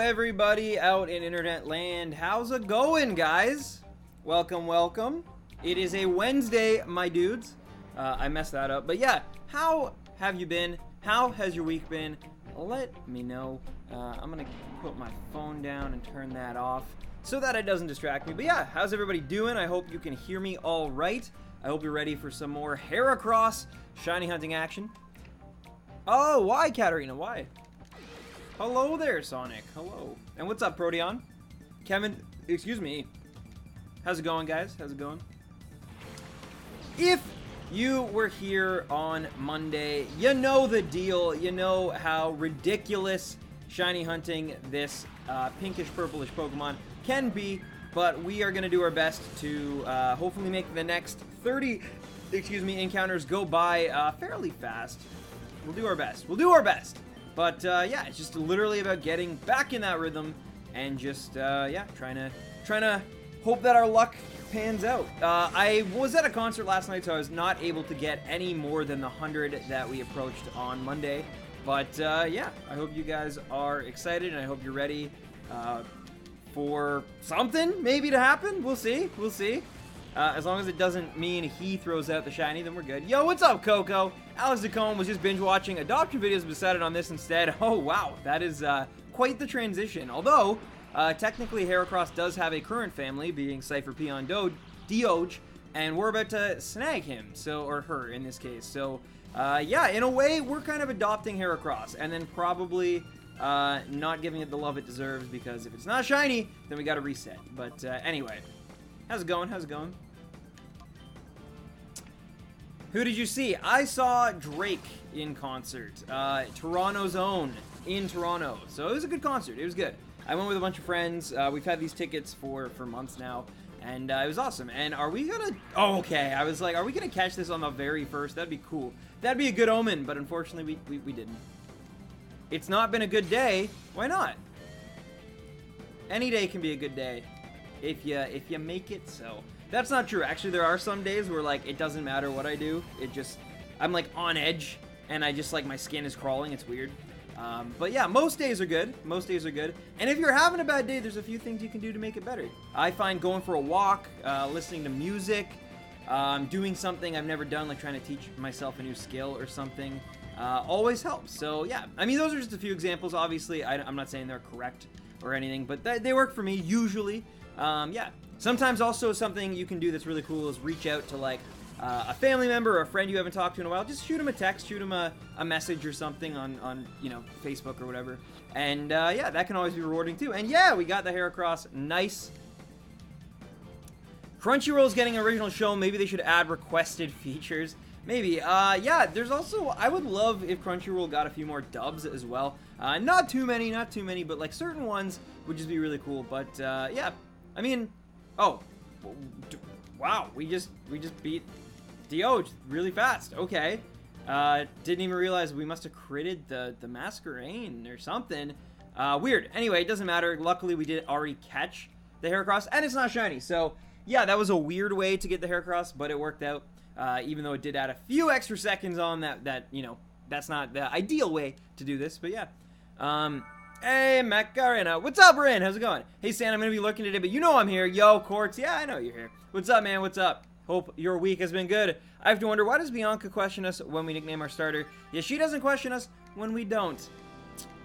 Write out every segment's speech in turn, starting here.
everybody out in internet land. How's it going, guys? Welcome, welcome. It is a Wednesday, my dudes. I messed that up, but yeah, how have you been? How has your week been? Let me know. I'm gonna put my phone down and turn that off so that it doesn't distract me. But yeah, how's everybody doing? I hope you can hear me all right. I hope you're ready for some more Heracross shiny hunting action. Oh, why, Katarina? Why? Hello there, Sonic. Hello. And what's up, Proteon? Kevin, excuse me. How's it going, guys? How's it going? If you were here on Monday, you know the deal. You know how ridiculous shiny hunting this pinkish-purplish Pokemon can be. But we are going to do our best to hopefully make the next 30, encounters go by fairly fast. We'll do our best. We'll do our best. But, yeah, it's just literally about getting back in that rhythm and just, yeah, trying to hope that our luck pans out. I was at a concert last night, so I was not able to get any more than the 100 that we approached on Monday. But, yeah, I hope you guys are excited, and I hope you're ready for something maybe to happen. We'll see. We'll see. As long as it doesn't mean he throws out the shiny, then we're good. Yo, what's up, Coco? Alex DeCombe was just binge-watching adoption videos, but decided on this instead. Oh, wow. That is quite the transition. Although, technically, Heracross does have a current family, being Cypher Peon Doge, and we're about to snag him, so, or her in this case. So, yeah, in a way, we're kind of adopting Heracross, and then probably not giving it the love it deserves, because if it's not shiny, then we gotta reset. But, anyway. How's it going? How's it going? Who did you see? I saw Drake in concert. Toronto's own in Toronto. So it was a good concert. It was good. I went with a bunch of friends. We've had these tickets for months now. And it was awesome. And are we gonna... Oh, okay. I was like, are we gonna catch this on the very first? That'd be cool. That'd be a good omen. But unfortunately, we didn't. It's not been a good day. Why not? Any day can be a good day. If you make it so. That's not true. Actually, there are some days where, like, it doesn't matter what I do. It just, I'm, like, on edge, and I just, like, my skin is crawling. It's weird. But, yeah, most days are good. Most days are good. And if you're having a bad day, there's a few things you can do to make it better. I find going for a walk, listening to music, doing something I've never done, like trying to teach myself a new skill or something, always helps. So, yeah. I mean, those are just a few examples. Obviously, I'm not saying they're correct or anything, but they work for me, usually. Yeah. Sometimes also something you can do that's really cool is reach out to, like, a family member or a friend you haven't talked to in a while. Just shoot them a text, shoot them a message or something on, you know, Facebook or whatever. And, yeah, that can always be rewarding, too. And, yeah, we got the Heracross. Nice. Crunchyroll's getting an original show. Maybe they should add requested features. Maybe. Yeah, there's also... I would love if Crunchyroll got a few more dubs as well. Not too many, but, like, certain ones would just be really cool. But, yeah... I mean, oh, wow, we just beat Dio really fast. Okay, didn't even realize we must have critted the Masquerain or something. Weird. Anyway, it doesn't matter. Luckily, we did already catch the Heracross, and it's not shiny. So, yeah, that was a weird way to get the Heracross, but it worked out. Even though it did add a few extra seconds on that, you know, that's not the ideal way to do this. But, yeah. Hey, Macarena. What's up, Rin? How's it going? Hey, Stan, I'm going to be lurking today, but you know I'm here. Yo, Quartz. Yeah, I know you're here. What's up, man? What's up? Hope your week has been good. I have to wonder, why does Bianca question us when we nickname our starter? Yeah, she doesn't question us when we don't.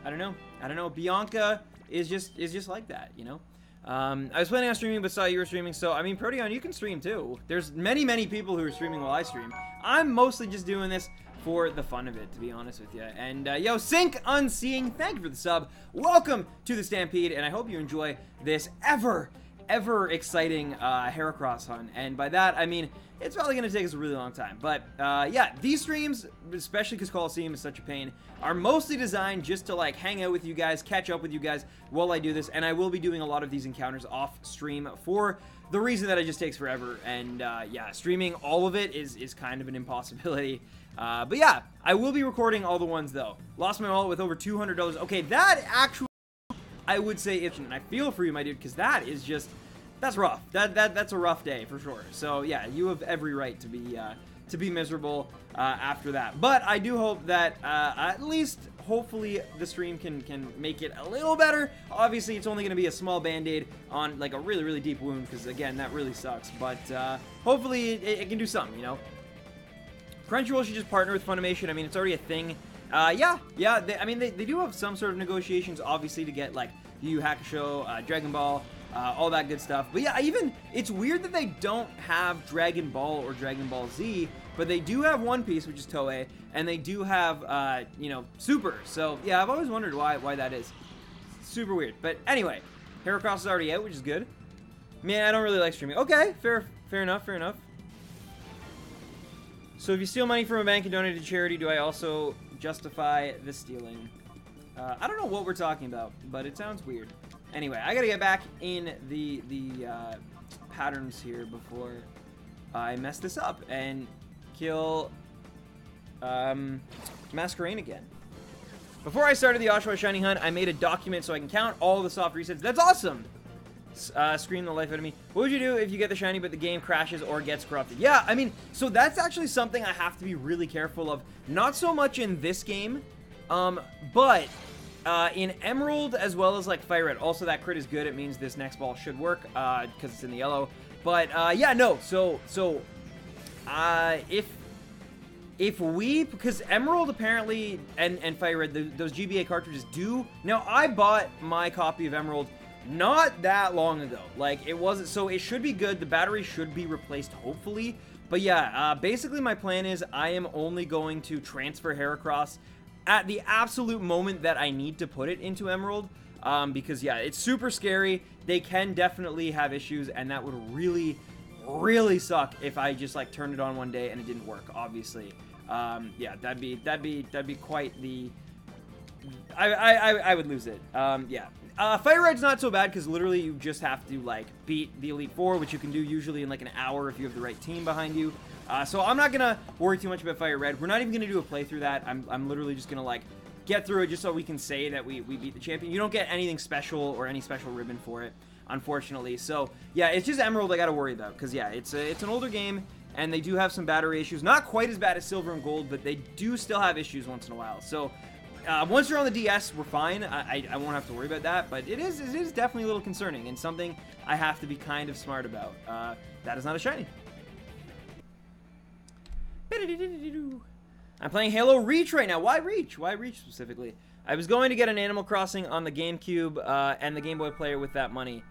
I don't know. I don't know. Bianca is just like that, you know? I was planning on streaming, but saw you were streaming, so, I mean, Proteon, you can stream, too. There's many people who are streaming while I stream. I'm mostly just doing this for the fun of it, to be honest with you. And, yo, Sync Unseeing, thank you for the sub. Welcome to the Stampede, and I hope you enjoy this ever exciting Heracross hunt. And by that, I mean, it's probably going to take us a really long time. But, yeah, these streams, especially because Colosseum is such a pain, are mostly designed just to, like, hang out with you guys, catch up with you guys while I do this. And I will be doing a lot of these encounters off stream for the reason that it just takes forever. And, yeah, streaming all of it is kind of an impossibility. But yeah, I will be recording all the ones, though. Lost my wallet with over $200. Okay, that actually, I would say, and I feel for you, my dude, because that is just, that's rough. That's a rough day, for sure. So, yeah, you have every right to be to be miserable after that. But I do hope that at least, hopefully, the stream can make it a little better. Obviously, it's only going to be a small band-aid on like a really, really deep wound, because again, that really sucks. But hopefully, it can do something, you know. Crunchyroll should just partner with Funimation. I mean, it's already a thing. Yeah. They do have some sort of negotiations, obviously, to get like Yu Yu Hakusho, Dragon Ball, all that good stuff. But yeah, it's weird that they don't have Dragon Ball or Dragon Ball Z, but they do have One Piece, which is Toei, and they do have, Super. So yeah, I've always wondered why that is. Super weird. But anyway, Heracross is already out, which is good. Man, I don't really like streaming. Okay, fair enough. So if you steal money from a bank and donate it to charity, do I also justify the stealing? I don't know what we're talking about, but it sounds weird. Anyway, I gotta get back in the patterns here before I mess this up and kill Masquerain again. Before I started the Oshawott Shiny Hunt, I made a document so I can count all the soft resets. That's awesome! Scream the life out of me. What would you do if you get the shiny but the game crashes or gets corrupted? Yeah, I mean, so that's actually something I have to be really careful of. Not so much in this game, but in Emerald as well as like Fire Red. Also, that crit is good. It means this next ball should work because it's in the yellow. But yeah, no. So if we, because Emerald apparently and Fire Red, those GBA cartridges do. Now, I bought my copy of Emerald not that long ago. Like, it wasn't, so it should be good. The battery should be replaced, hopefully. But yeah, basically my plan is I am only going to transfer Heracross at the absolute moment that I need to put it into Emerald. Because yeah, it's super scary. They can definitely have issues, and that would really, really suck if I just like turned it on one day and it didn't work, obviously. Yeah, that'd be quite the, I would lose it. Yeah. Fire Red's not so bad because literally you just have to like beat the Elite Four, which you can do usually in like an hour if you have the right team behind you. So I'm not gonna worry too much about Fire Red. We're not even gonna do a playthrough that. I'm literally just gonna like get through it just so we can say that we beat the champion. You don't get anything special or any special ribbon for it, unfortunately. So yeah, it's just Emerald I gotta worry about because yeah, it's an older game and they do have some battery issues. Not quite as bad as Silver and Gold, but they do still have issues once in a while. So. Once you're on the DS, we're fine. I won't have to worry about that, but it is definitely a little concerning and something I have to be kind of smart about. That is not a shiny. I'm playing Halo Reach right now. Why Reach? Why Reach specifically? I was going to get an Animal Crossing on the GameCube and the Game Boy player with that money.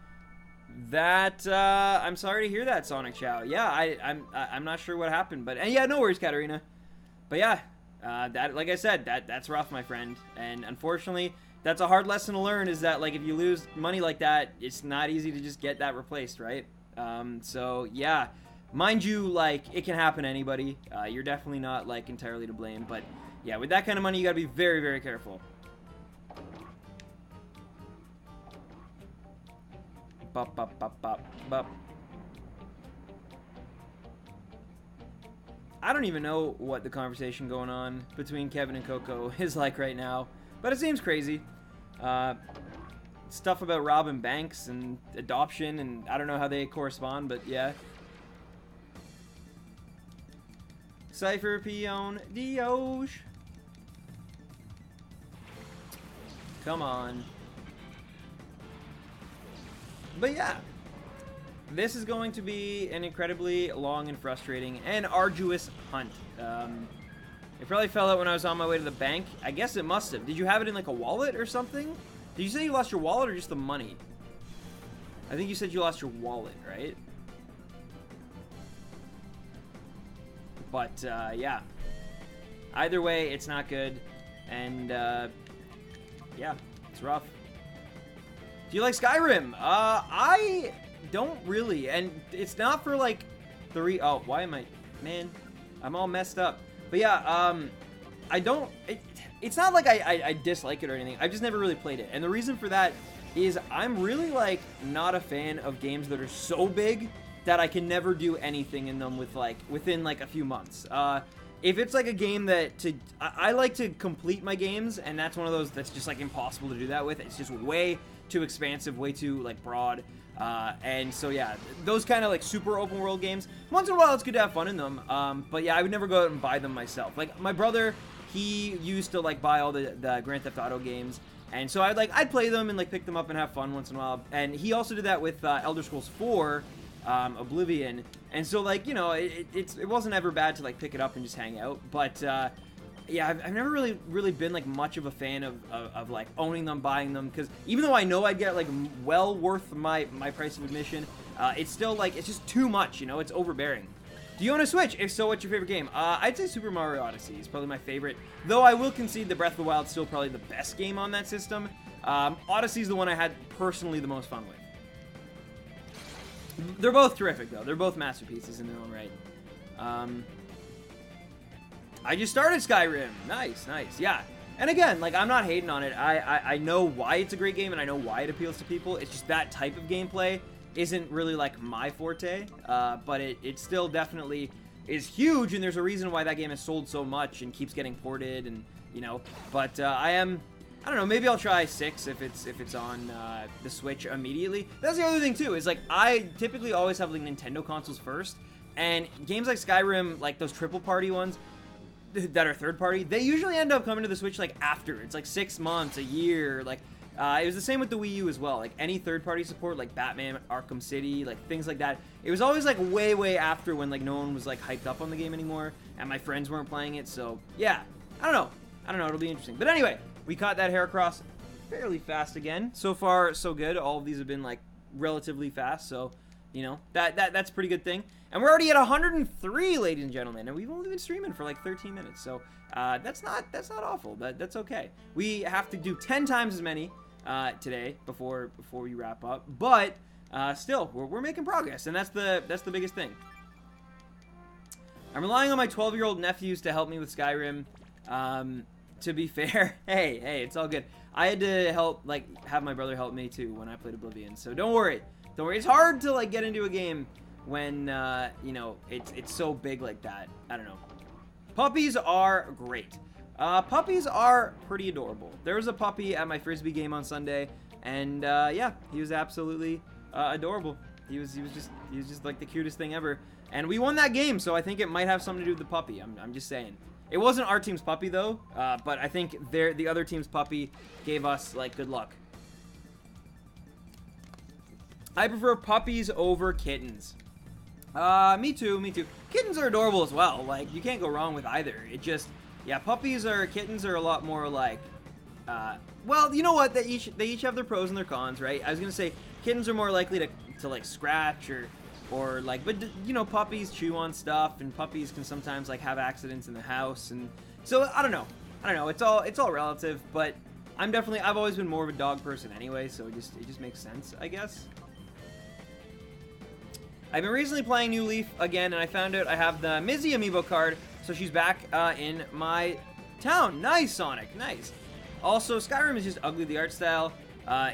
That I'm sorry to hear that, Sonic Chow. Yeah, I'm not sure what happened, but and yeah, no worries, Katarina. But yeah. That, like I said, that's rough, my friend. And unfortunately, that's a hard lesson to learn, is that, like, if you lose money like that, it's not easy to just get that replaced, right? So, yeah. Mind you, like, it can happen to anybody. You're definitely not, like, entirely to blame. But, yeah, with that kind of money, you gotta be very, very careful. Bop, bop, bop, bop, bop. I don't even know what the conversation going on between Kevin and Coco is like right now, but it seems crazy. Stuff about robbing banks and adoption, and I don't know how they correspond, but yeah. Cypher Pion Dioge. Come on. But yeah. This is going to be an incredibly long and frustrating and arduous hunt. It probably fell out when I was on my way to the bank. I guess it must have. Did you have it in like a wallet or something? Did you say you lost your wallet or just the money? I think you said you lost your wallet, right? But, yeah. Either way, it's not good. And, yeah, it's rough. Do you like Skyrim? I don't really, and it's not for like oh, why am I, man, I'm all messed up. But yeah, I don't, it's not like I dislike it or anything. I've just never really played it, and the reason for that is I'm really like not a fan of games that are so big that I can never do anything in them with like within like a few months. if it's like a game that I like to complete my games, and that's one of those that's just like impossible to do that with. It's just way too expansive, way too like broad. And so yeah, those kind of like super open world games, once in a while it's good to have fun in them. But yeah, I would never go out and buy them myself. Like my brother, he used to like buy all the Grand Theft Auto games, and so I'd play them and like pick them up and have fun once in a while. And he also did that with Elder Scrolls 4, Oblivion. And so like, you know, it wasn't ever bad to like pick it up and just hang out. But yeah, I've never really been like much of a fan of like owning them, buying them, because even though I know I'd get like well worth my price of admission, it's still like, it's just too much, you know, it's overbearing. Do you own a Switch? If so, what's your favorite game? I'd say Super Mario Odyssey is probably my favorite, though I will concede that Breath of the Wild is still probably the best game on that system. Odyssey is the one I had personally the most fun with. They're both terrific, though. They're both masterpieces in their own right. I just started Skyrim. Nice, nice. Yeah. And again, like, I'm not hating on it. I know why it's a great game, and I know why it appeals to people. It's just that type of gameplay isn't really, like, my forte. But it still definitely is huge, and there's a reason why that game has sold so much and keeps getting ported, and, you know. But I don't know, maybe I'll try 6 if it's on the Switch immediately. That's the other thing, too, is, like, I typically always have, like, Nintendo consoles first. And games like Skyrim, like, those triple party ones that are third party, they usually end up coming to the Switch like after. It's like 6 months, a year. Like it was the same with the Wii U as well. Like any third party support, like Batman, Arkham City, like things like that, it was always like way after, when like no one was like hyped up on the game anymore and my friends weren't playing it. So yeah, I don't know, it'll be interesting. But anyway, we caught that Heracross fairly fast again. So far so good. All of these have been like relatively fast, so you know, that's a pretty good thing. And we're already at 103, ladies and gentlemen, and we've only been streaming for like 13 minutes, so that's not awful. That's okay. We have to do 10 times as many today before we wrap up, but still, we're making progress, and that's the biggest thing. I'm relying on my 12-year-old nephews to help me with Skyrim. To be fair, hey, it's all good. I had to have my brother help me too when I played Oblivion, so don't worry. Don't worry. It's hard to like get into a game when you know, it's so big like that. I don't know. Puppies are great. Puppies are pretty adorable. There was a puppy at my Frisbee game on Sunday, and yeah, he was absolutely adorable. He was just like the cutest thing ever. And we won that game, so I think it might have something to do with the puppy. I'm just saying. It wasn't our team's puppy though, but I think the other team's puppy gave us like good luck. I prefer puppies over kittens. Me too. Kittens are adorable as well. Like, you can't go wrong with either. It just, yeah, kittens are a lot more like, well, you know what? They each have their pros and their cons, right? I was gonna say kittens are more likely to like scratch or like, but you know, puppies chew on stuff, and puppies can sometimes like have accidents in the house, and so I don't know. It's all relative, but I've always been more of a dog person anyway, so it just makes sense, I guess. I've been recently playing New Leaf again, and I found out I have the Mizzy amiibo card, so she's back in my town. Nice, Sonic, nice. Also, Skyrim is just ugly. The art style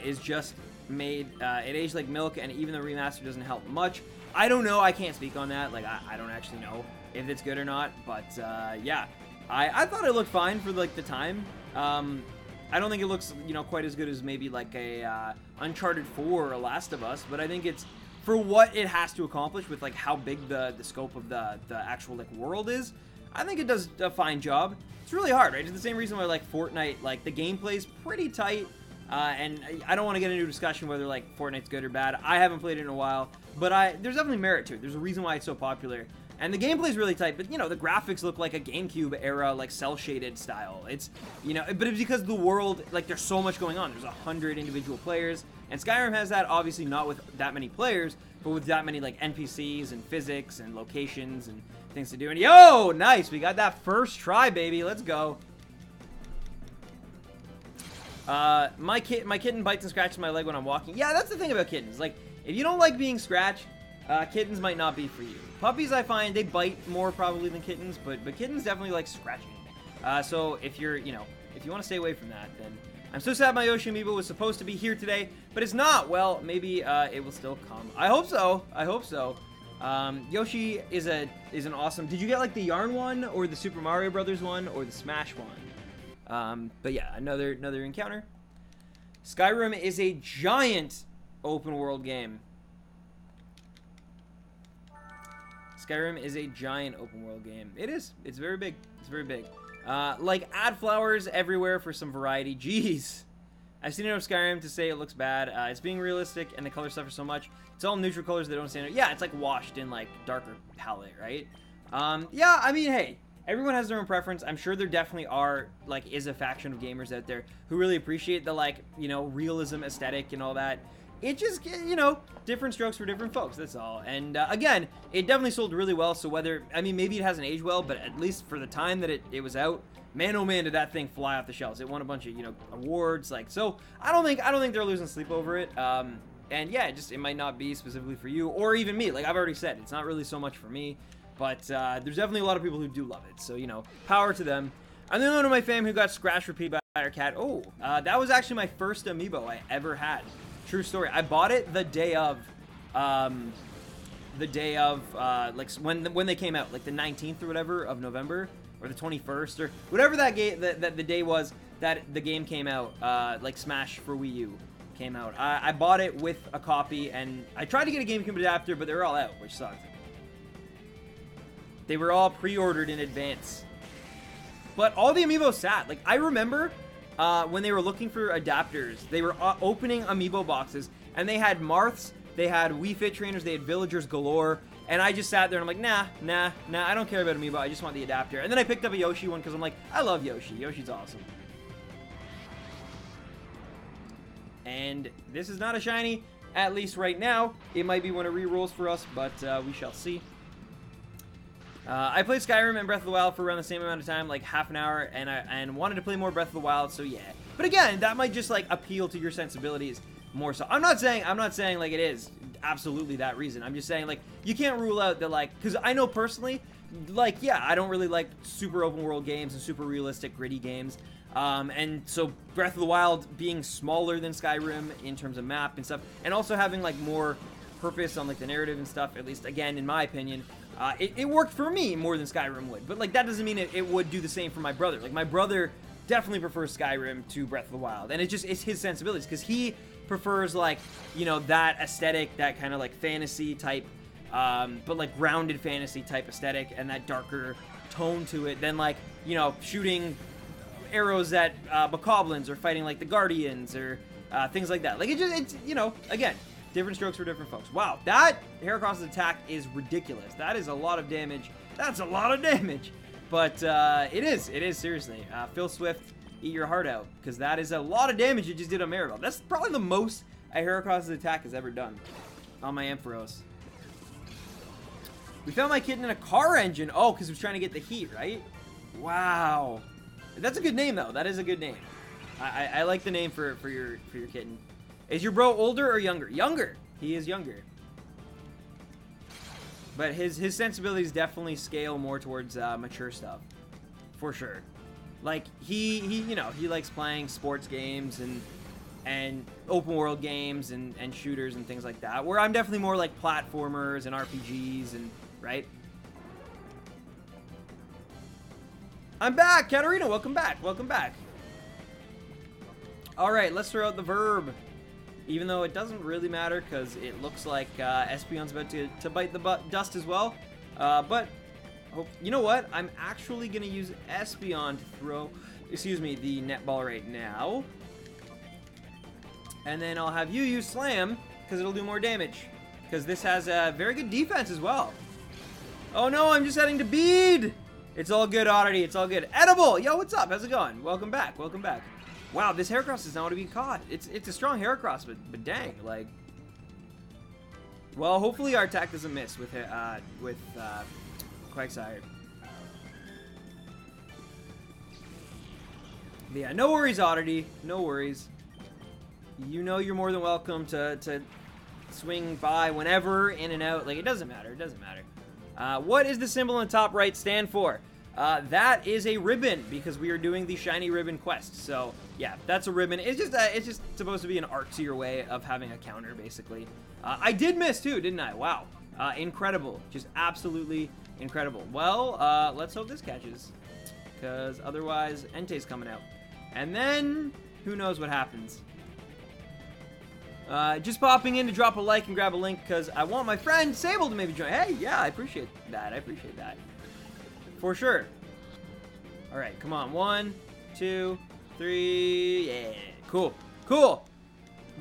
is just made, it aged like milk, and even the remaster doesn't help much. I don't know, I can't speak on that. Like, I don't actually know if it's good or not, but yeah. I thought it looked fine for like the time. I don't think it looks, you know, quite as good as maybe like a Uncharted 4 or Last of Us, but I think it's, for what it has to accomplish with like how big the scope of the actual like world is, I think it does a fine job. It's really hard, right? It's the same reason why like Fortnite, like the gameplay's pretty tight, and I don't want to get into a discussion whether like Fortnite's good or bad. I haven't played it in a while, but there's definitely merit to it. There's a reason why it's so popular. And the gameplay's really tight, but, you know, the graphics look like a GameCube era, like, cel-shaded style. It's, you know, but it's because the world, like, there's so much going on. There's 100 individual players, and Skyrim has that, obviously not with that many players, but with that many, like, NPCs and physics and locations and things to do. And, yo, nice! We got that first try, baby. Let's go. My kitten bites and scratches my leg when I'm walking. Yeah, that's the thing about kittens. Like, if you don't like being scratched, kittens might not be for you. Puppies, I find, they bite more probably than kittens, but kittens definitely like scratching. So if you're, you know, if you want to stay away from that, then I'm so sad my Yoshi amiibo was supposed to be here today, but it's not. Well, maybe it will still come. I hope so. I hope so. Yoshi is an awesome. Did you get like the Yarn one, or the Super Mario Brothers one, or the Smash one? But yeah, another encounter. Skyrim is a giant open world game. Skyrim is a giant open world game. It is. It's very big. It's very big. Like, add flowers everywhere for some variety. Jeez. I've seen enough Skyrim to say it looks bad. It's being realistic, and the color suffer so much. It's all neutral colors that don't stand out. Yeah, it's like washed in, like, darker palette, right? Yeah, I mean, hey, everyone has their own preference. I'm sure there definitely is a faction of gamers out there who really appreciate the, like, you know, realism aesthetic and all that. It just, you know, different strokes for different folks, that's all. And, again, it definitely sold really well, so whether, I mean, maybe it hasn't aged well, but at least for the time that it was out, man, oh man, did that thing fly off the shelves. It won a bunch of, you know, awards, like, so I don't think they're losing sleep over it. And yeah, it might not be specifically for you, or even me. Like I've already said, it's not really so much for me, but there's definitely a lot of people who do love it, so, you know, power to them. I'm the only one in my fam who got scratched repeatedly by our cat. Oh, that was actually my first amiibo I ever had. True story. I bought it the day of, like when they came out, like the 19th or whatever of November, or the 21st, or whatever that game, that the day was that the game came out, like Smash for Wii U came out. I bought it with a copy, and I tried to get a GameCube adapter, but they were all out, which sucked. They were all pre-ordered in advance. But all the amiibos sat. Like, I remember when they were looking for adapters, they were opening amiibo boxes, and they had Marths, they had Wii Fit trainers, they had villagers galore, and I just sat there and I'm like, nah, I don't care about amiibo, I just want the adapter. And then I picked up a Yoshi one because I'm like, I love Yoshi. Yoshi's awesome. And this is not a shiny, at least right now. It might be one of re-rolls for us, but we shall see. I played Skyrim and Breath of the Wild for around the same amount of time, like half an hour, and wanted to play more Breath of the Wild, so yeah. But again, that might just like appeal to your sensibilities more so. I'm not saying like it is absolutely that reason. I'm just saying, like, you can't rule out that, like, because I know personally, like, yeah, I don't really like super open world games and super realistic gritty games. And so Breath of the Wild being smaller than Skyrim in terms of map and stuff, and also having like more purpose on like the narrative and stuff, at least again in my opinion, it worked for me more than Skyrim would. But like that doesn't mean it would do the same for my brother. Like my brother definitely prefers Skyrim to Breath of the Wild, and it's his sensibilities, because he prefers, like, you know, that aesthetic, that kind of like fantasy type, but like grounded fantasy type aesthetic, and that darker tone to it than, like, you know, shooting arrows at bokoblins or fighting like the Guardians or things like that. Like it's, you know, again, different strokes for different folks. Wow, that Heracross's attack is ridiculous. That is a lot of damage. That's a lot of damage. But it is seriously. Phil Swift, eat your heart out, because that is a lot of damage you just did on Maribel. That's probably the most a Heracross's attack has ever done on my Ampharos. We found my kitten in a car engine. Oh, because he was trying to get the heat, right? Wow. That's a good name, though. That is a good name. I like the name for your kitten. Is your bro older or younger? Younger. He is younger. But his sensibilities definitely scale more towards mature stuff, for sure. Like he you know, he likes playing sports games and open world games and shooters and things like that. Where I'm definitely more like platformers and RPGs and right. I'm back, Katarina. Welcome back. Welcome back. All right, let's throw out the verb. Even though it doesn't really matter, because it looks like Espeon's about to bite the dust as well. But you know what? I'm actually going to use Espeon to throw, the netball right now. And then I'll have you use Slam, because it'll do more damage. Because this has a very good defense as well. Oh no, I'm just heading to Bead! It's all good, Oddity. It's all good. Edible! Yo, what's up? How's it going? Welcome back. Welcome back. Wow, this Heracross does not want to be caught. It's a strong Heracross, but dang, like. Well, hopefully our attack doesn't miss with Quagsire. But yeah, no worries, Oddity. No worries. You know you're more than welcome to swing by whenever, in and out. Like, it doesn't matter. It doesn't matter. What is the symbol on the top right stand for? That is a ribbon, because we are doing the shiny ribbon quest. So yeah, that's a ribbon. It's just supposed to be an artsier way of having a counter, basically. I did miss too, didn't I? Wow. Incredible. Just absolutely incredible. Well, let's hope this catches. Because otherwise, Entei's coming out. And then, who knows what happens. Just popping in to drop a like and grab a link because I want my friend Sable to maybe join. Hey, yeah, I appreciate that. I appreciate that. For sure. All right, come on. 1, 2, 3. Yeah. Cool. Cool.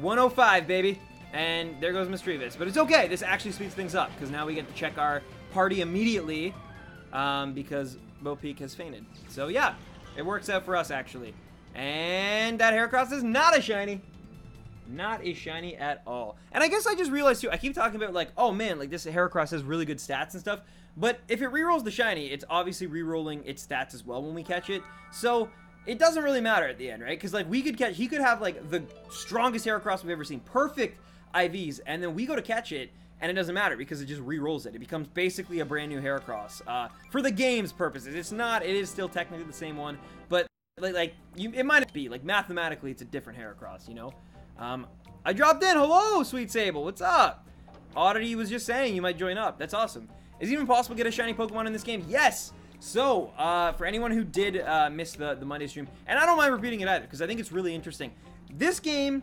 105, baby. And there goes Misdreavus. But it's okay. This actually speeds things up because now we get to check our party immediately because Bo Peep has fainted. So, yeah, it works out for us, actually. And that Heracross is not a shiny. Not a shiny at all. And I guess I just realized, too, I keep talking about, like, oh, man, like, this Heracross has really good stats and stuff. But if it rerolls the shiny, it's obviously rerolling its stats as well when we catch it. So it doesn't really matter at the end, right? Because, like, we could catch, he could have, like, the strongest Heracross we've ever seen. Perfect IVs. And then we go to catch it, and it doesn't matter because it just re-rolls it. It becomes basically a brand new Heracross. For the game's purposes. It's not, it is still technically the same one, but it might be, like, mathematically it's a different Heracross, you know? I dropped in. Hello, Sweet Sable. What's up? Oddity was just saying you might join up. That's awesome. Is it even possible to get a shiny Pokemon in this game? Yes! So, for anyone who did miss the Monday stream, and I don't mind repeating it either, because I think it's really interesting. This game,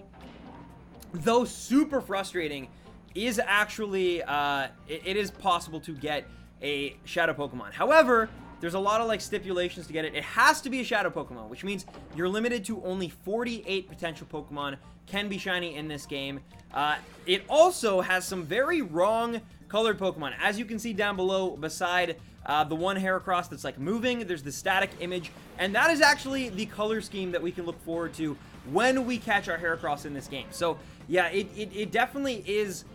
though super frustrating, is actually, it is possible to get a Shadow Pokemon. However, there's a lot of, like, stipulations to get it. It has to be a Shadow Pokemon, which means you're limited to only 48 potential Pokemon can be shiny in this game. It also has some very wrong colored Pokemon. As you can see down below, beside the one Heracross that's, like, moving, there's the static image, and that is actually the color scheme that we can look forward to when we catch our Heracross in this game. So, yeah, it definitely is...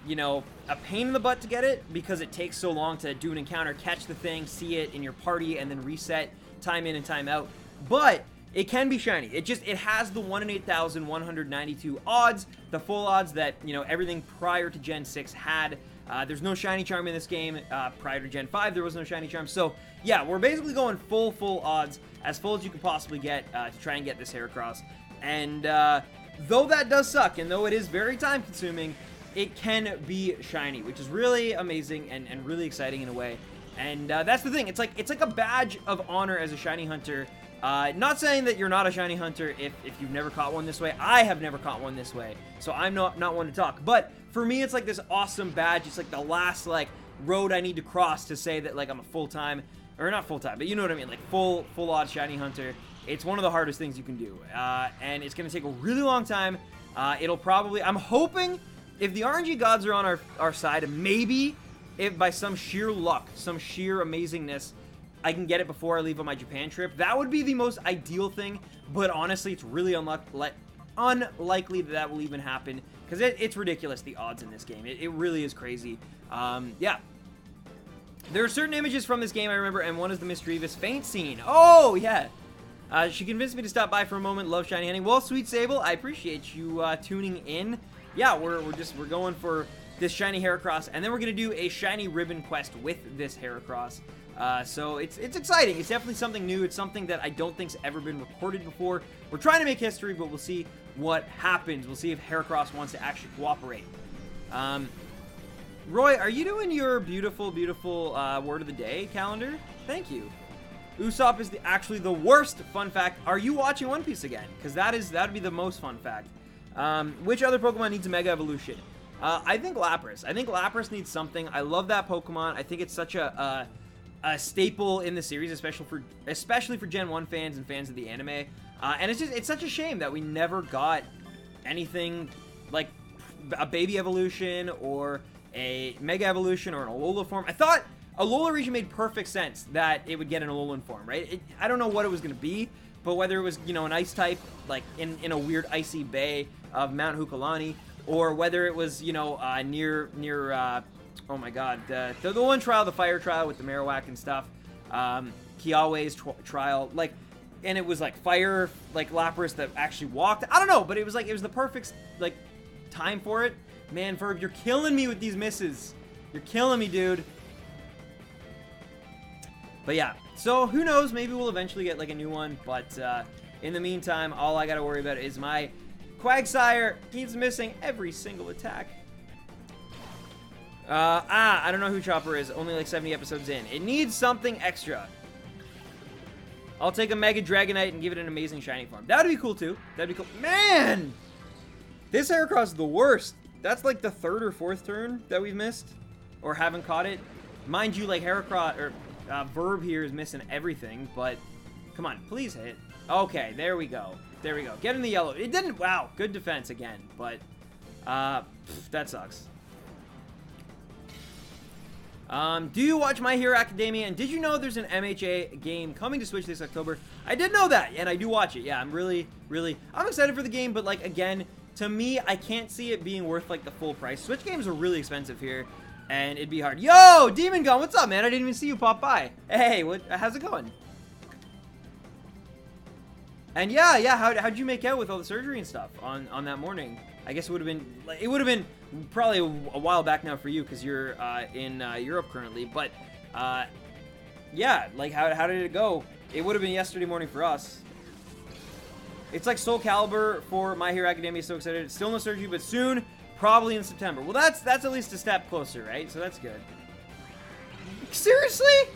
you know, a pain in the butt to get it because it takes so long to do an encounter, catch the thing, see it in your party, and then reset time in and time out. But it can be shiny. It has the 1 in 8,192 odds, the full odds that, you know, everything prior to Gen 6 had. There's no shiny charm in this game. Prior to Gen 5, there was no shiny charm. So, yeah, we're basically going full odds, as full as you could possibly get to try and get this Heracross. And though that does suck, and though it is very time-consuming, it can be shiny, which is really amazing and really exciting in a way. And that's the thing. It's like a badge of honor as a shiny hunter. Not saying that you're not a shiny hunter if you've never caught one this way. I have never caught one this way, so I'm not one to talk. But for me, it's like this awesome badge. It's like the last, like, road I need to cross to say that, like, I'm a full-time, or not full-time, but you know what I mean, like full-on shiny hunter. It's one of the hardest things you can do, and it's going to take a really long time. It'll probably, I'm hoping, if the RNG gods are on our side, maybe if by some sheer luck, some sheer amazingness, I can get it before I leave on my Japan trip. That would be the most ideal thing, but honestly, it's really unlikely that will even happen, because it's ridiculous, the odds in this game. It really is crazy. Yeah. There are certain images from this game I remember, and one is the Misdreavus faint scene. Oh, yeah. She convinced me to stop by for a moment. Love shiny hunting. Well, Sweet Sable, I appreciate you tuning in. Yeah, we're going for this shiny Heracross, and then we're gonna do a shiny ribbon quest with this Heracross. So it's exciting. It's definitely something new. It's something that I don't think's ever been recorded before. We're trying to make history, but we'll see what happens. We'll see if Heracross wants to actually cooperate. Roy, are you doing your beautiful word of the day calendar? Thank you. Usopp is actually the worst. Fun fact. Are you watching One Piece again? Because that'd be the most fun fact. Which other Pokemon needs a Mega Evolution? I think Lapras. I think Lapras needs something. I love that Pokemon. I think it's such a staple in the series, especially for Gen 1 fans and fans of the anime. And it's such a shame that we never got anything like a Baby Evolution or a Mega Evolution or an Alola form. I thought Alola region made perfect sense that it would get an Alolan form, right? I don't know what it was going to be, but whether it was, you know, an ice type, like in a weird icy bay of Mount Hukalani, or whether it was, you know, near oh my god, the one trial, the fire trial with the Marowak and stuff, Kiawe's trial, like, and it was like fire, like Lapras that actually walked. I don't know, but it was the perfect, like, time for it. Man, Verb, you're killing me with these misses. You're killing me, dude. But yeah, so who knows? Maybe we'll eventually get like a new one. But in the meantime, all I gotta worry about is my Quagsire keeps missing every single attack. I don't know who Chopper is. Only like 70 episodes in. It needs something extra. I'll take a Mega Dragonite and give it an amazing shiny form. That would be cool, too. That'd be cool. Man! This Heracross is the worst. That's like the 3rd or 4th turn that we've missed. Or haven't caught it. Mind you, like, Heracross, or Verb here is missing everything, but come on, please hit. Okay, there we go. There we go. Get in the yellow. It didn't, wow, good defense again, but, that sucks. Do you watch My Hero Academia, and did you know there's an MHA game coming to Switch this October? I did know that, and I do watch it. Yeah, I'm really, I'm excited for the game, but, like, again, to me, I can't see it being worth, like, the full price. Switch games are really expensive here, and it'd be hard. Yo, Demon Gun, what's up, man? I didn't even see you pop by. Hey, how's it going? And yeah, how'd you make out with all the surgery and stuff on that morning? I guess it would have been probably a while back now for you because you're in Europe currently. But yeah, like how did it go? It would have been yesterday morning for us. It's like Soul Calibur for My Hero Academia. So excited! Still no surgery, but soon, probably in September. Well, that's at least a step closer, right? So that's good. Seriously,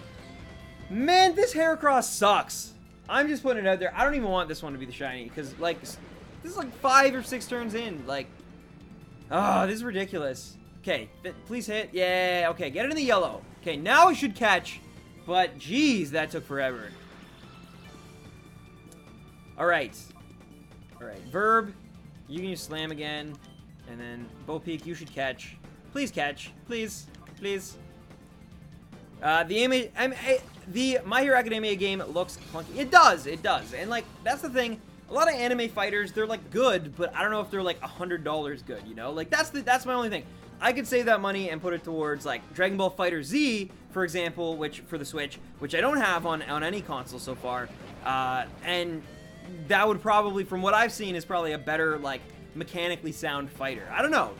man, this Heracross sucks. I'm just putting it out there. I don't even want this one to be the shiny because like. This is like 5 or 6 turns in. Like, oh, this is ridiculous. Okay, please hit. Yeah, okay, get it in the yellow. Okay, now it should catch. But, geez, that took forever. Alright. Alright, Verb, you can use Slam again. And then, Bo Peak, you should catch. Please catch. Please. Please. The My Hero Academia game looks clunky. It does. And, like, that's the thing. A lot of anime fighters, they're, like, good, but I don't know if they're, like, $100 good, you know? Like, that's my only thing. I could save that money and put it towards, like, Dragon Ball Fighter Z, for example, which, for the Switch, which I don't have on any console so far. And that would probably, from what I've seen, is probably a better, like, mechanically sound fighter. I don't know.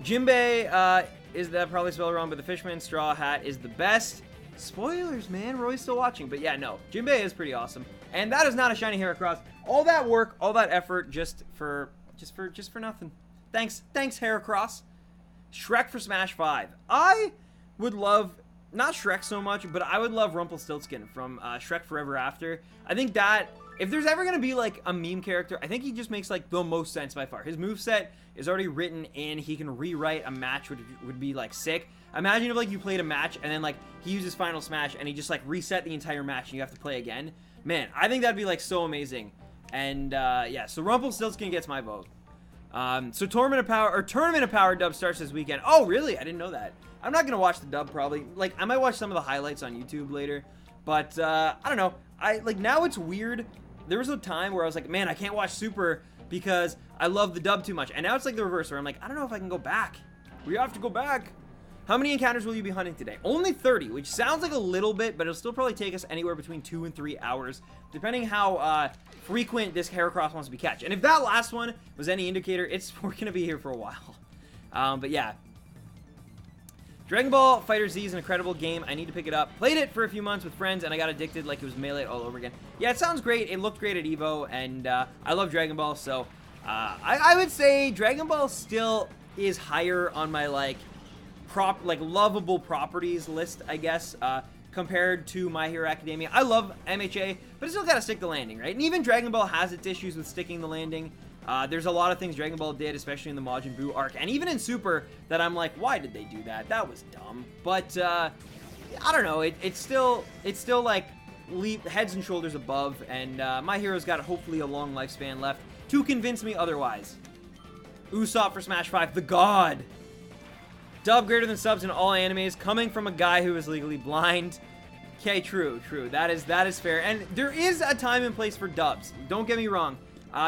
Jinbei, is that probably spelled wrong, but the Fishman Straw Hat is the best. Spoilers, man. Roy's still watching. But yeah, no. Jinbei is pretty awesome. And that is not a shiny Heracross. All that work, all that effort, just for nothing. Thanks, Heracross. Shrek for Smash 5. I would love, not Shrek so much, but I would love Rumpelstiltskin from Shrek Forever After. I think that, if there's ever going to be, like, a meme character, I think he just makes, like, the most sense by far. His moveset is already written in. He can rewrite a match, which would be, like, sick. Imagine if, like, you played a match, and then, like, he uses Final Smash, and he just, like, reset the entire match, and you have to play again. Man, I think that'd be, like, so amazing. And, yeah, so Rumpelstiltskin gets my vote. So Tournament of Power dub starts this weekend. Oh, really? I didn't know that. I'm not gonna watch the dub, probably. Like, I might watch some of the highlights on YouTube later. But, I don't know. Like, now it's weird. There was a time where I was like, man, I can't watch Super because I love the dub too much. And now it's, like, the reverse, where I'm like, I don't know if I can go back. We have to go back. How many encounters will you be hunting today? Only 30, which sounds like a little bit, but it'll still probably take us anywhere between 2 and 3 hours, depending how frequent this Heracross wants to be catch. And if that last one was any indicator, we're going to be here for a while. But yeah. Dragon Ball Fighter Z is an incredible game. I need to pick it up. Played it for a few months with friends, and I got addicted like it was Melee all over again. Yeah, it sounds great. It looked great at EVO, and I love Dragon Ball, so I would say Dragon Ball still is higher on my, like lovable properties list, I guess, compared to My Hero Academia. I love MHA, but it's still gotta stick the landing, right? And even Dragon Ball has its issues with sticking the landing. There's a lot of things Dragon Ball did, especially in the Majin Buu arc, and even in Super, that I'm like, why did they do that? That was dumb. But, I don't know, it's still like, heads and shoulders above, and My Hero's got hopefully a long lifespan left to convince me otherwise. Usopp for Smash 5, the god! Dub greater than subs in all animes, coming from a guy who is legally blind. Okay, true. That is fair. And there is a time and place for dubs. Don't get me wrong.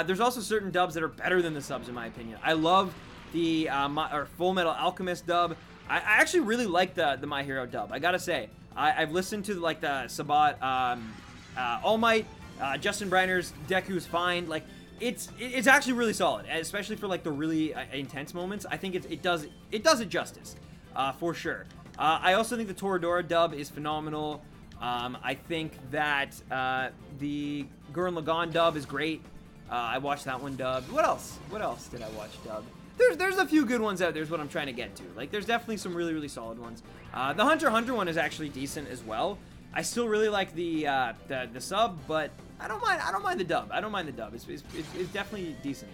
There's also certain dubs that are better than the subs, in my opinion. I love the Full Metal Alchemist dub. I actually really like the My Hero dub. I gotta say, I've listened to like the Sabat, All Might, Justin Briner's Deku's fine. Like, it's actually really solid, especially for like the really intense moments. I think it does it justice, for sure. I also think the Toradora dub is phenomenal. I think that the Gurren Lagann dub is great. I watched that one dubbed. What else did I watch dubbed? there's a few good ones out there is what I'm trying to get to. Like, there's definitely some really, really solid ones. The Hunter x Hunter one is actually decent as well. I still really like the sub, but I don't mind the dub. I don't mind the dub. It's definitely decent.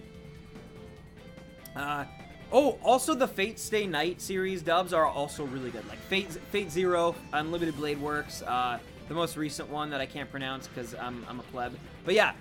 Oh, also the Fate Stay Night series dubs are also really good. Like Fate Zero, Unlimited Blade Works, the most recent one that I can't pronounce because I'm a pleb. But yeah,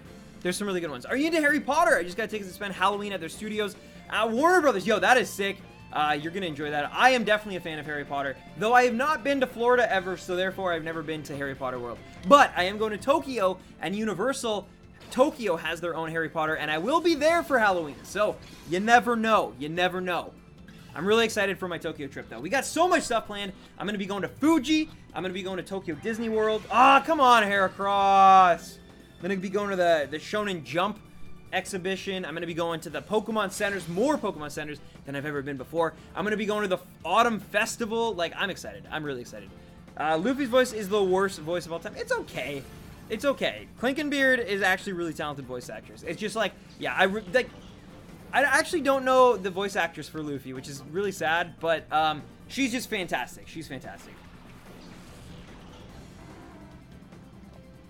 there's some really good ones. Are you into Harry Potter? I just got tickets to spend Halloween at their studios. Warner Brothers, yo, that is sick. You're going to enjoy that. I am definitely a fan of Harry Potter, though I have not been to Florida ever, so therefore I've never been to Harry Potter World. But I am going to Tokyo, and Universal Tokyo has their own Harry Potter, and I will be there for Halloween. So, you never know. You never know. I'm really excited for my Tokyo trip, though. We got so much stuff planned. I'm going to be going to Fuji. I'm going to be going to Tokyo Disney World. Ah, come on, Heracross. I'm going to be going to the Shonen Jump exhibition. I'm going to be going to the Pokemon centers, more Pokemon centers than I've ever been before. I'm going to be going to the Autumn Festival. Like, I'm excited. I'm really excited. Luffy's voice is the worst voice of all time. It's okay. It's okay. Clinkenbeard is actually really talented voice actress. It's just like, yeah, I actually don't know the voice actress for Luffy, which is really sad, but she's just fantastic. She's fantastic.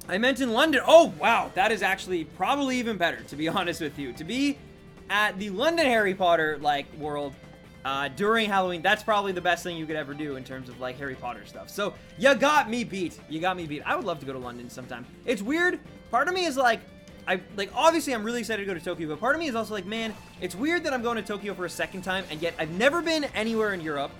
I meant in London. Oh, wow. That is actually probably even better, to be honest with you. To be at the London Harry Potter, like, world during Halloween, that's probably the best thing you could ever do in terms of, like, Harry Potter stuff. So, you got me beat. You got me beat. I would love to go to London sometime. It's weird. Part of me is like, obviously I'm really excited to go to Tokyo, but part of me is also like, man, it's weird that I'm going to Tokyo for a second time, and yet I've never been anywhere in Europe.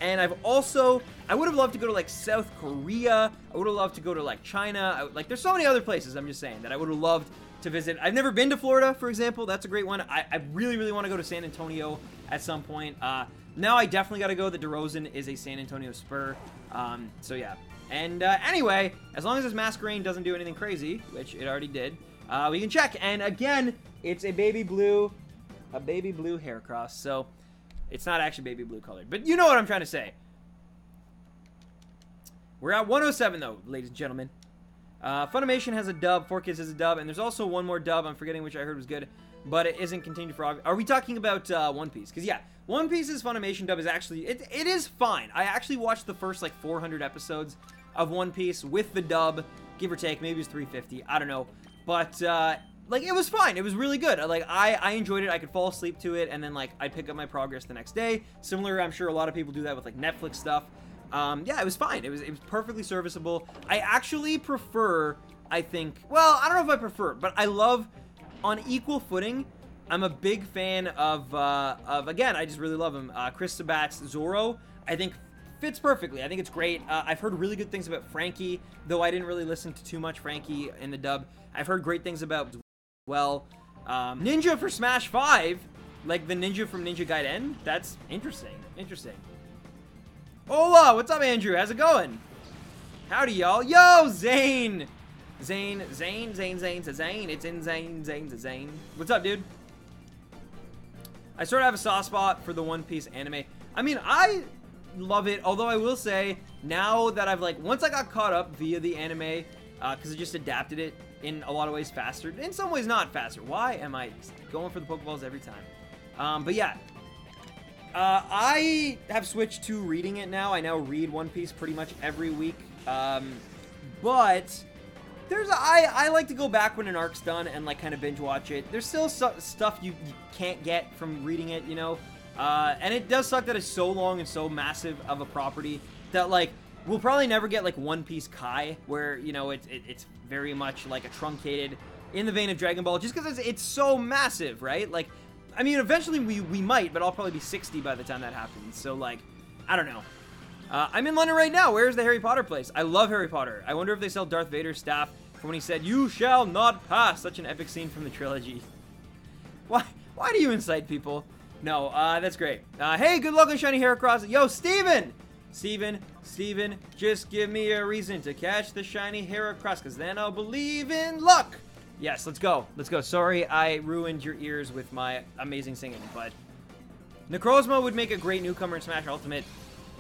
And I would have loved to go to, like, South Korea. I would have loved to go to, like, China. There's so many other places, I'm just saying, that I would have loved to visit. I've never been to Florida, for example. That's a great one. I really, really want to go to San Antonio at some point. Now I definitely got to go. The DeRozan is a San Antonio Spur. So, yeah. And anyway, as long as this Masquerade doesn't do anything crazy, which it already did, we can check. And, again, it's a baby blue Heracross. So, it's not actually baby blue colored, but you know what I'm trying to say. We're at 107, though, ladies and gentlemen. Funimation has a dub, 4Kids has a dub, and there's also one more dub, I'm forgetting which I heard was good, but it isn't continued for... Are we talking about One Piece? Because, yeah, One Piece's Funimation dub is actually... It is fine. I actually watched the first, like, 400 episodes of One Piece with the dub, give or take. Maybe it was 350. I don't know. But, like, it was fine. It was really good. Like, I enjoyed it. I could fall asleep to it, and then, like, I'd pick up my progress the next day. Similar, I'm sure a lot of people do that with, like, Netflix stuff. Yeah, it was fine. It was perfectly serviceable. I actually prefer, I think... Well, I don't know if I prefer, but I love, on equal footing, I'm a big fan of again, I just really love him, Chris Sabat's Zoro. I think fits perfectly. I think it's great. I've heard really good things about Frankie, though I didn't really listen to too much Frankie in the dub. I've heard great things about... Well, Ninja for Smash 5, like the ninja from Ninja Gaiden, that's interesting. Interesting. Hola, what's up, Andrew? How's it going? Howdy, y'all. Yo, Zane! Zane. It's in Zane. What's up, dude? I sort of have a soft spot for the One Piece anime. I mean, I love it, although I will say, now that I've, like, once I got caught up via the anime, because it just adapted it in a lot of ways faster. In some ways, not faster. Why am I going for the Pokeballs every time? But yeah. I have switched to reading it now. I now read One Piece pretty much every week. But there's I like to go back when an arc's done and, like, kind of binge watch it. There's still stuff you can't get from reading it, you know? And it does suck that it's so long and so massive of a property that, like, we'll probably never get, like, One Piece Kai, where, you know, it's very much, like, a truncated, in the vein of Dragon Ball, just because it's so massive, right? Like, I mean, eventually we might, but I'll probably be 60 by the time that happens, so, like, I don't know. I'm in London right now. Where's the Harry Potter place? I love Harry Potter. I wonder if they sell Darth Vader's staff for when he said, "You shall not pass," such an epic scene from the trilogy. Why do you incite people? No, that's great. Hey, good luck on Shiny Heracross. Yo, Steven, just give me a reason to catch the Shiny Heracross, because then I'll believe in luck. Yes, let's go. Let's go. Sorry I ruined your ears with my amazing singing, but Necrozma would make a great newcomer in Smash Ultimate.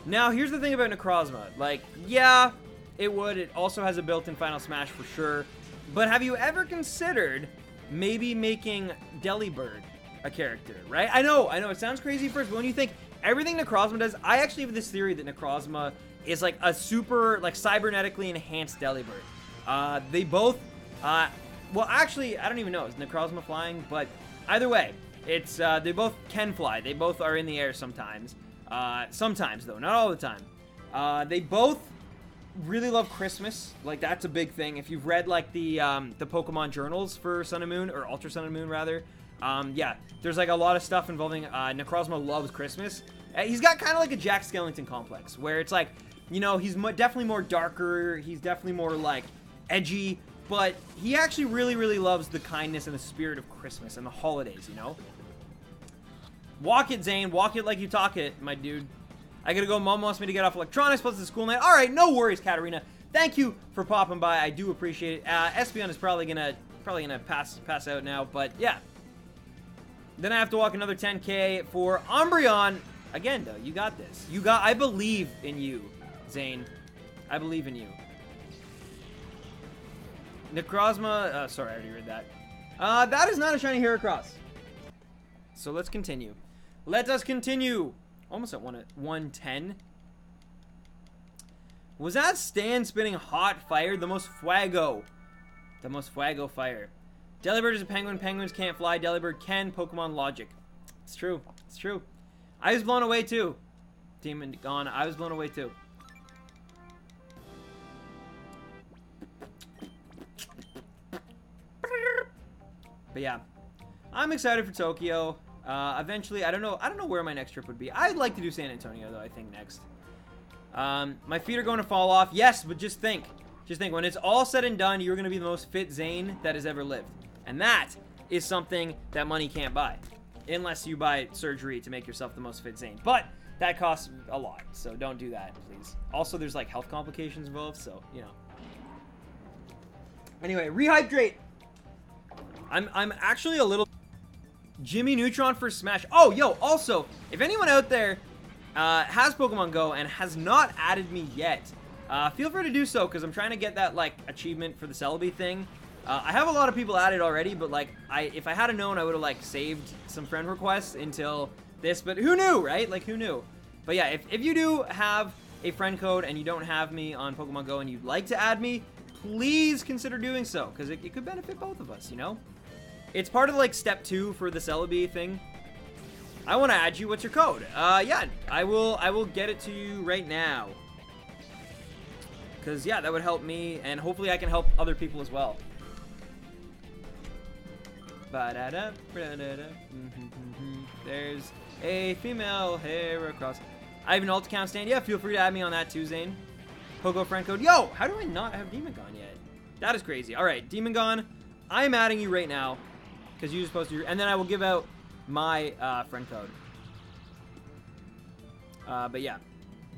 Now, here's the thing about Necrozma. Like, yeah, it would. It also has a built-in Final Smash for sure. But have you ever considered maybe making Delibird a character, right? I know, it sounds crazy first, but when you think everything Necrozma does, I actually have this theory that Necrozma is like a super, like, cybernetically enhanced Delibird. They both, well, actually, I don't even know, is Necrozma flying? But either way, it's, they both can fly. They both are in the air sometimes. Sometimes, though, not all the time. They both really love Christmas. Like, that's a big thing. If you've read, like, the Pokemon journals for Sun and Moon, or Ultra Sun and Moon, rather, yeah, there's, like, a lot of stuff involving, Necrozma loves Christmas. He's got kind of like a Jack Skellington complex, where it's like, you know, he's definitely more darker, he's definitely more, like, edgy, but he actually really, really loves the kindness and the spirit of Christmas and the holidays, you know? Walk it, Zane. Walk it like you talk it, my dude. I gotta go. Mom wants me to get off electronics, plus the school night. All right, no worries, Katarina. Thank you for popping by. I do appreciate it. Espeon is probably gonna pass out now, but yeah. Then I have to walk another 10K for Umbreon. Again, though, you got this. I believe in you, Zane. I believe in you. Necrozma, sorry, I already read that. That is not a shiny Heracross. So let's continue. Let us continue. Almost at 110. Was that Stan spinning hot fire? The most fuego. The most fuego fire. Delibird is a penguin. Penguins can't fly. Delibird can. Pokemon logic. It's true. It's true. I was blown away too. Demon gone. I was blown away too. But yeah, I'm excited for Tokyo. Eventually, I don't know where my next trip would be. I'd like to do San Antonio though, I think next. My feet are going to fall off. Yes, but just think when it's all said and done, you're going to be the most fit Zane that has ever lived. And that is something that money can't buy. Unless you buy surgery to make yourself the most fit Zane. But that costs a lot, so don't do that, please. Also, there's like health complications involved, so, you know. Anyway, rehydrate. I'm actually a little... Jimmy Neutron for Smash. Oh, yo, also, if anyone out there has Pokemon Go and has not added me yet, feel free to do so, because I'm trying to get that, like, achievement for the Celebi thing. I have a lot of people added already, but, like, if I had known, I would have, like, saved some friend requests until this, but who knew, right? Like, who knew? But yeah, if you do have a friend code and you don't have me on Pokemon Go and you'd like to add me, please consider doing so, because it could benefit both of us, you know? It's part of, like, step 2 for the Celebi thing. I want to add you. What's your code? Yeah, I will get it to you right now. Because, yeah, that would help me, and hopefully I can help other people as well. There's a female Heracross. I have an alt account stand. Yeah, feel free to add me on that too, Zane. PoGo friend code. Yo, how do I not have Demon Gone yet? That is crazy. All right, Demon Gone. I'm adding you right now because you're supposed to. And then I will give out my friend code. But yeah,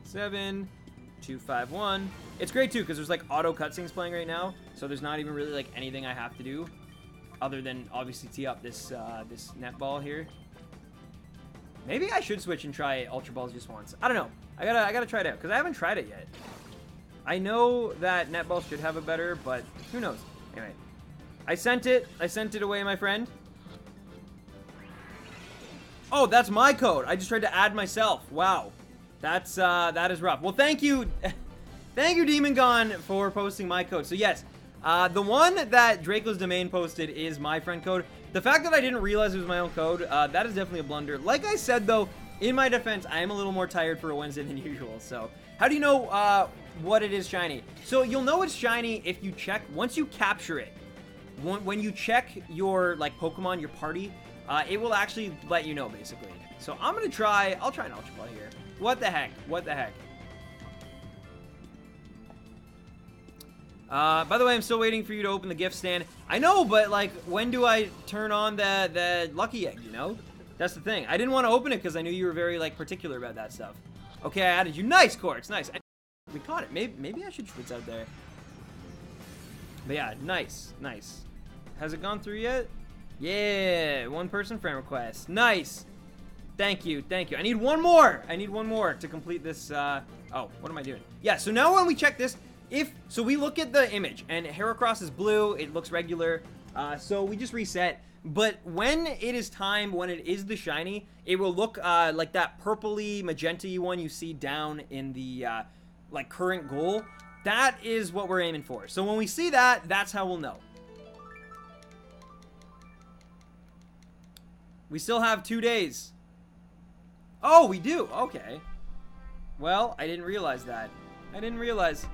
7251. It's great too because there's like auto cutscenes playing right now, so there's not even really like anything I have to do, other than obviously tee up this this netball here. Maybe I should switch and try Ultra Balls just once. I don't know. I gotta try it out because I haven't tried it yet. I know that netball should have a better, but who knows? Anyway, I sent it away, my friend. Oh, that's my code. I just tried to add myself. Wow, that is rough. Well, thank you, thank you, Demon Gone, for posting my code. So yes, the one that Draco's Domain posted is my friend code. The fact that I didn't realize it was my own code, that is definitely a blunder. Like I said, though, in my defense, I am a little more tired for a Wednesday than usual. So, how do you know what it is shiny? So, you'll know it's shiny if you check, once you capture it. When you check your, like, Pokemon, your party, it will actually let you know, basically. So, I'll try an Ultra Ball here. What the heck? What the heck? By the way, I'm still waiting for you to open the gift stand. I know, but, like, when do I turn on the lucky egg, you know? That's the thing. I didn't want to open it because I knew you were very, like, particular about that stuff. Okay, I added you. Nice, Quartz. Nice. We caught it. Maybe I should schwitz out there. But yeah, nice. Nice. Has it gone through yet? Yeah, one person friend request. Nice. Thank you. Thank you. I need one more. I need one more to complete this. Oh, what am I doing? Yeah, so now when we check this, So we look at the image, and Heracross is blue, it looks regular, so we just reset. But when it is time, when it is the shiny, it will look like that purpley, magenta-y one you see down in the like current goal. That is what we're aiming for. So when we see that, that's how we'll know. We still have 2 days. Oh, we do. Okay. Well, I didn't realize that. I didn't realize.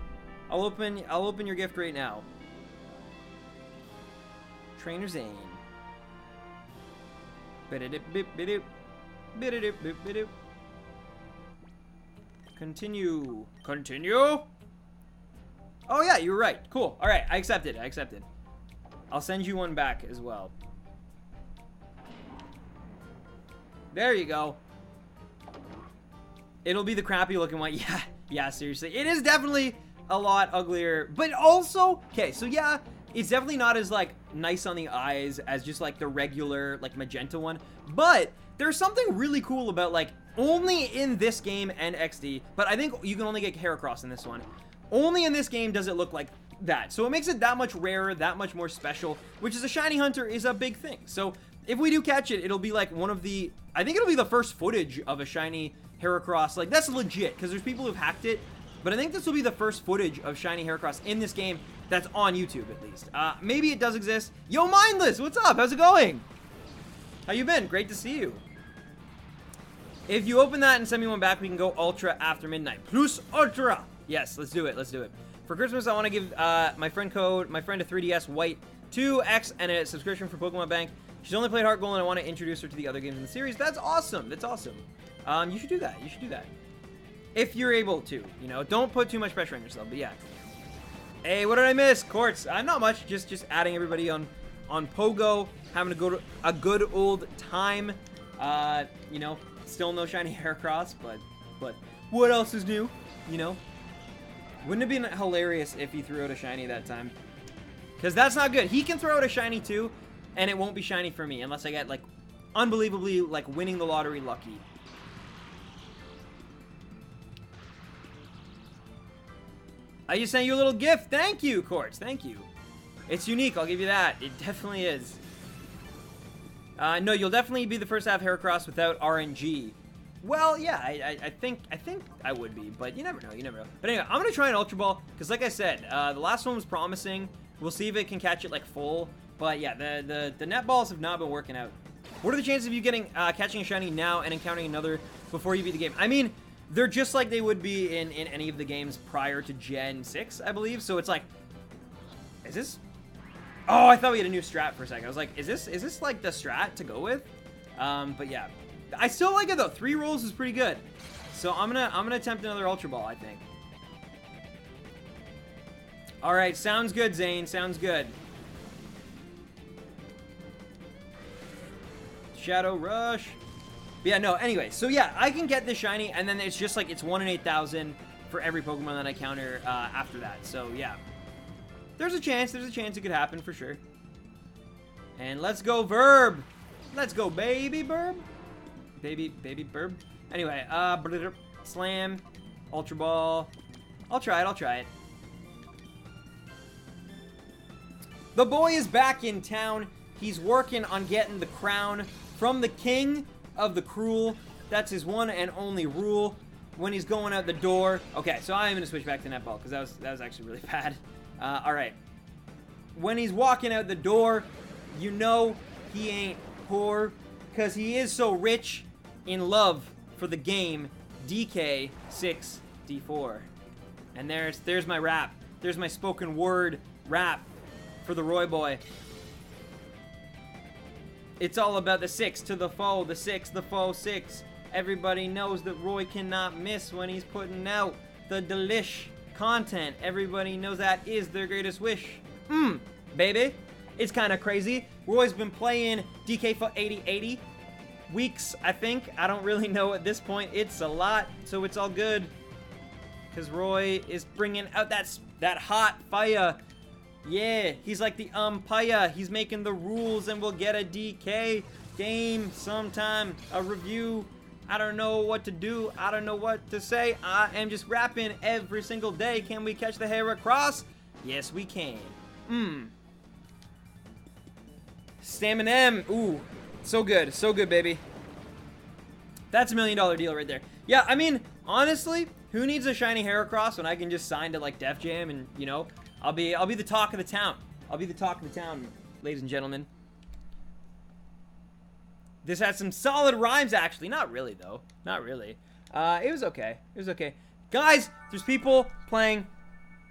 I'll open your gift right now. Trainer Zane. Continue. Continue? Oh yeah, you were right. Cool. Alright, I accepted. I accepted. I'll send you one back as well. There you go. It'll be the crappy looking one. Yeah, yeah, seriously. It is definitely a lot uglier. But also, okay, so yeah, it's definitely not as, like, nice on the eyes as just, like, the regular, like, magenta one. But there's something really cool about, like, only in this game and XD, but I think you can only get Heracross in this one. Only in this game does it look like that. So it makes it that much rarer, that much more special, which is a shiny hunter is a big thing. So if we do catch it, it'll be, like, one of the... I think it'll be the first footage of a shiny Heracross. Like, that's legit, because there's people who've hacked it. But I think this will be the first footage of shiny Heracross in this game that's on YouTube, at least. Maybe it does exist. Yo, Mindless, what's up? How's it going? How you been? Great to see you. If you open that and send me one back, we can go Ultra after midnight. Plus Ultra! Yes, let's do it. Let's do it. For Christmas, I want to give my friend a 3DS White 2X and a subscription for Pokemon Bank. She's only played Heart Gold, and I want to introduce her to the other games in the series. That's awesome. That's awesome. You should do that. You should do that. If you're able to, you know. Don't put too much pressure on yourself, but yeah. Hey, what did I miss? Quartz. Not much. Just adding everybody on PoGo, having a good old time. You know, still no shiny Heracross, but what else is new? You know? Wouldn't it be hilarious if he threw out a shiny that time? Because that's not good. He can throw out a shiny too, and it won't be shiny for me unless I get, like, unbelievably, like, winning the lottery lucky. I just sent you a little gift. Thank you, Quartz. Thank you. It's unique. I'll give you that. It definitely is. No, you'll definitely be the first to have Heracross without RNG. Well, yeah, I think I would be, but you never know. You never know. But anyway, I'm gonna try an Ultra Ball because, like I said, the last one was promising. We'll see if it can catch it like full. But yeah, the net balls have not been working out. What are the chances of you getting catching a shiny now and encountering another before you beat the game? I mean, they're just like they would be in any of the games prior to Gen 6, I believe. So it's like, is this? Oh, I thought we had a new strat for a second. I was like, is this like the strat to go with? But yeah, I still like it though. 3 rolls is pretty good. So I'm gonna attempt another Ultra Ball, I think. All right, sounds good, Zane. Sounds good. Shadow Rush. But yeah, no, anyway, so yeah, I can get this shiny, and then it's just like, it's 1 in 8,000 for every Pokemon that I counter after that. So yeah, there's a chance it could happen for sure. And let's go Verb. Let's go baby Burb. Baby Burb. Anyway, Slam, Ultra Ball. I'll try it. The boy is back in town. He's working on getting the crown from the king of the cruel. That's his one and only rule when he's going out the door. Okay, so I'm going to switch back to netball because that was actually really bad. All right. When he's walking out the door, you know he ain't poor because he is so rich in love for the game DK6D4. And there's my rap. There's my spoken word rap for the Roy boy. It's all about the 6 to the foe, the 6, the foe 6. Everybody knows that Roy cannot miss when he's putting out the delish content. Everybody knows that is their greatest wish. Baby. It's kind of crazy. Roy's been playing DK for 80 weeks, I think. I don't really know at this point. It's a lot, so it's all good. Because Roy is bringing out that hot fire. Yeah, he's like the umpire. He's making the rules, and we'll get a DK game sometime. A review I don't know what to do. I don't know what to say. I am just rapping every single day. Can we catch the Heracross? Yes, we can. Stamina M. Ooh, so good. So good, baby. That's $1 million deal right there. Yeah, I mean, honestly, who needs a shiny Heracross when I can just sign to, like, Def Jam and, you know, I'll be the talk of the town. I'll be the talk of the town, ladies and gentlemen. This had some solid rhymes, actually. Not really, though. Not really. It was okay. It was okay. Guys, there's people playing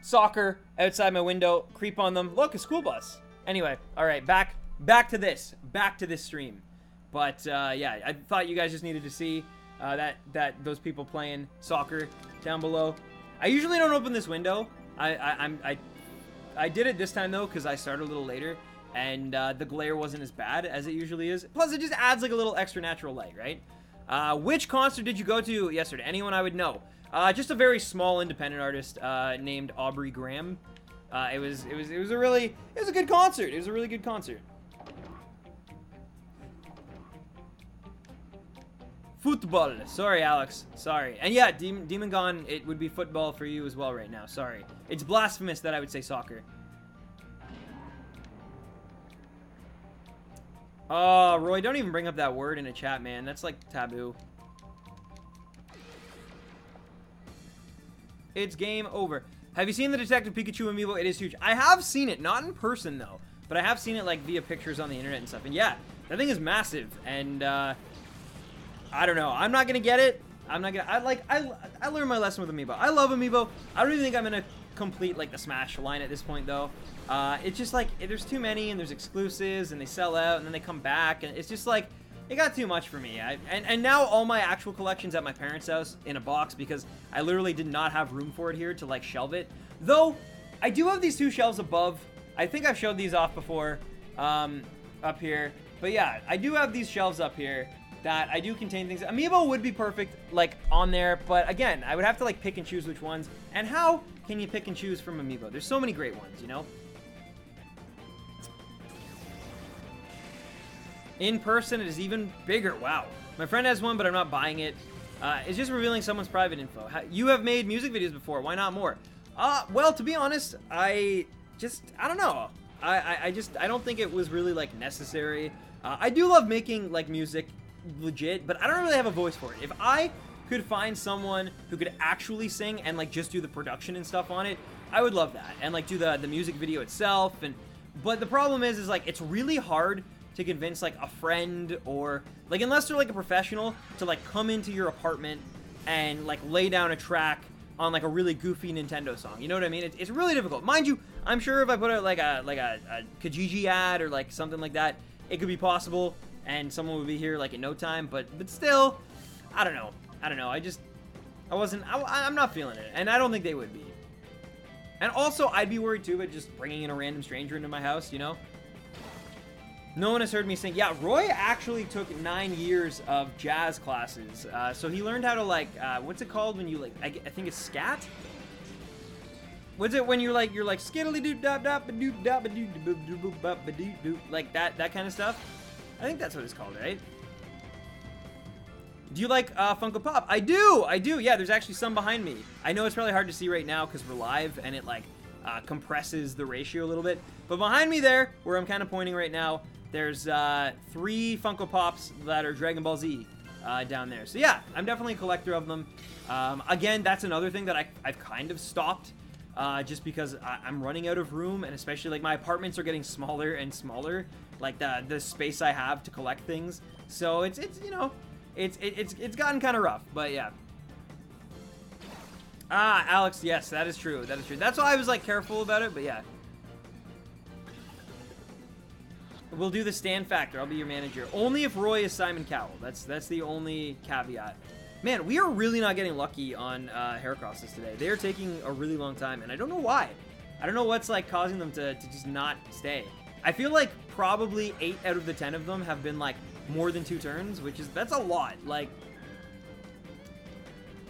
soccer outside my window. Creep on them. Look, a school bus. Anyway, all right, back to this. Back to this stream. But, yeah, I thought you guys just needed to see that those people playing soccer down below. I usually don't open this window. I did it this time, though, because I started a little later. And the glare wasn't as bad as it usually is. Plus, it just adds like a little extra natural light, right? Which concert did you go to yesterday? Anyone I would know? Just a very small independent artist named Aubrey Graham. It was a good concert. It was a really good concert. Football. Sorry, Alex. Sorry. And yeah, Demon Gone, it would be football for you as well right now. Sorry. It's blasphemous that I would say soccer. Oh, Roy, don't even bring up that word in a chat, man. That's like taboo. It's game over. Have you seen the Detective Pikachu amiibo? It is huge. I have seen it, not in person though, but I have seen it like via pictures on the internet and stuff. And yeah, that thing is massive. And I don't know. I'm not gonna get it. I'm not gonna. I learned my lesson with amiibo. I love amiibo. I don't even think I'm gonna complete like the Smash line at this point though. It's just like there's too many and there's exclusives and they sell out and then they come back and it's just like it got too much for me. And now all my actual collection's at my parents' house in a box because I literally did not have room for it here to like shelve it. Though I do have these two shelves above. I think I've showed these off before up here. But yeah, I do have these shelves up here that I do contain things. Amiibo would be perfect like on there, but again, I would have to like pick and choose which ones. And how can you pick and choose from Amiibo? There's so many great ones, you know? In person, it is even bigger. Wow. My friend has one, but I'm not buying it. It's just revealing someone's private info. You have made music videos before. Why not more? Well, to be honest, I don't know. I don't think it was really, like, necessary. I do love making, like, music legit, but I don't really have a voice for it. If I could find someone who could actually sing and, like, just do the production and stuff on it, I would love that. And, like, do the music video itself. But the problem is, like, it's really hard to convince like a friend or like unless they're like a professional to like come into your apartment and like lay down a track on like a really goofy Nintendo song. You know what I mean? It's really difficult. Mind you, I'm sure if I put out like a Kijiji ad or like something like that, it could be possible and someone would be here like in no time. But still, I don't know. I'm not feeling it, and I don't think they would be. And also, I'd be worried too about just bringing in a random stranger into my house. You know. No one has heard me sing. Yeah, Roy actually took 9 years of jazz classes. So he learned how to like, what's it called when you like, I think it's scat? What's it when you're like skiddly doo dop dop ba doo dop ba doo doo doo ba doo doo, like that kind of stuff? I think that's what it's called, right? Do you like Funko Pop? I do. Yeah, there's actually some behind me. I know it's probably hard to see right now because we're live and it like compresses the ratio a little bit. But behind me there, where I'm kind of pointing right now, there's 3 Funko Pops that are Dragon Ball Z down there. So yeah, I'm definitely a collector of them. Again, that's another thing that I've kind of stopped just because I'm running out of room, and especially like my apartments are getting smaller and smaller, like the space I have to collect things. So it's you know, it's gotten kind of rough, but yeah. Alex, yes, that is true. That is true. That's why I was like careful about it, but yeah. We'll do the stand factor. I'll be your manager. Only if Roy is Simon Cowell. That's the only caveat. Man, we are really not getting lucky on Heracrosses today. They are taking a really long time, and I don't know why. I don't know what's like causing them to just not stay. I feel like probably 8 out of the 10 of them have been like more than 2 turns, that's a lot. Like,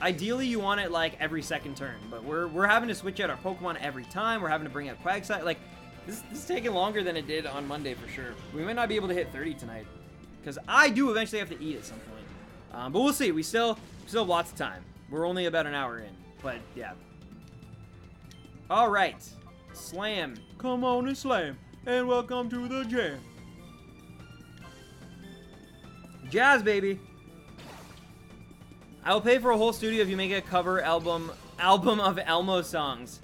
ideally you want it like every second turn, but we're having to switch out our Pokemon every time. We're having to bring out Quagsire. Like, this is taking longer than it did on Monday for sure. We might not be able to hit 30 tonight because I do eventually have to eat at some point. But we'll see. We still have lots of time. We're only about an hour in. But, yeah. Alright. Slam. Come on and slam. And welcome to the jam. Jazz, baby. I will pay for a whole studio if you make a cover album of Elmo songs.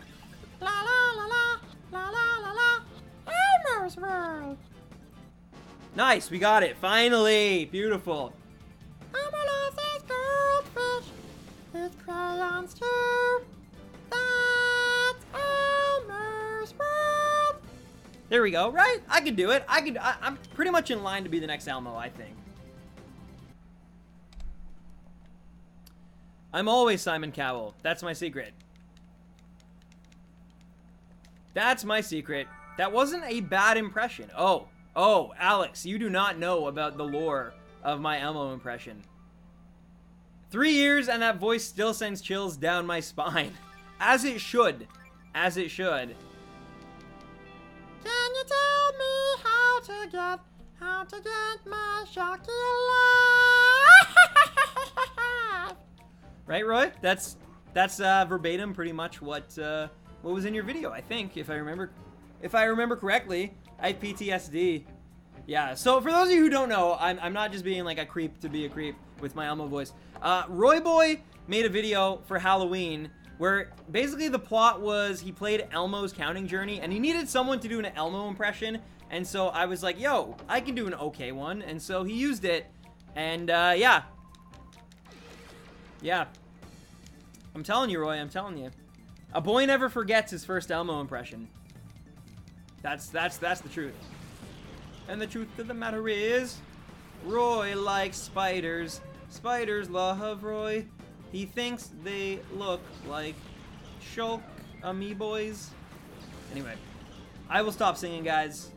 La la la la la la la la. Elmo's World. Nice, we got it. Finally, beautiful. Elmo loves his goldfish, his crayons too. That's Elmo's World. There we go. Right, I could do it. I'm pretty much in line to be the next Elmo, I think. I'm always Simon Cowell. That's my secret. That's my secret. That wasn't a bad impression. Oh, Alex, you do not know about the lore of my Elmo impression. 3 years and that voice still sends chills down my spine. As it should. As it should. Can you tell me how to get my Shocky alive? Right, Roy? That's verbatim pretty much what was in your video, I think, if I remember correctly. I have PTSD. Yeah, so for those of you who don't know, I'm not just being like a creep to be a creep with my Elmo voice. Roy Boy made a video for Halloween where basically the plot was he played Elmo's Counting Journey and he needed someone to do an Elmo impression, and so I was like, yo, I can do an okay one, and so he used it, and yeah. Yeah. I'm telling you, Roy, I'm telling you. A boy never forgets his first Elmo impression. That's the truth. And the truth of the matter is, Roy likes spiders. Spiders love Roy. He thinks they look like Shulk amoeboys. Anyway, I will stop singing, guys.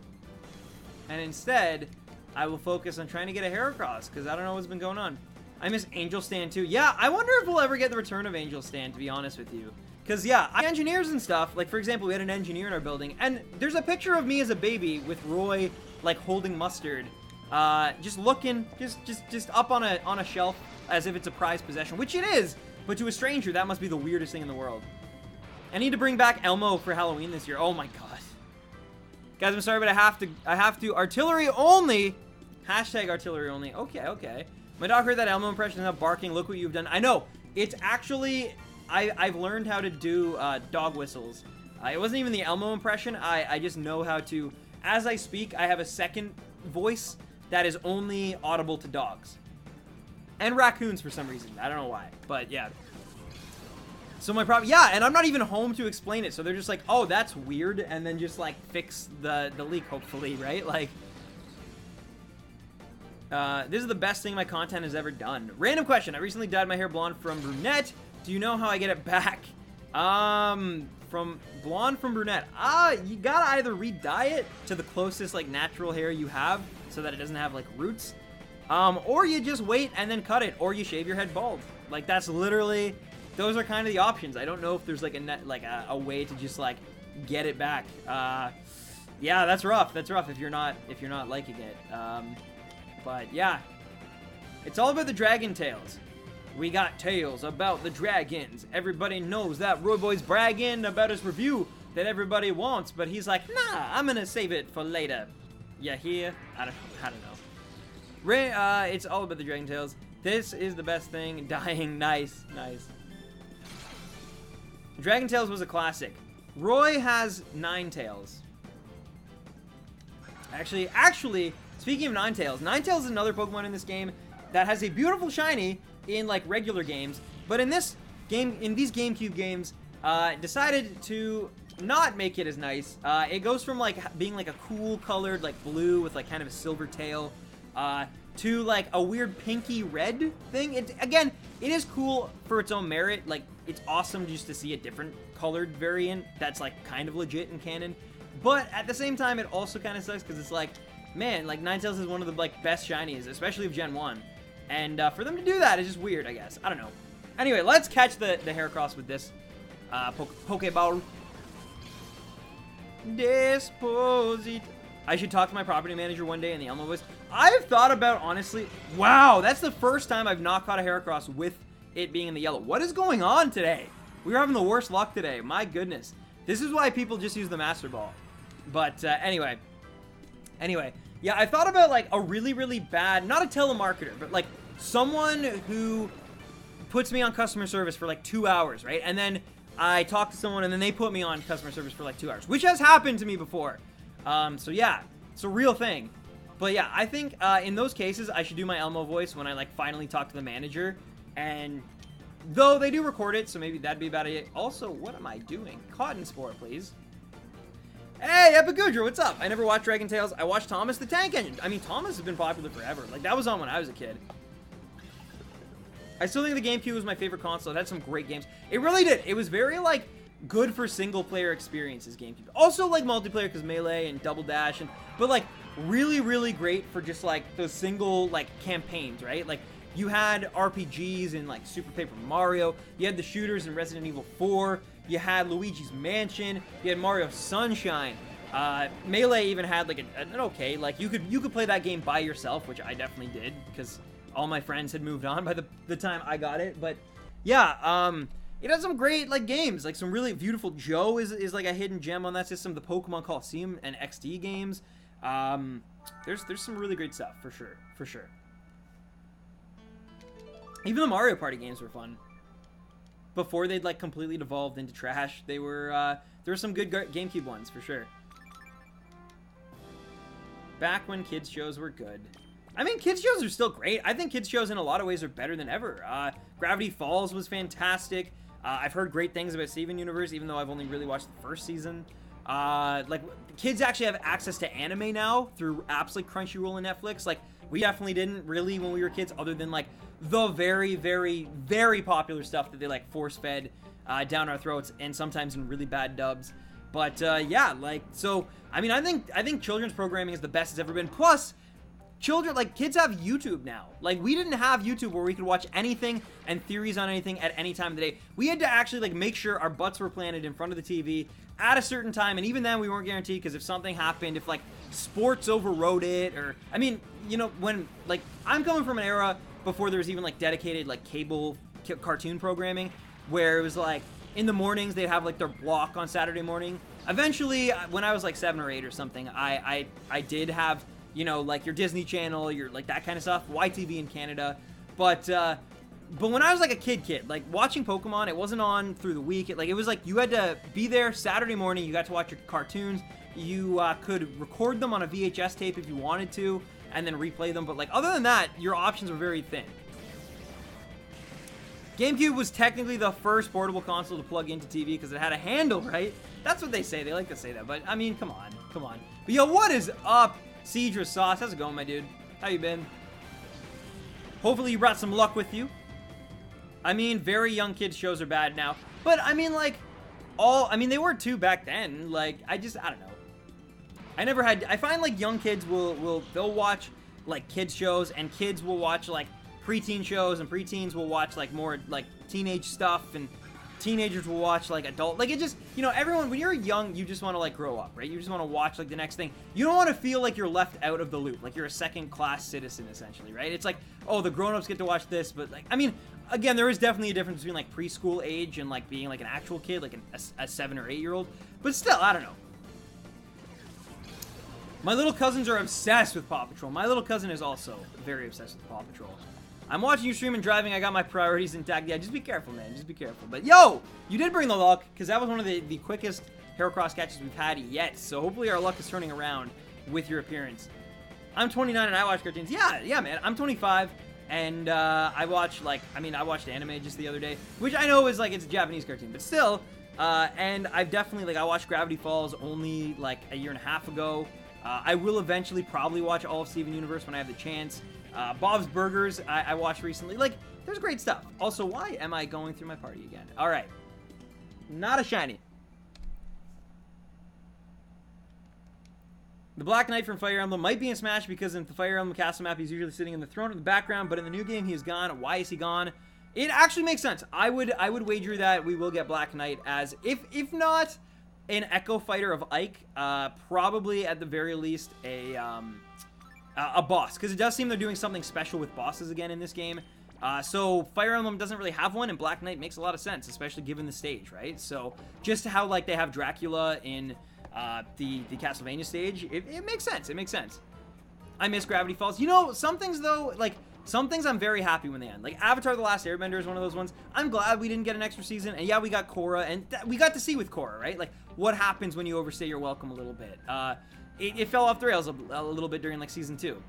And instead, I will focus on trying to get a Heracross, because I don't know what's been going on. I miss Angel Stand too. Yeah, I wonder if we'll ever get the return of Angel Stand, to be honest with you. Because, yeah, engineers and stuff, like, for example, we had an engineer in our building, and there's a picture of me as a baby with Roy, like, holding mustard, just looking, just up on a shelf as if it's a prized possession, which it is, but to a stranger, that must be the weirdest thing in the world. I need to bring back Elmo for Halloween this year. Oh, my God. Guys, I'm sorry, but I have to. Artillery only. Hashtag artillery only. Okay. My dog heard that Elmo impression and up barking. Look what you've done. I know. It's actually... I've learned how to do dog whistles. It wasn't even the Elmo impression. I just know how to... As I speak, I have a second voice that is only audible to dogs. And raccoons for some reason. I don't know why. But, yeah. So my problem... Yeah, and I'm not even home to explain it. So they're just like, oh, that's weird. And then just, like, fix the leak, hopefully, right? Like... this is the best thing my content has ever done. Random question. I recently dyed my hair blonde from brunette. Do you know how I get it back? From blonde from brunette. You gotta either re-dye it to the closest, like, natural hair you have so that it doesn't have, like, roots. Or you just wait and then cut it, or you shave your head bald. Like, that's literally... Those are kind of the options. I don't know if there's, like, a way to just, like, get it back. Yeah, that's rough. That's rough if you're not liking it. But, yeah. It's all about the dragon tales. We got tales about the dragons. Everybody knows that Roy Boy's bragging about his review that everybody wants, but he's like, nah, I'm gonna save it for later. Yeah, here? I don't know. It's all about the dragon tales. This is the best thing. Dying. Nice. Dragon Tales was a classic. Roy has 9 tails. Actually, speaking of Ninetales is another Pokemon in this game that has a beautiful shiny in, like, regular games, but in this game, in these GameCube games, decided to not make it as nice. It goes from, like, being, like, a cool colored, like, blue with, like, kind of a silver tail, to, like, a weird pinky red thing. Again, it is cool for its own merit. Like, it's awesome just to see a different colored variant that's, like, kind of legit in canon. But at the same time, it also kind of sucks because it's like, man, like, Ninetales is one of the, like, best shinies, especially of Gen 1. And for them to do that is just weird, I guess. I don't know. Anyway, let's catch the Heracross with this Pokeball. Disposite. I should talk to my property manager one day in the Elmo voice. I've thought about, honestly, wow, that's the first time I've not caught a Heracross with it being in the yellow. What is going on today? We're having the worst luck today. My goodness. This is why people just use the Master Ball. But anyway, yeah, I thought about like a really, really bad, not a telemarketer, but like someone who puts me on customer service for like 2 hours, right? And then I talk to someone and then they put me on customer service for like 2 hours, which has happened to me before. So yeah, it's a real thing. But yeah, I think in those cases, I should do my Elmo voice when I like finally talk to the manager. And though they do record it, so maybe that'd be about it. Also, what am I doing? Cotton Spore, please. Hey, Epicudra, what's up? I never watched Dragon Tales. I watched Thomas the Tank Engine. I mean, Thomas has been popular forever. Like, that was on when I was a kid. I still think the GameCube was my favorite console. It had some great games. It really did. It was very, like, good for single-player experiences, GameCube. Also, like, multiplayer, because Melee and Double Dash. But, like, really, really great for just, like, those single, like, campaigns, right? Like, you had RPGs in, like, Super Paper Mario. You had the shooters in Resident Evil 4. You had Luigi's Mansion. You had Mario Sunshine. Melee even had, like, an okay, like, you could play that game by yourself, which I definitely did, because all my friends had moved on by the time I got it. But, yeah, it has some great, like, games. Like, some really beautiful Joe is like, a hidden gem on that system. The Pokemon Colosseum and XD games. There's some really great stuff, for sure. For sure. Even the Mario Party games were fun. Before they'd, like, completely devolved into trash, they were, there were some good GameCube ones, for sure. Back when kids shows were good. I mean, kids shows are still great. I think kids shows in a lot of ways are better than ever. Gravity Falls was fantastic. I've heard great things about Steven Universe, even though I've only really watched the first season. Like, kids actually have access to anime now through apps like Crunchyroll and Netflix. Like, we definitely didn't really when we were kids, other than, like, the very, very, very popular stuff that they, like, force-fed down our throats, and sometimes in really bad dubs. But, yeah, like, so, I mean, I think children's programming is the best it's ever been. Plus, children, like, kids have YouTube now. Like, we didn't have YouTube where we could watch anything and theories on anything at any time of the day. We had to actually, like, make sure our butts were planted in front of the TV at a certain time, and even then we weren't guaranteed, because if something happened, if, like, sports overrode it, or, I mean, you know, when, like, I'm coming from an era before there was even, like, dedicated, like, cable cartoon programming, where it was, like, in the mornings, they'd have, like, their block on Saturday morning. Eventually, when I was, like, 7 or 8 or something, I did have, you know, like, your Disney Channel, your, like, that kind of stuff, YTV in Canada, but when I was, like, a kid, like, watching Pokemon, it wasn't on through the week. It was, like, you had to be there Saturday morning. You got to watch your cartoons. You could record them on a VHS tape if you wanted to, and then replay them. But, like, other than that, your options were very thin. GameCube was technically the first portable console to plug into TV because it had a handle, right? That's what they say. They like to say that. But, I mean, come on. But, yo, what is up, Cedra Sauce? How's it going, my dude? How you been? Hopefully you brought some luck with you. I mean, very young kids shows are bad now. But, I mean, like, they were too back then. Like, I don't know. I find, like, young kids they'll watch, like, kids shows, and kids will watch, like, preteen shows, and preteens will watch, like, more, like, teenage stuff, and teenagers will watch, like, adult. Like, it just, you know, everyone, when you're young, you just want to, like, grow up, right? You just want to watch, like, the next thing. You don't want to feel like you're left out of the loop. Like, you're a second-class citizen, essentially, right? It's like, oh, the grown-ups get to watch this, but, like, I mean, again, there is definitely a difference between, like, preschool age and, like, being, like, an actual kid, like a 7 or 8 year old. But still, I don't know. My little cousins are obsessed with Paw Patrol. My little cousin is also very obsessed with Paw Patrol. I'm watching you stream and driving. I got my priorities intact. Yeah, just be careful, man. Just be careful. But, yo, you did bring the luck, because that was one of the quickest Heracross catches we've had yet. So hopefully our luck is turning around with your appearance. I'm 29 and I watch cartoons. Yeah, man. I'm 25. And I watched anime just the other day, which I know is, like, it's a Japanese cartoon, but still. And I've definitely, like, I watched Gravity Falls only, like, a year and a half ago. I will eventually probably watch all of Steven Universe when I have the chance. Bob's Burgers, I watched recently. Like, there's great stuff. Also, why am I going through my party again? All right. Not a shiny. The Black Knight from Fire Emblem might be in Smash because in the Fire Emblem castle map, he's usually sitting in the throne in the background, but in the new game, he is gone. Why is he gone? It actually makes sense. I would wager that we will get Black Knight as, if not an Echo Fighter of Ike, probably at the very least a boss, because it does seem they're doing something special with bosses again in this game. So Fire Emblem doesn't really have one, and Black Knight makes a lot of sense, especially given the stage, right? So just how like they have Dracula in the Castlevania stage, it makes sense. It makes sense. I miss Gravity Falls. You know, some things though, like some things I'm very happy when they end. Like Avatar: The Last Airbender is one of those ones. I'm glad we didn't get an extra season, and yeah, we got Korra, and we got to see with Korra, right? Like what happens when you overstay your welcome a little bit. It fell off the rails a little bit during like season 2.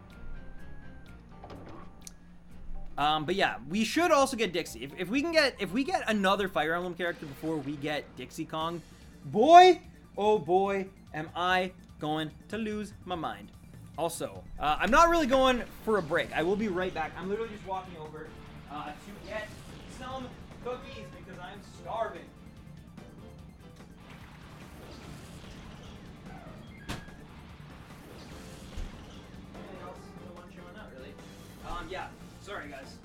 But yeah, we should also get Dixie. If we get another Fire Emblem character before we get Dixie Kong, boy, oh boy, am I going to lose my mind. Also, I'm not really going for a break. I will be right back. I'm literally just walking over to get some cookies because I'm starving. Anything else to lunch on? Not really. Yeah. Sorry, guys.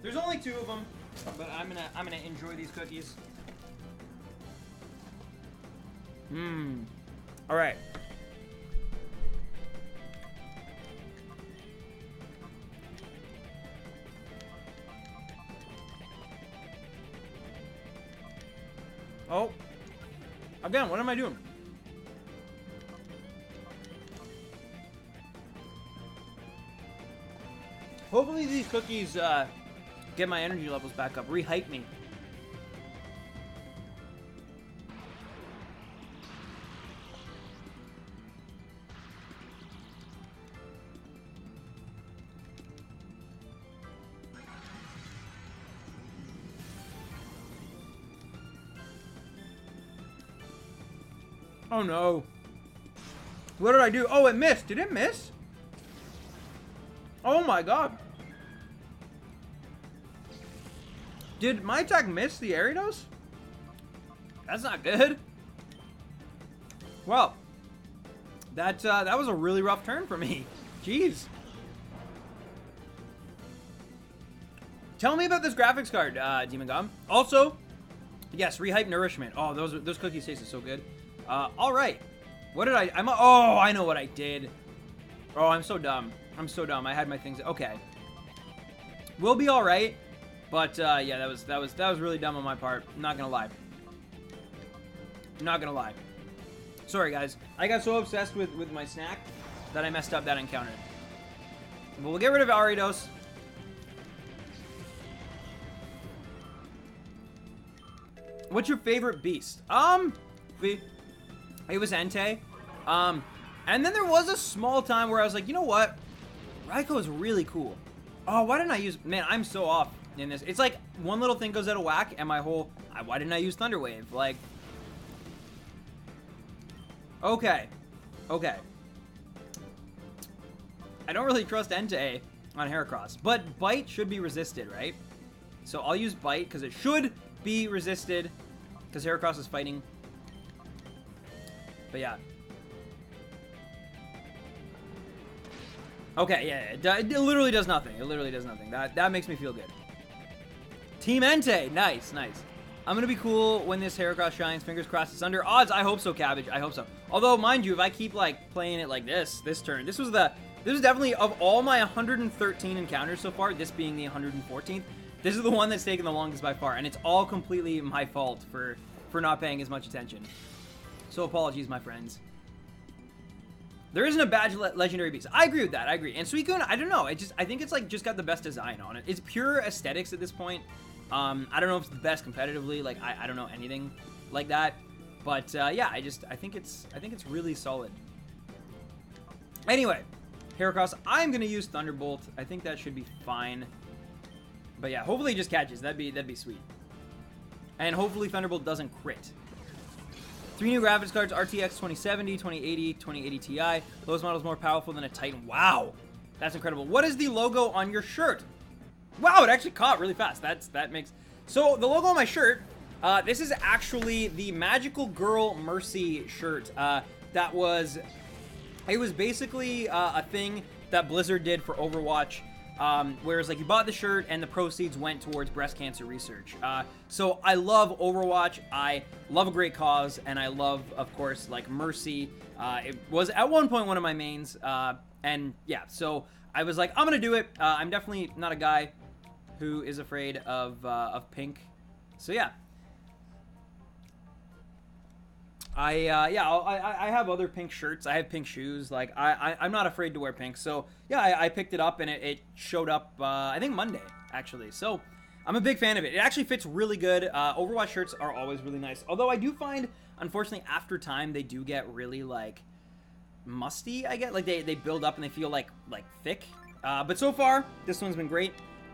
There's only 2 of them, but I'm gonna enjoy these cookies. All right. Oh. Again, what am I doing? Hopefully these cookies get my energy levels back up. Rehype me. Oh no. What did I do? Oh, it missed. Did it miss? Oh my god. Did my attack miss the Ariados? That's not good. Well, that was a really rough turn for me. Jeez. Tell me about this graphics card, Demon God. Also, yes, rehype nourishment. Oh, those cookies tasted so good. All right. What did I? Oh, I know what I did. Oh, I'm so dumb. I'm so dumb. I had my things. Okay. We'll be all right. But yeah, that was really dumb on my part. I'm not gonna lie. I'm not gonna lie. Sorry, guys. I got so obsessed with my snack that I messed up that encounter. But we'll get rid of Ariados. What's your favorite beast? It was Entei. And then there was a small time where I was like, you know what? Raikou is really cool. Oh, why didn't I use... Man, I'm so off in this. It's like one little thing goes out of whack and my whole... Why didn't I use Thunder Wave? Like... Okay. Okay. I don't really trust Entei on Heracross. But Bite should be resisted, right? So I'll use Bite because it should be resisted. Because Heracross is fighting. But yeah. Okay, yeah, it literally does nothing. It literally does nothing. That makes me feel good. Team Entei. Nice, nice. I'm going to be cool when this Heracross shines. Fingers crossed it's under odds. I hope so, Cabbage. I hope so. Although, mind you, if I keep, like, playing it like this turn, this was definitely, of all my 113 encounters so far, this being the 114th, this is the one that's taken the longest by far. And it's all completely my fault for not paying as much attention. So apologies, my friends. There isn't a bad legendary beast. I agree with that. I agree. And Suicune, I don't know. I think it's like just got the best design on it. It's pure aesthetics at this point. I don't know if it's the best competitively. Like I don't know anything like that. But yeah, I think it's really solid. Anyway, Heracross, I'm gonna use Thunderbolt. I think that should be fine. But yeah, hopefully it just catches. That'd be sweet. And hopefully Thunderbolt doesn't crit. 3 new graphics cards, RTX 2070, 2080, 2080 Ti. Those models more powerful than a Titan. Wow, that's incredible. What is the logo on your shirt? Wow, it actually caught really fast. That makes... So the logo on my shirt, this is actually the Magical Girl Mercy shirt. It was basically a thing that Blizzard did for Overwatch. Whereas, like, you bought the shirt and the proceeds went towards breast cancer research. So I love Overwatch. I love a great cause, and I love, of course, like, Mercy. It was at one point one of my mains, and yeah, so I was like, I'm gonna do it. I'm definitely not a guy who is afraid of pink. So yeah. I have other pink shirts. I have pink shoes. Like, I'm not afraid to wear pink. So, yeah, I picked it up, and it showed up, I think, Monday, actually. So, I'm a big fan of it. It actually fits really good. Overwatch shirts are always really nice. Although, I do find, unfortunately, after time, they do get really, like, musty, I guess. Like, they build up, and they feel, like thick. But so far, this one's been great.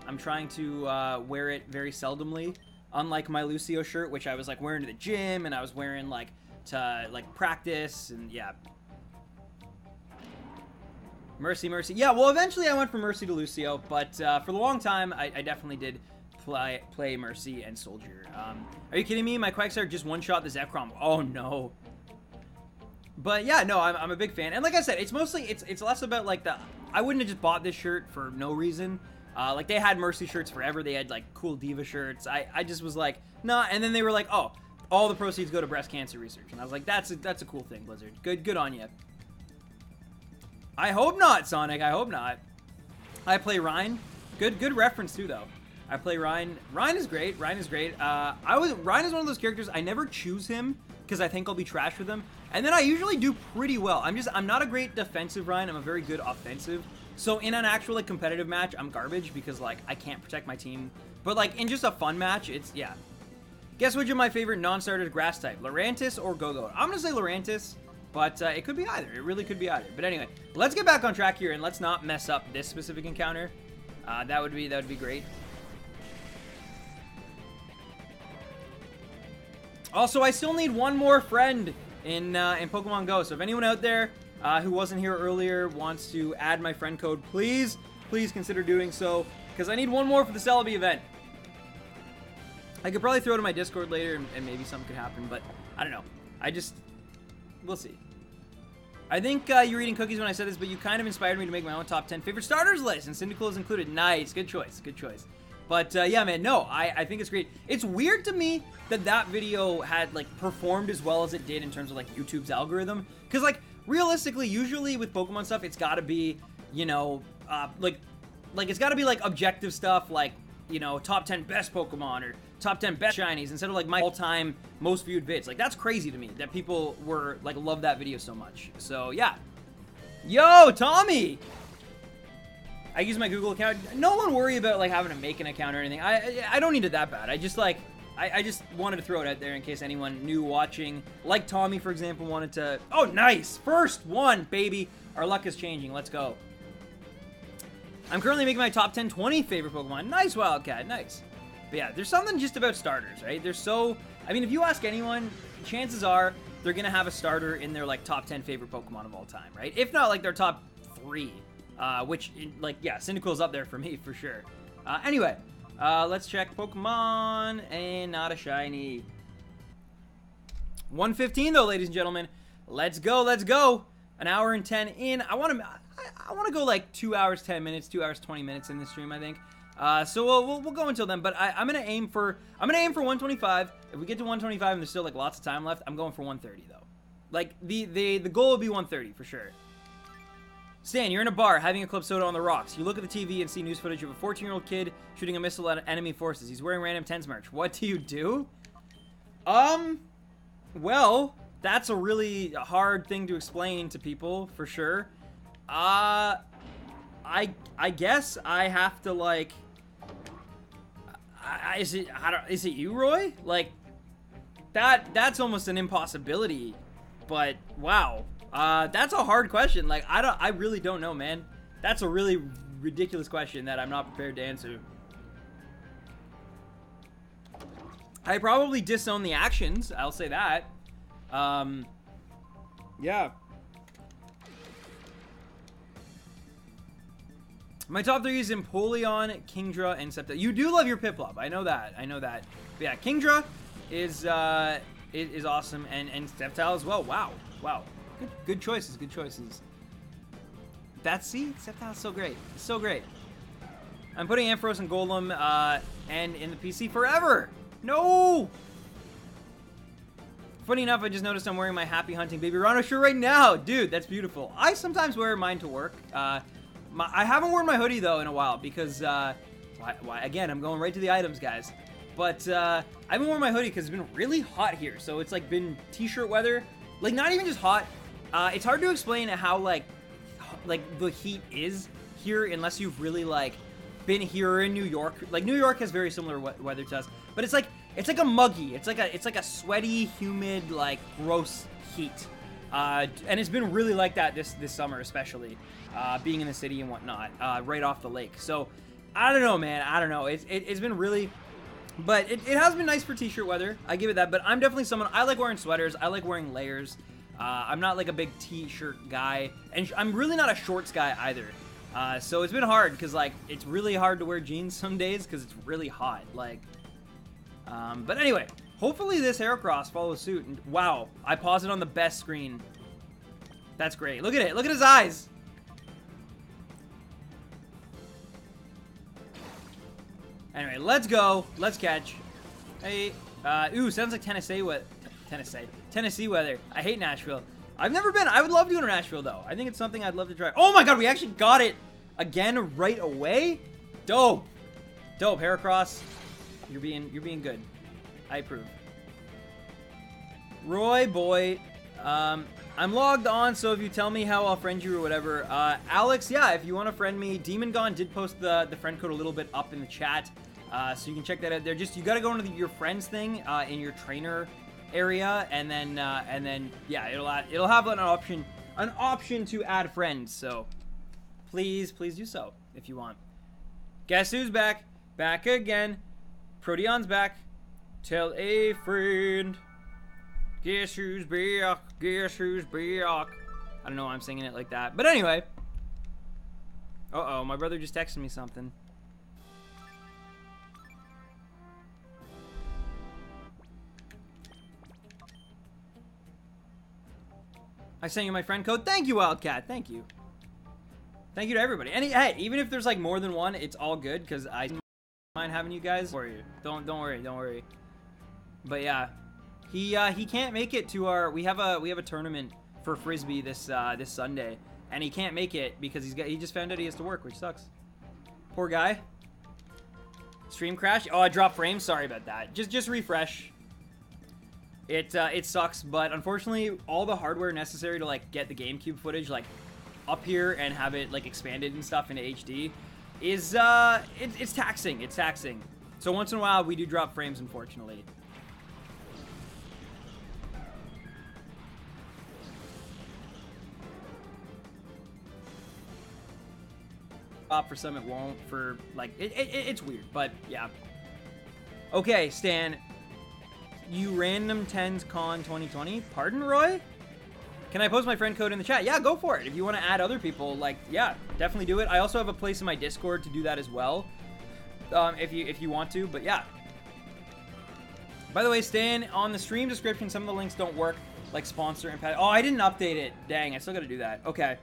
I'm trying to wear it very seldomly. Unlike my Lucio shirt, which I was, like, wearing to the gym, and I was wearing, like, to like practice, and yeah. Mercy. Yeah, well, eventually I went from Mercy to Lucio, but for the long time I definitely did play Mercy and Soldier. Are you kidding me? My Quagsire just one-shot the Zekrom. Oh no. But yeah, no, I'm a big fan, and like I said, it's mostly it's less about like I wouldn't have just bought this shirt for no reason. Like, they had Mercy shirts forever. They had like cool Diva shirts. I just was like, nah, and then they were like, oh, all the proceeds go to breast cancer research. And I was like, that's a cool thing, Blizzard. Good on you. I hope not, Sonic. I hope not. I play Ryan. Good reference, too, though. I play Ryan. Ryan is great. Ryan is one of those characters, I never choose him because I think I'll be trash with him. And then I usually do pretty well. I'm not a great defensive Ryan. I'm a very good offensive. So in an actual, like, competitive match, I'm garbage because, like, I can't protect my team. But, like, in just a fun match, yeah. Guess which of my favorite non-starters grass type, Lurantis or Go-Go? I'm going to say Lurantis, but it could be either. It really could be either. But anyway, let's get back on track here, and let's not mess up this specific encounter. That would be great. Also, I still need one more friend in Pokemon Go. So if anyone out there who wasn't here earlier wants to add my friend code, please consider doing so, because I need one more for the Celebi event. I could probably throw it in my Discord later, and maybe something could happen, but I don't know. We'll see. I think you were eating cookies when I said this, but you kind of inspired me to make my own top 10 favorite starters list, and Cyndaquil is included. Nice, good choice. But yeah, man, no, I think it's great. It's weird to me that video had, like, performed as well as it did in terms of, like, YouTube's algorithm, because, like, realistically, usually with Pokemon stuff, it's got to be, you know, like it's got to be, like, objective stuff, like, you know, top 10 best Pokemon, or top 10 best shinies, instead of like my all-time most viewed vids. Like, that's crazy to me that people were like, love that video so much. So yeah. Yo, Tommy! I use my Google account. No one worry about like having to make an account or anything. I don't need it that bad. I just like, I just wanted to throw it out there in case anyone new watching, like Tommy, for example, wanted to. Oh, nice! First one, baby! Our luck is changing. Let's go. I'm currently making my top 10 20 favorite Pokemon. Nice, Wildcat. Nice. But yeah, there's something just about starters, right? I mean, if you ask anyone, chances are they're going to have a starter in their, like, top 10 favorite Pokemon of all time, right? If not, like, their top 3. Which, like, yeah, Cyndaquil's up there for me, for sure. Anyway, let's check Pokemon, and not a shiny. 1:15, though, ladies and gentlemen. Let's go. An hour and 10 in. I want to go like 2 hours 10 minutes, 2 hours 20 minutes in this stream, I think. So we'll go until then. But I'm gonna aim for 125. If we get to 125 and there's still like lots of time left, I'm going for 130 though. Like the goal will be 130 for sure. Stan, you're in a bar having a club soda on the rocks. You look at the TV and see news footage of a 14-year-old kid shooting a missile at enemy forces. He's wearing random Tens merch. What do you do? Well, that's a really hard thing to explain to people, for sure. I guess I have to, like... is it you, Roy? Like, that's almost an impossibility. But, wow. That's a hard question. Like, I really don't know, man. That's a really ridiculous question that I'm not prepared to answer. I probably disown the actions, I'll say that. Yeah. My top 3 is Empoleon, Kingdra, and Sceptile. You do love your Piplup. I know that. But yeah, Kingdra is awesome, and Sceptile as well. Wow. Good choices. Sceptile's so great. It's so great. I'm putting Ampharos and Golem and in the PC forever. No! Funny enough, I just noticed I'm wearing my Happy Hunting Baby Rhino shirt right now. Dude, that's beautiful. I sometimes wear mine to work. I haven't worn my hoodie, though, in a while because, again, I'm going right to the items, guys. But I haven't worn my hoodie because it's been really hot here. So it's, like, been t-shirt weather. Like, not even just hot. It's hard to explain how, like, the heat is here unless you've really, like, been here in New York. Like, New York has very similar weather to us. But it's like a muggy. It's like a sweaty, humid, like, gross heat. And it's been really like that this summer, especially being in the city and whatnot, right off the lake. So I don't know, man. I don't know. It's been really, but it has been nice for t-shirt weather. I give it that. But I'm definitely someone. I like wearing sweaters. I like wearing layers. I'm not like a big t-shirt guy, and I'm really not a shorts guy either. So it's been hard because like it's really hard to wear jeans some days because it's really hot. Like. But anyway, hopefully this Heracross follows suit. And wow, I paused it on the best screen. That's great. Look at it. Look at his eyes. Anyway, let's go. Let's catch. Hey, ooh, sounds like Tennessee weather. I hate Nashville. I've never been. I would love to go to Nashville though. I think it's something I'd love to try. Oh my god, we actually got it again right away. Dope. Dope, Heracross. You're being good. I approve. Roy boy, I'm logged on, so if you tell me how, I'll friend you or whatever. Alex, yeah, if you want to friend me, Demon Gone did post the friend code a little bit up in the chat, so you can check that out there. Just you gotta go into your friends thing in your trainer area, and then yeah, it'll have an option to add friends. So please do so if you want. Guess who's back? Back again. Proteon's back. Tell a friend. Guess who's back? Guess who's back? I don't know why I'm singing it like that. But anyway. Uh-oh, my brother just texted me something. I sent you my friend code. Thank you, Wildcat. Thank you. Thank you to everybody. And hey, even if there's like more than one, it's all good because I mind having you guys. Don't worry. But yeah, he can't make it to our. We have a tournament for frisbee this Sunday, and he can't make it because he just found out he has to work, which sucks. Poor guy. Stream crash. Oh, I dropped frames. Sorry about that. Just refresh. It sucks, but unfortunately, all the hardware necessary to like get the GameCube footage like up here and have it like expanded and stuff into HD is it's taxing. It's taxing. So once in a while we do drop frames, unfortunately. For some it won't. For like it's weird, but yeah. Okay, Stan. You random 10s con 2020. Pardon, Roy? Can I post my friend code in the chat? Yeah, go for it. If you want to add other people, like, yeah, definitely do it. I also have a place in my Discord to do that as well, if you want to. But yeah. By the way, Stan, on the stream description, some of the links don't work, like sponsor and pet. Oh, I didn't update it. Dang, I still got to do that. Okay,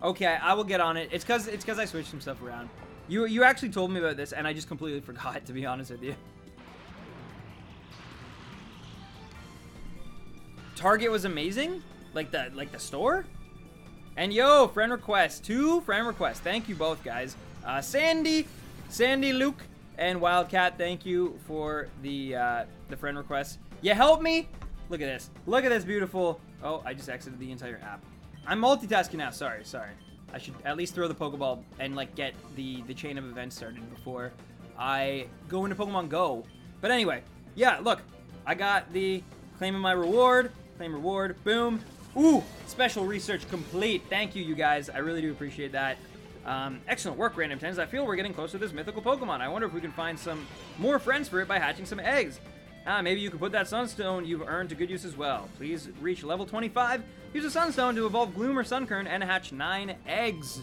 I will get on it. It's because I switched some stuff around. You actually told me about this, and I just completely forgot, to be honest with you. Target was amazing, like the store. And yo, friend request, 2 friend requests. Thank you both, guys. Sandy, Luke, and Wildcat. Thank you for the friend request. You help me. Look at this. Look at this beautiful. Oh, I just exited the entire app. I'm multitasking now. Sorry. I should at least throw the Pokeball and like get the chain of events started before I go into Pokemon Go. But anyway, yeah. Look, I got the claiming my reward. Claim reward. Boom. Ooh, special research complete. Thank you, you guys. I really do appreciate that. Excellent work, Random Tens. I feel we're getting close to this mythical Pokemon. I wonder if we can find some more friends for it by hatching some eggs. Maybe you could put that Sunstone you've earned to good use as well. Please reach level 25. Use a Sunstone to evolve Gloom or Sunkern and hatch 9 eggs.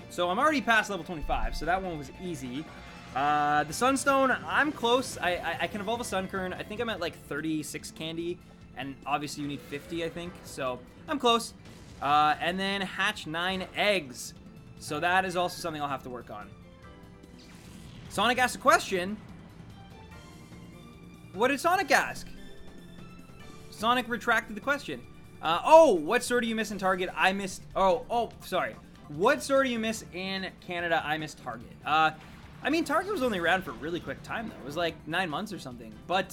So I'm already past level 25, so that one was easy. The Sunstone, I'm close. I can evolve a Sunkern. I think I'm at like 36 candy. And obviously you need 50, I think. So I'm close. And then hatch 9 eggs. So that is also something I'll have to work on. Sonic asked a question. What did Sonic ask? Sonic retracted the question. Oh, what store do you miss in Target? I missed... Oh, sorry. What store do you miss in Canada? I miss Target. I mean, Target was only around for a really quick time, though. It was like 9 months or something. But,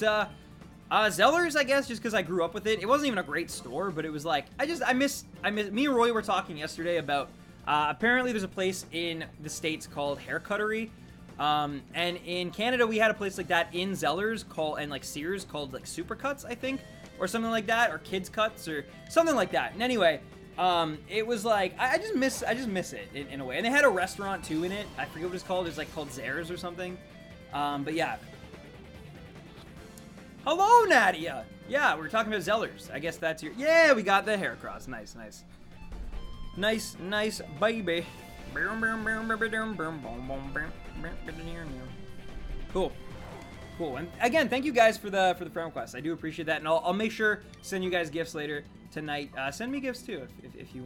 Zellers, I guess, just because I grew up with it. It wasn't even a great store, but it was like... I miss... Me and Roy were talking yesterday about... apparently there's a place in the States called Haircuttery. And in Canada, we had a place like that in Zellers and like Sears called like Supercuts, I think, or something like that, or Kids Cuts or something like that. And anyway, it was like, I just miss it in a way. And they had a restaurant too in it. I forget what it's called. It's like called Zares or something. But yeah. Hello, Nadia. Yeah, we're talking about Zellers. I guess that's yeah, we got the Heracross. Nice, baby. Cool. And again, thank you guys for the friend request. I do appreciate that, and I'll make sure to send you guys gifts later tonight. Send me gifts too if you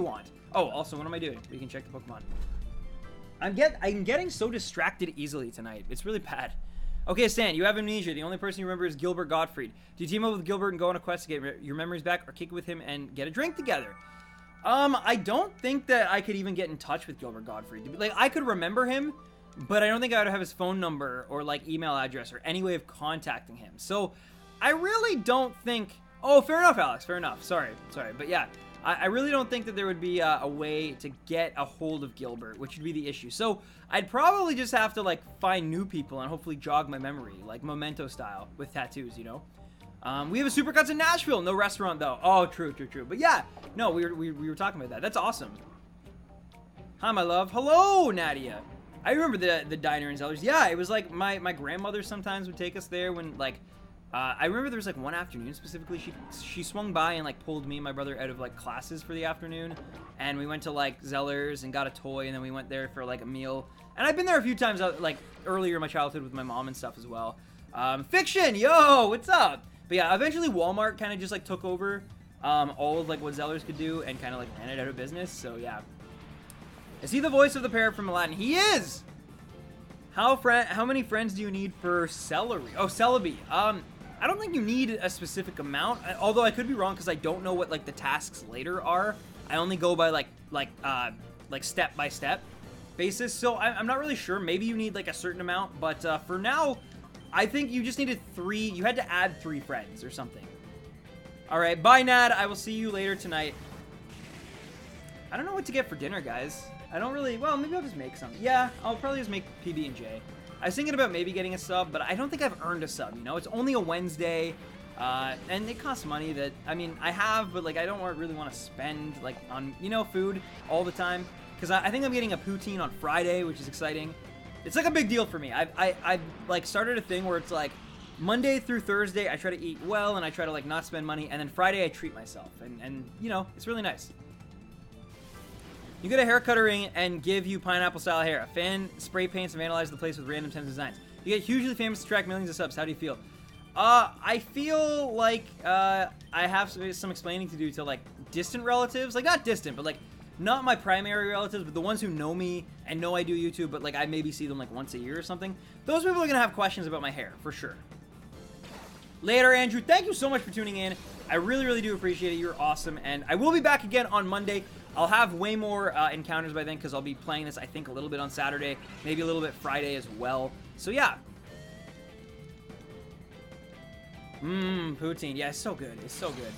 want. Oh, also, what am I doing? You can check the Pokemon. I'm getting so distracted easily tonight. It's really bad. Okay, Stan, you have amnesia. The only person you remember is Gilbert Gottfried. Do you team up with Gilbert and go on a quest to get your memories back, or kick it with him and get a drink together? I don't think that I could even get in touch with Gilbert Gottfried. Like, I could remember him, but I don't think I would have his phone number or, like, email address or any way of contacting him. So, I really don't think... Oh, fair enough, Alex. Fair enough. Sorry. But, yeah, I really don't think that there would be a way to get a hold of Gilbert, which would be the issue. So, I'd probably just have to, like, find new people and hopefully jog my memory, like Memento style with tattoos, you know? We have a Supercuts in Nashville. No restaurant, though. Oh, true. But yeah, no, we were talking about that. That's awesome. Hi, my love. Hello, Nadia. I remember the diner in Zellers. Yeah, it was like my grandmother sometimes would take us there when, like, I remember there was, like, one afternoon specifically. She swung by and, like, pulled me and my brother out of, like, classes for the afternoon. And we went to, like, Zellers and got a toy, and then we went there for, like, a meal. And I've been there a few times, like, earlier in my childhood with my mom and stuff as well. Fiction, yo, what's up? But yeah, eventually Walmart kind of just, like, took over all of, like, what Zellers could do and kind of, like, ran it out of business. So, yeah. Is he the voice of the parrot from Aladdin? He is! How many friends do you need for Celery? Oh, Celebi. I don't think you need a specific amount, although I could be wrong because I don't know what, like, the tasks later are. I only go by, like step-by-step basis. So, I'm not really sure. Maybe you need, like, a certain amount. But for now... I think you just needed 3. You had to add 3 friends or something. All right, bye, Nad. I will see you later tonight. I don't know what to get for dinner, guys. I don't really... Well, maybe I'll just make some. Yeah, I'll probably just make PB&J. I was thinking about maybe getting a sub, but I don't think I've earned a sub, you know? It's only a Wednesday, and it costs money that... I mean, I have, but, like, I don't really want to spend, like, on, you know, food all the time. Because I think I'm getting a poutine on Friday, which is exciting. It's like a big deal for me. I've like started a thing where it's like Monday through Thursday I try to eat well and I try to like not spend money, and then Friday I treat myself, and you know, it's really nice. You get a haircutter ring and give you pineapple style hair. A fan spray paints and vandalizes the place with random Thames designs. You get hugely famous to attract millions of subs. How do you feel? I feel like I have some explaining to do to like distant relatives, like not distant, but like not my primary relatives, but the ones who know me and know I do YouTube, but like I maybe see them like once a year or something. Those people are gonna have questions about my hair, for sure. Later, Andrew. Thank you so much for tuning in. I really do appreciate it. You're awesome. And I will be back again on Monday. I'll have way more encounters by then because I'll be playing this, I think, a little bit on Saturday, maybe a little bit Friday as well. So, yeah. Poutine. Yeah, it's so good. It's so good.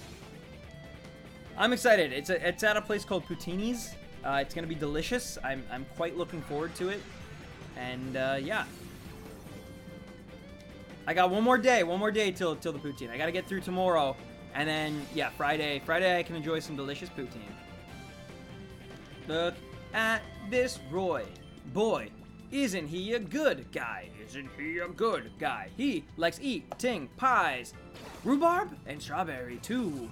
I'm excited. It's at a place called Poutini's. It's going to be delicious. I'm quite looking forward to it. And, yeah. I got one more day till the poutine. I got to get through tomorrow. And then, yeah, Friday I can enjoy some delicious poutine. Look at this Roy. Boy, isn't he a good guy? Isn't he a good guy? He likes eating pies. Rhubarb and strawberry, too.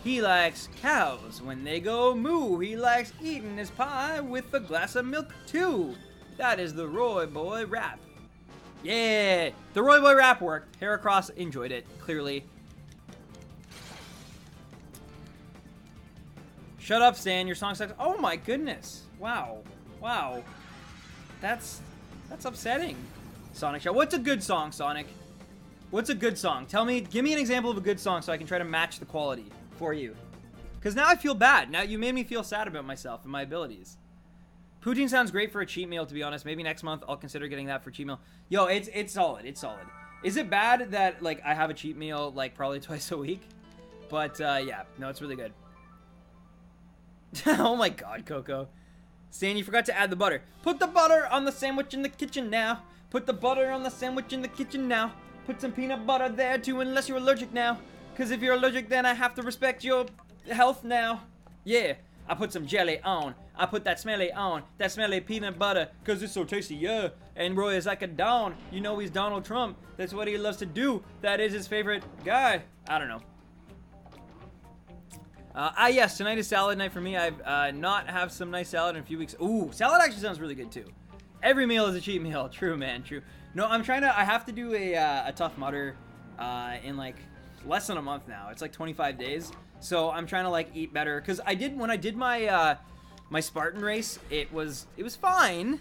He likes cows when they go moo. He likes eating his pie with a glass of milk, too. That is the Roy Boy rap. Yeah, the Roy Boy rap worked. Heracross enjoyed it, clearly. Shut up, Stan. Your song sucks. Oh my goodness. Wow. Wow. That's That's upsetting. Sonic Shout. What's a good song, Sonic? What's a good song? Tell me, give me an example of a good song so I can try to match the quality for you. Because now I feel bad. Now you made me feel sad about myself and my abilities. Poutine sounds great for a cheat meal, to be honest. Maybe next month I'll consider getting that for cheat meal. Yo, it's solid. It's solid. Is it bad that, like, I have a cheat meal, like, probably twice a week? But, yeah. No, it's really good. Oh my god, Coco. Stan, you forgot to add the butter. Put the butter on the sandwich in the kitchen now. Put the butter on the sandwich in the kitchen now. Put some peanut butter there too, unless you're allergic now. Because if you're allergic, then I have to respect your health now. Yeah, I put some jelly on. I put that smelly on. That smelly peanut butter, because it's so tasty, yeah. And Roy is like a Don. You know he's Donald Trump. That's what he loves to do. That is his favorite guy. I don't know. Yes, tonight is salad night for me. I've not have some nice salad in a few weeks. Ooh, salad actually sounds really good too. Every meal is a cheat meal. True, man, true. No, I have to do a Tough Mudder in like less than a month now. It's like 25 days. So I'm trying to like eat better. Because when I did my my Spartan race, it was fine.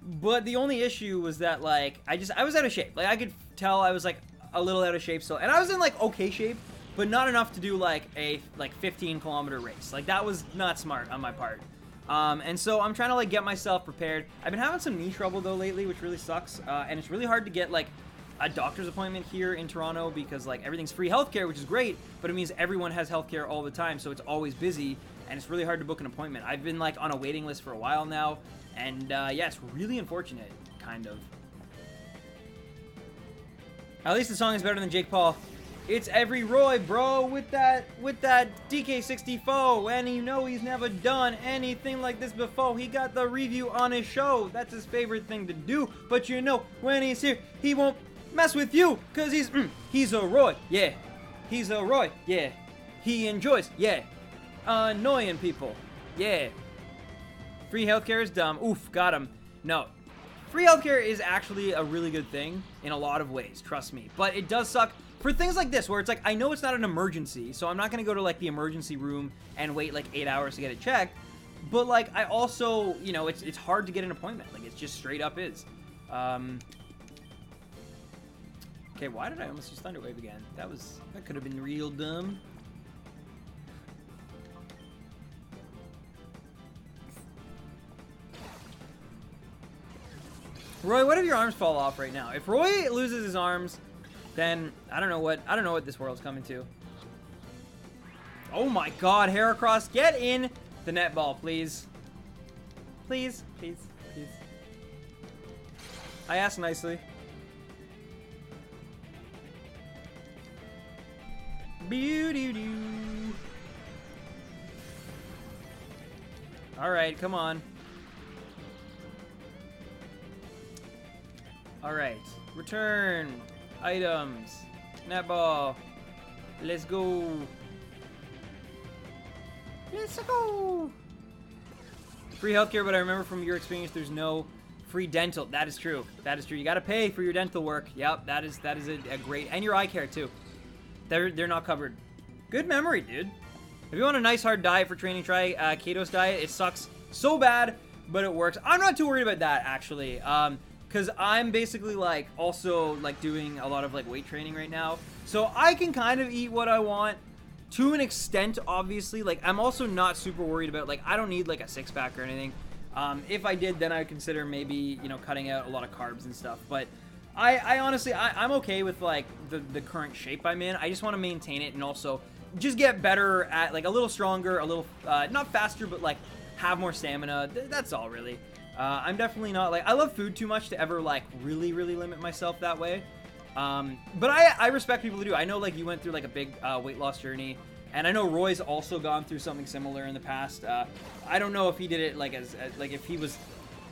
But the only issue was that like I was out of shape. Like I could tell I was like a little out of shape still. And I was in like okay shape, but not enough to do like a 15-kilometer race. Like that was not smart on my part. And so I'm trying to like get myself prepared. I've been having some knee trouble though lately, which really sucks. And it's really hard to get like a doctor's appointment here in Toronto because like everything's free healthcare, which is great, but it means everyone has healthcare all the time, so it's always busy and it's really hard to book an appointment. I've been like on a waiting list for a while now, and yeah, it's really unfortunate, kind of. At least the song is better than Jake Paul. It's every Roy, bro, with that DK64, and you know he's never done anything like this before. He got the review on his show. That's his favorite thing to do. But you know, when he's here, he won't mess with you, cause he's a Roy, yeah. He's a Roy, yeah. He enjoys, yeah. Annoying people, yeah. Free healthcare is dumb. Oof, got him. No. Free healthcare is actually a really good thing in a lot of ways, trust me. But it does suck for things like this, where it's like, I know it's not an emergency, so I'm not going to go to, like, the emergency room and wait, like, 8 hours to get it checked. But, like, I also, you know, it's hard to get an appointment. Like, it's just straight up is. Okay, why did I almost use Thunder Wave again? That could have been real dumb. Roy, what if your arms fall off right now? If Roy loses his arms, then I don't know what this world's coming to. Oh my god, Heracross, get in the netball, please. Please, please, please. I asked nicely. Boo-doo-doo. Alright, come on. Alright, return. Items. Netball. Let's go. Let's go. Free healthcare, but I remember from your experience there's no free dental. That is true. That is true. You gotta pay for your dental work. Yep, that is a great, and your eye care too. They're not covered. Good memory, dude. If you want a nice hard diet for training, try Kato's diet. It sucks so bad, but it works. I'm not too worried about that actually. Because I'm basically like also like doing a lot of like weight training right now, so I can kind of eat what I want to an extent. Obviously, like I'm also not super worried about, like, I don't need like a six-pack or anything. If I did, then I would consider maybe, you know, cutting out a lot of carbs and stuff. But I honestly I'm okay with like the current shape I'm in. I just want to maintain it and also just get better at, like, a little stronger, a little not faster, but like have more stamina. That's all really. I'm definitely not, like, I love food too much to ever, like, really limit myself that way. But I respect people who do. I know, like, you went through, like, a big weight loss journey, and I know Roy's also gone through something similar in the past. I don't know if he did it, like, as like, if he was,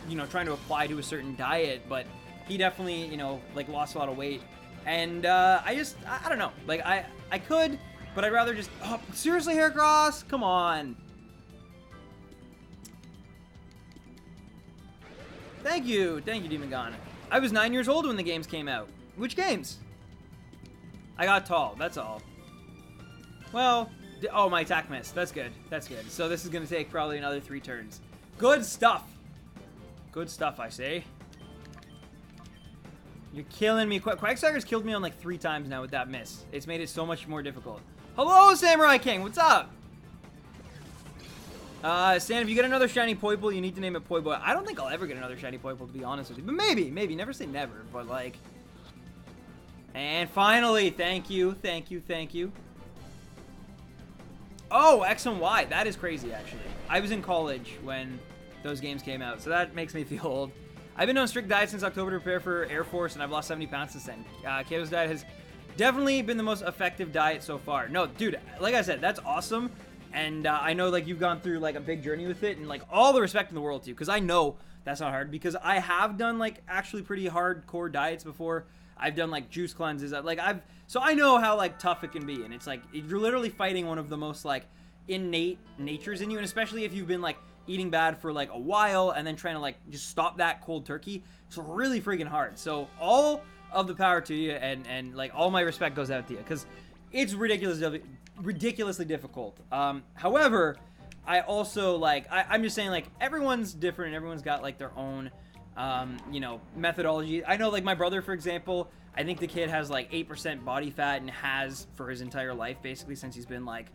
you know, trying to apply to a certain diet, but he definitely, you know, like, lost a lot of weight. And I don't know. Like, I could, but I'd rather just, oh, seriously, Heracross? Come on. Thank you, Demon Gone. I was 9 years old when the games came out. Which games? I got tall, that's all. Well, oh, my attack missed. That's good, that's good. So this is going to take probably another 3 turns. Good stuff. Good stuff, I say. You're killing me. Quagsires killed me on like 3 times now with that miss. It's made it so much more difficult. Hello, Samurai King. What's up? Stan, if you get another shiny Poiple, you need to name it Poiboy. I don't think I'll ever get another shiny Poiple, to be honest with you. But maybe. Never say never. But like... And finally, thank you. Oh, X and Y. That is crazy, actually. I was in college when those games came out, so that makes me feel old. I've been on strict diet since October to prepare for Air Force, and I've lost 70 pounds since then. Kato's diet has definitely been the most effective diet so far. No, dude, like I said, that's awesome. And I know, like, you've gone through, like, a big journey with it, and, like, all the respect in the world to you, because I know that's not hard, because I have done, like, actually pretty hardcore diets before. I've done, like, juice cleanses. Like, so I know how, like, tough it can be, and it's, like, you're literally fighting one of the most, like, innate natures in you, and especially if you've been, like, eating bad for, like, a while, and then trying to, like, just stop that cold turkey. It's really freaking hard. So, all of the power to you, and like, all my respect goes out to you, because it's ridiculously difficult. However, I also, like, I'm just saying, like, everyone's different, and everyone's got, like, their own, you know, methodology. I know, like, my brother, for example, I think the kid has, like, 8% body fat, and has for his entire life, basically, since he's been, like,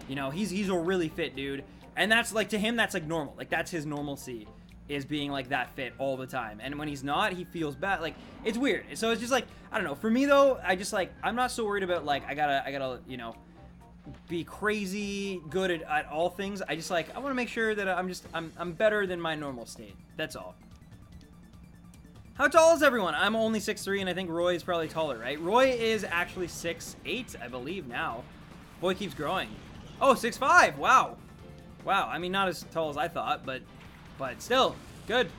you know, he's a really fit dude, and that's, like, to him, that's, like, normal. Like, that's his normalcy, is being, like, that fit all the time. And when he's not, he feels bad. Like, it's weird. So it's just, like, I don't know. For me, though, I just, like, I'm not so worried about, like, I gotta, you know, be crazy good at all things. I just, like, I want to make sure that I'm better than my normal state. That's all. How tall is everyone? I'm only 6'3", and I think Roy is probably taller, right? Roy is actually 6'8", I believe, now. Boy keeps growing. Oh, 6'5". Wow. Wow. I mean, not as tall as I thought, but still, good.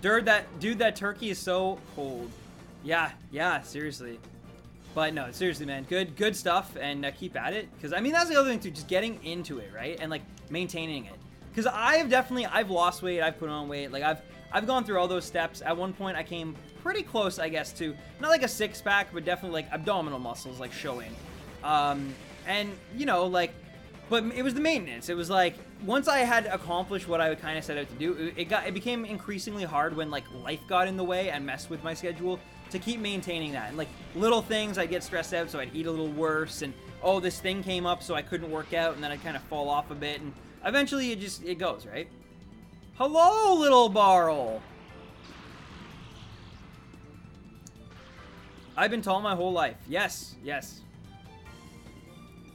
Dude, that turkey is so cold. Yeah, seriously. But no, seriously, man, good stuff, and keep at it. Because, I mean, that's the other thing, too, just getting into it, right? And, like, maintaining it. Because I've lost weight, I've put on weight. Like, I've gone through all those steps. At one point, I came pretty close, I guess, to, not like a six-pack, but definitely, like, abdominal muscles, like, showing. And, you know, like, but it was the maintenance. It was like, once I had accomplished what I kind of set out to do, it became increasingly hard when, like, life got in the way and messed with my schedule to keep maintaining that. And, like, little things, I'd get stressed out, so I'd eat a little worse, and, oh, this thing came up, so I couldn't work out, and then I'd kind of fall off a bit, and eventually it goes, right? Hello, little Barrel! I've been tall my whole life. Yes.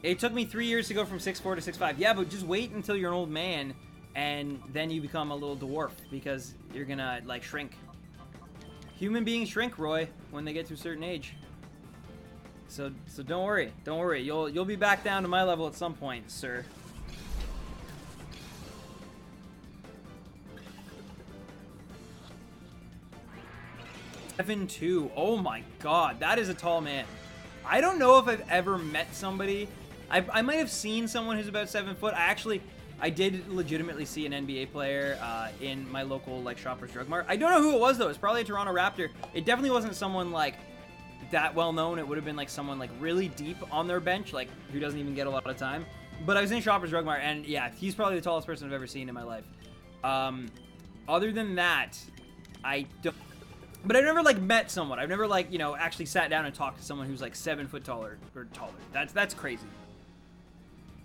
It took me 3 years to go from 6'4" to 6'5". Yeah, but just wait until you're an old man, and then you become a little dwarf, because you're gonna, like, shrink. Human beings shrink, Roy, when they get to a certain age. So don't worry. You'll be back down to my level at some point, sir. Seven 2. Oh my god, that is a tall man. I don't know if I've ever met somebody. I might have seen someone who's about 7 foot. I did legitimately see an NBA player in my local, like, Shoppers Drug Mart. I don't know who it was, though. It's probably a Toronto Raptor. It definitely wasn't someone, like, that well known. It would have been, like, someone, like, really deep on their bench, like, who doesn't even get a lot of time. But I was in Shoppers Drug Mart, and yeah, he's probably the tallest person I've ever seen in my life. Other than that, I don't. But I've never, like, met someone. I've never, like, you know, actually sat down and talked to someone who's, like, 7 foot taller or taller. That's crazy.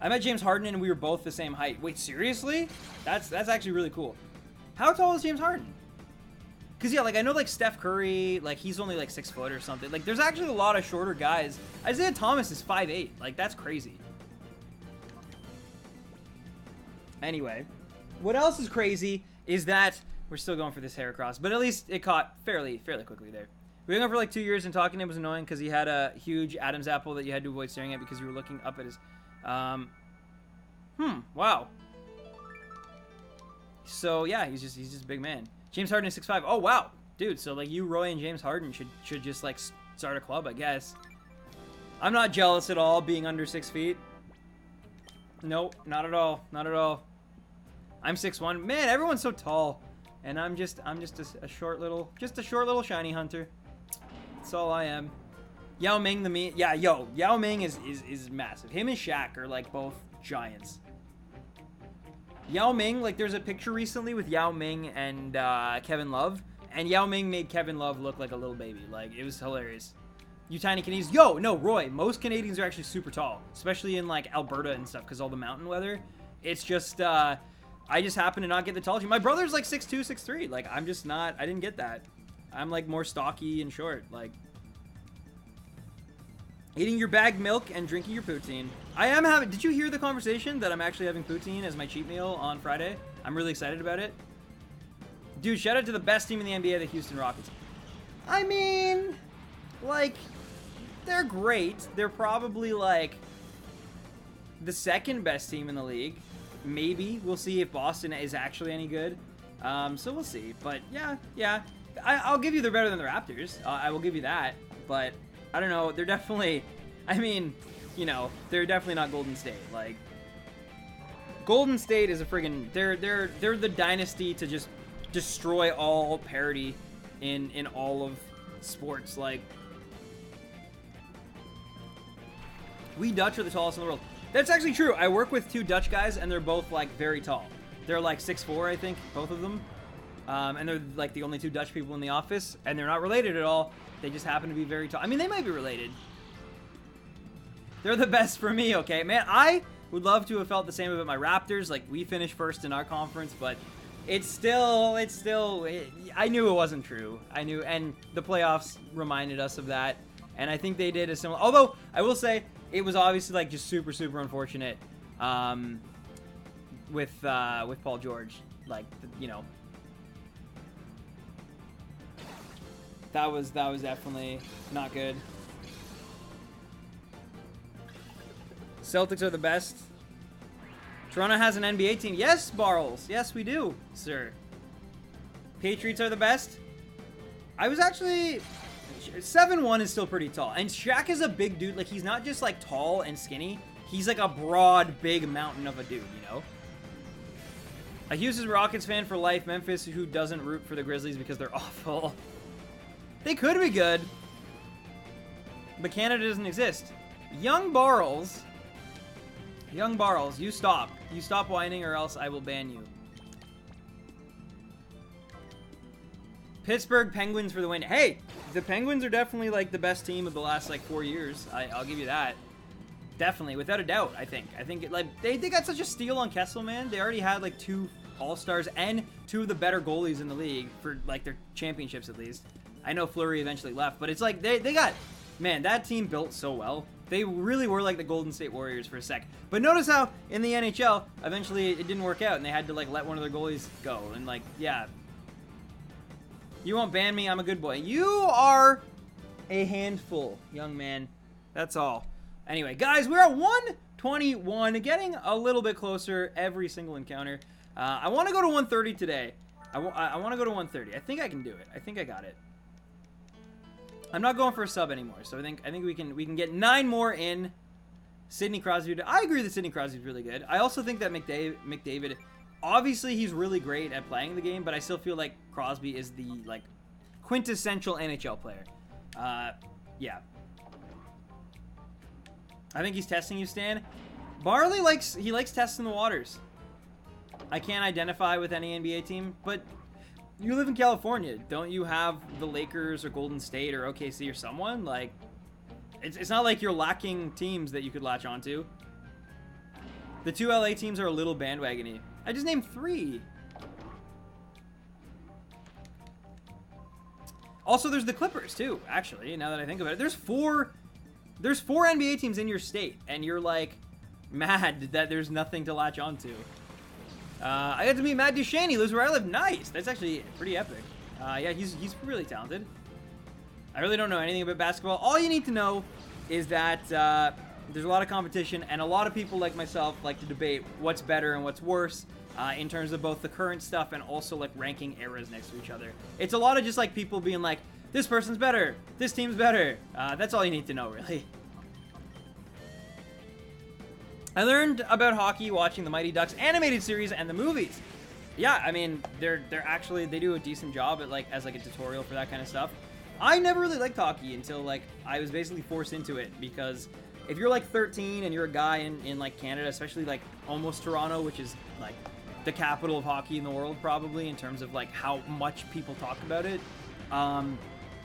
I met James Harden and we were both the same height. Wait, seriously? That's actually really cool. How tall is James Harden? Because, yeah, like, I know, like, Steph Curry, like, he's only, like, 6 foot or something. Like, there's actually a lot of shorter guys. Isaiah Thomas is 5'8". Like, that's crazy. Anyway, what else is crazy is that we're still going for this Heracross, but at least it caught fairly quickly there. We were going for, like, 2 years, and talking to him was annoying because he had a huge Adam's apple that you had to avoid staring at because you were looking up at his... wow. So, yeah, he's just a big man. James Harden is 6'5". Oh, wow. Dude, so, like, you, Roy, and James Harden should just, like, start a club, I guess. I'm not jealous at all being under 6 feet. Nope, not at all. Not at all. I'm 6'1". Man, everyone's so tall. And I'm just a short little shiny hunter. That's all I am. Yao Ming the meme. Yeah, Yao Ming is massive. Him and Shaq are, like, both giants. Yao Ming, like, there's a picture recently with Yao Ming and Kevin Love, and Yao Ming made Kevin Love look like a little baby. Like, it was hilarious. You tiny Canadians. Yo, no, Roy, most Canadians are actually super tall, especially in, like, Alberta and stuff, because all the mountain weather. It's just, I just happen to not get the tall gene. My brother's, like, 6'2", 6'3". Like, I'm just not, I didn't get that. I'm, like, more stocky and short. Like, eating your bagged milk and drinking your poutine. I am having, did you hear the conversation that I'm actually having poutine as my cheat meal on Friday? I'm really excited about it. Dude, shout out to the best team in the NBA, the Houston Rockets. I mean, like, they're great. They're probably, like, the second best team in the league. Maybe. We'll see if Boston is actually any good. So we'll see. But, yeah. I'll give you they're better than the Raptors. I will give you that. But, I don't know. They're definitely, I mean, you know, they're definitely not Golden State. Like, Golden State is a friggin', they're the dynasty to just destroy all parity in all of sports. Like, we Dutch are the tallest in the world. That's actually true. I work with 2 Dutch guys, and they're both, like, very tall. They're, like, 6'4", I think, both of them. And they're, like, the only 2 Dutch people in the office, and they're not related at all. They just happen to be very tall. I mean, they might be related. They're the best for me, okay? Man, I would love to have felt the same about my Raptors. Like, we finished first in our conference, but it's still, I knew it wasn't true. I knew, and the playoffs reminded us of that. And I think they did a similar, although, I will say, it was obviously, like, just super, super unfortunate with Paul George. Like, you know, that was definitely not good. Celtics are the best. Toronto has an NBA team. Yes, Barles. Yes, we do, sir. Patriots are the best. I was actually... 7'1" is still pretty tall. And Shaq is a big dude. Like, he's not just, like, tall and skinny. He's, like, a broad, big mountain of a dude, you know? A Houston Rockets fan for life. Memphis, who doesn't root for the Grizzlies because they're awful. They could be good. But Canada doesn't exist. Young Barles, you stop. You stop whining or else I will ban you. Pittsburgh Penguins for the win. Hey, the Penguins are definitely, like, the best team of the last, like, 4 years. I'll give you that. Definitely, without a doubt, I think. I think, like, they got such a steal on Kessel, man. They already had, like, 2 All-Stars and 2 of the better goalies in the league for, like, their championships, at least. I know Fleury eventually left, but it's like, they got... Man, that team built so well. They really were like the Golden State Warriors for a sec. But notice how, in the NHL, eventually it didn't work out, and they had to, like, let one of their goalies go. And, like, yeah. You won't ban me, I'm a good boy. You are a handful, young man. That's all. Anyway, guys, we're at 121, getting a little bit closer every single encounter. I want to go to 130 today. I want to go to 130. I think I can do it. I think I got it. I'm not going for a sub anymore, so I think we can get 9 more in. Sidney Crosby. I agree that Sidney Crosby's really good. I also think that McDavid, obviously he's really great at playing the game, but I still feel like Crosby is the, like, quintessential NHL player. Yeah. I think he's testing you, Stan. Barley likes testing the waters. I can't identify with any NBA team, but you live in California. Don't you have the Lakers or Golden State or OKC or someone? Like, it's not like you're lacking teams that you could latch onto. The 2 LA teams are a little bandwagony. I just named 3. Also, there's the Clippers too, actually, now that I think about it. There's 4 NBA teams in your state, and you're, like, mad that there's nothing to latch onto. I got to meet Matt Duchene. He lives where I live. Nice. That's actually pretty epic. Yeah, he's really talented. I really don't know anything about basketball. All you need to know is that there's a lot of competition, and a lot of people like myself like to debate what's better and what's worse in terms of both the current stuff and also, like, ranking eras next to each other. It's a lot of just, like, people being like, this person's better, this team's better. That's all you need to know, really. I learned about hockey watching the Mighty Ducks animated series and the movies. Yeah, I mean, they do a decent job at, like, as, like, a tutorial for that kind of stuff. I never really liked hockey until, like, I was basically forced into it, because if you're, like, 13 and you're a guy in like, Canada, especially, like, almost Toronto, which is, like, the capital of hockey in the world, probably, in terms of like how much people talk about it.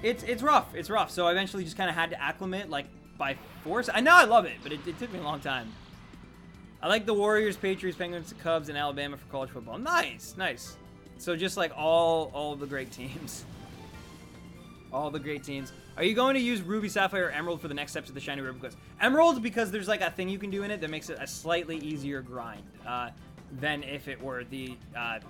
It's rough. It's rough. So I eventually just kind of had to acclimate, like, by force. I know I love it, but it took me a long time. I like the Warriors, Patriots, Penguins, Cubs, and Alabama for college football. Nice, nice. So just like all the great teams. All the great teams. Are you going to use Ruby, Sapphire, or Emerald for the next steps of the Shiny Ribbon Quest? Emerald, because there's like a thing you can do in it that makes it a slightly easier grind than if it were the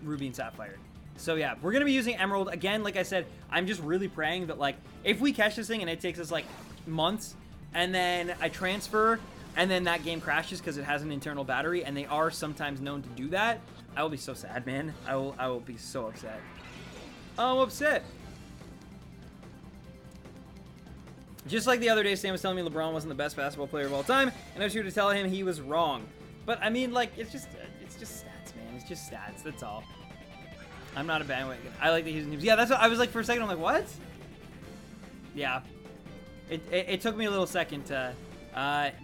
Ruby and Sapphire. So yeah, we're going to be using Emerald. Again, like I said, I'm just really praying that like, if we catch this thing and it takes us like months, and then I transfer, and then that game crashes because it has an internal battery, and they are sometimes known to do that, I will be so sad, man. I will be so upset. I'm upset. Just like the other day, Sam was telling me LeBron wasn't the best basketball player of all time, and I was here to tell him he was wrong. But I mean, like, it's just stats, man. It's just stats. That's all. I'm not a bandwagon. I like the Houston teams. Yeah, that's what I was like for a second. I'm like, what? Yeah. It took me a little second to.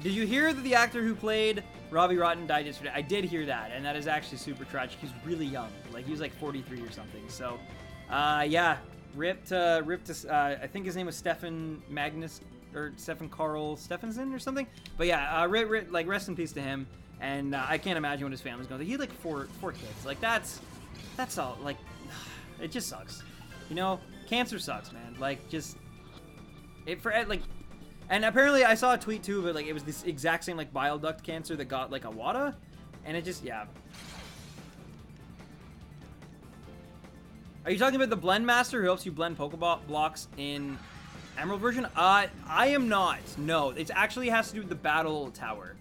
Did you hear that the actor who played Robbie Rotten died yesterday? I did hear that, and that is actually super tragic. He's really young. Like, he was like 43 or something. So, yeah. Rip to I think his name was Stefan Magnus or Stefan Carl Stephenson or something. But yeah, like rest in peace to him. And I can't imagine what his family's going through. He had like four kids. Like that's all. Like it just sucks. You know, cancer sucks, man. Like just like. And apparently I saw a tweet too, but like it was this exact same like bile duct cancer that got like Awada, and it just yeah. Are you talking about the Blend Master who helps you blend Pokeball blocks in Emerald version? I am not. No, it actually has to do with the Battle Tower.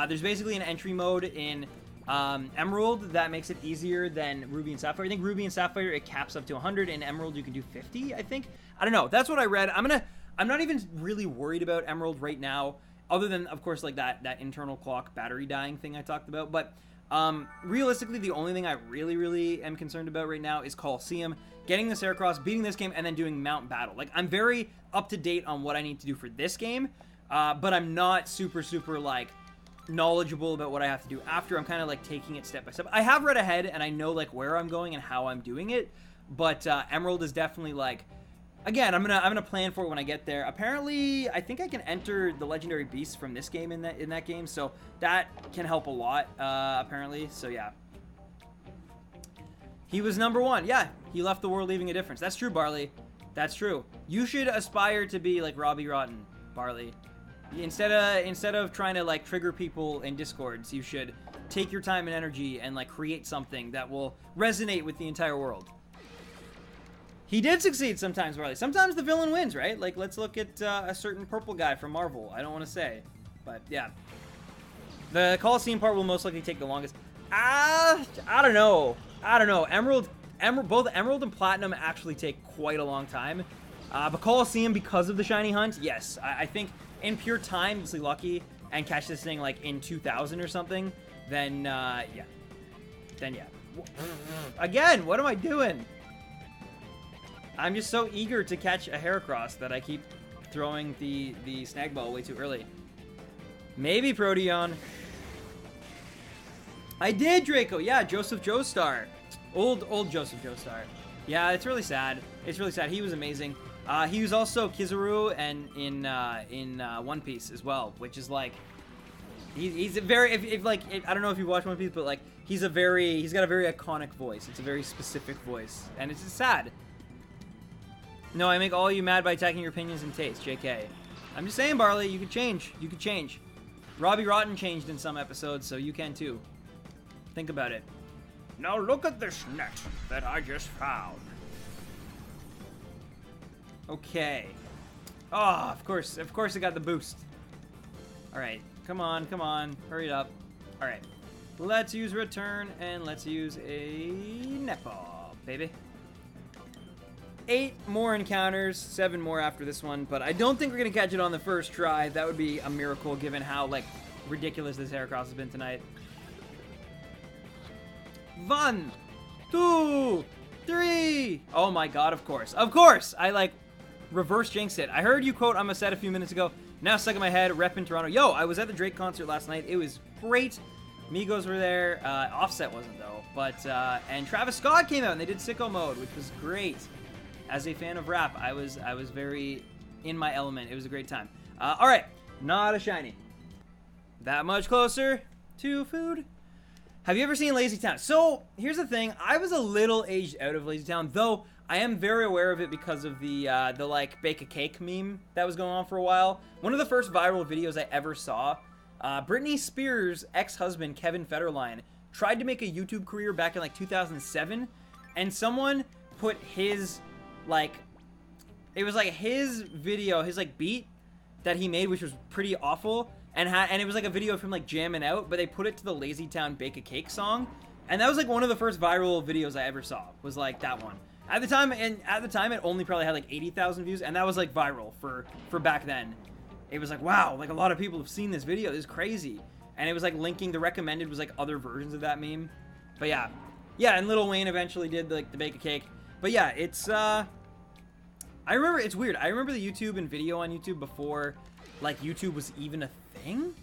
There's basically an entry mode in Emerald that makes it easier than Ruby and Sapphire. I think Ruby and Sapphire, it caps up to 100. In Emerald, you can do 50, I think. I don't know. That's what I read. I'm not even really worried about Emerald right now, other than, of course, like that internal clock battery dying thing I talked about. But realistically, the only thing I really am concerned about right now is Colosseum, getting this Heracross, beating this game, and then doing Mount Battle. Like, I'm very up to date on what I need to do for this game, but I'm not super, like, knowledgeable about what I have to do after. I'm kind of, like, taking it step by step. I have read ahead, and I know, like, where I'm going and how I'm doing it, but Emerald is definitely, like, again, I'm gonna plan for it when I get there. Apparently, I think I can enter the legendary beasts from this game in that game, so that can help a lot. Apparently, so yeah. He was #1. Yeah, he left the world leaving a difference. That's true, Barley. That's true. You should aspire to be like Robbie Rotten, Barley. Instead of trying to like trigger people in Discords, you should take your time and energy and like create something that will resonate with the entire world. He did succeed sometimes, Barley. Sometimes the villain wins, right? Like, let's look at a certain purple guy from Marvel. I don't want to say, but yeah. The Colosseum part will most likely take the longest. I don't know. Both Emerald and Platinum actually take quite a long time. But Colosseum, because of the shiny hunt, yes. I think in pure time, if you're lucky and catch this thing like in 2000 or something, then yeah. Then yeah. Again, what am I doing? I'm just so eager to catch a Heracross that I keep throwing the snag ball way too early. Maybe Proteon. I did, Draco. Yeah, Joseph Joestar. Old Joseph Joestar. Yeah, it's really sad. It's really sad. He was amazing. He was also Kizaru and in One Piece as well, which is like he's a very I don't know if you watch One Piece, but like he's got a very iconic voice. It's a very specific voice, and it's just sad. No, I make all you mad by attacking your opinions and taste, JK. I'm just saying, Barley, you could change. You could change. Robbie Rotten changed in some episodes, so you can too. Think about it. Now look at this net that I just found. Okay. Oh, of course I got the boost. Alright, come on, hurry it up. Alright, let's use return, and let's use a netball, baby. 8 more encounters, 7 more after this one, but I don't think we're going to catch it on the first try. That would be a miracle given how, like, ridiculous this Heracross has been tonight. 1, 2, 3. Oh my god, of course. Of course! I, like, reverse jinxed it. I heard you quote I'm a set a few minutes ago. Now stuck in my head, rep in Toronto. Yo, I was at the Drake concert last night. It was great. Migos were there. Offset wasn't though. But and Travis Scott came out and they did Sicko Mode, which was great. As a fan of rap, I was very in my element. It was a great time. All right, not a shiny. That much closer to food. Have you ever seen Lazy Town? So here's the thing. I was a little aged out of Lazy Town, though I am very aware of it because of the like bake a cake meme that was going on for a while. One of the first viral videos I ever saw. Britney Spears' ex-husband Kevin Federline tried to make a YouTube career back in like 2007, and someone put his it was like his video, his like beat that he made, which was pretty awful, and it was like a video of him like jamming out, but they put it to the Lazy Town Bake a Cake song, and that was like one of the first viral videos I ever saw, was like that one. At the time, it only probably had like 80,000 views, and that was like viral for back then. It was like, wow, like a lot of people have seen this video. This is crazy. And it was like linking, the recommended was like other versions of that meme. But yeah, and Lil Wayne eventually did like the Bake a Cake. But yeah, it's I remember, it's weird. I remember the YouTube and video on YouTube before like YouTube was even a thing.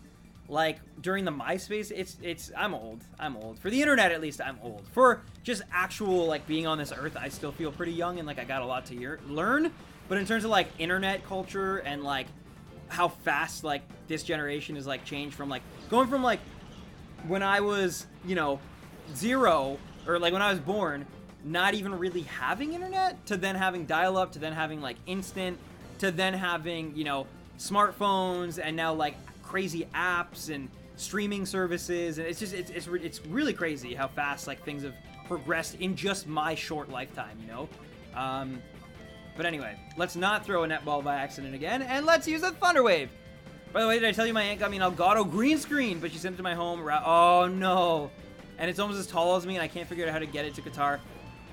Like during the MySpace, I'm old. For the internet, at least, I'm old. For just actual like being on this earth, I still feel pretty young and like I got a lot to learn. But in terms of like internet culture and like how fast like this generation is like changed from like going from like when I was, you know, 0 or like when I was born, not even really having internet, to then having dial-up, to then having like instant, to then having, you know, smartphones, and now like crazy apps and streaming services, and it's just it's really crazy how fast like things have progressed in just my short lifetime, you know. But anyway, let's not throw a netball by accident again, and let's use a Thunder Wave. By the way, did I tell you my aunt got me an Elgato green screen, but she sent it to my home. Oh no, and it's almost as tall as me, and I can't figure out how to get it to Qatar.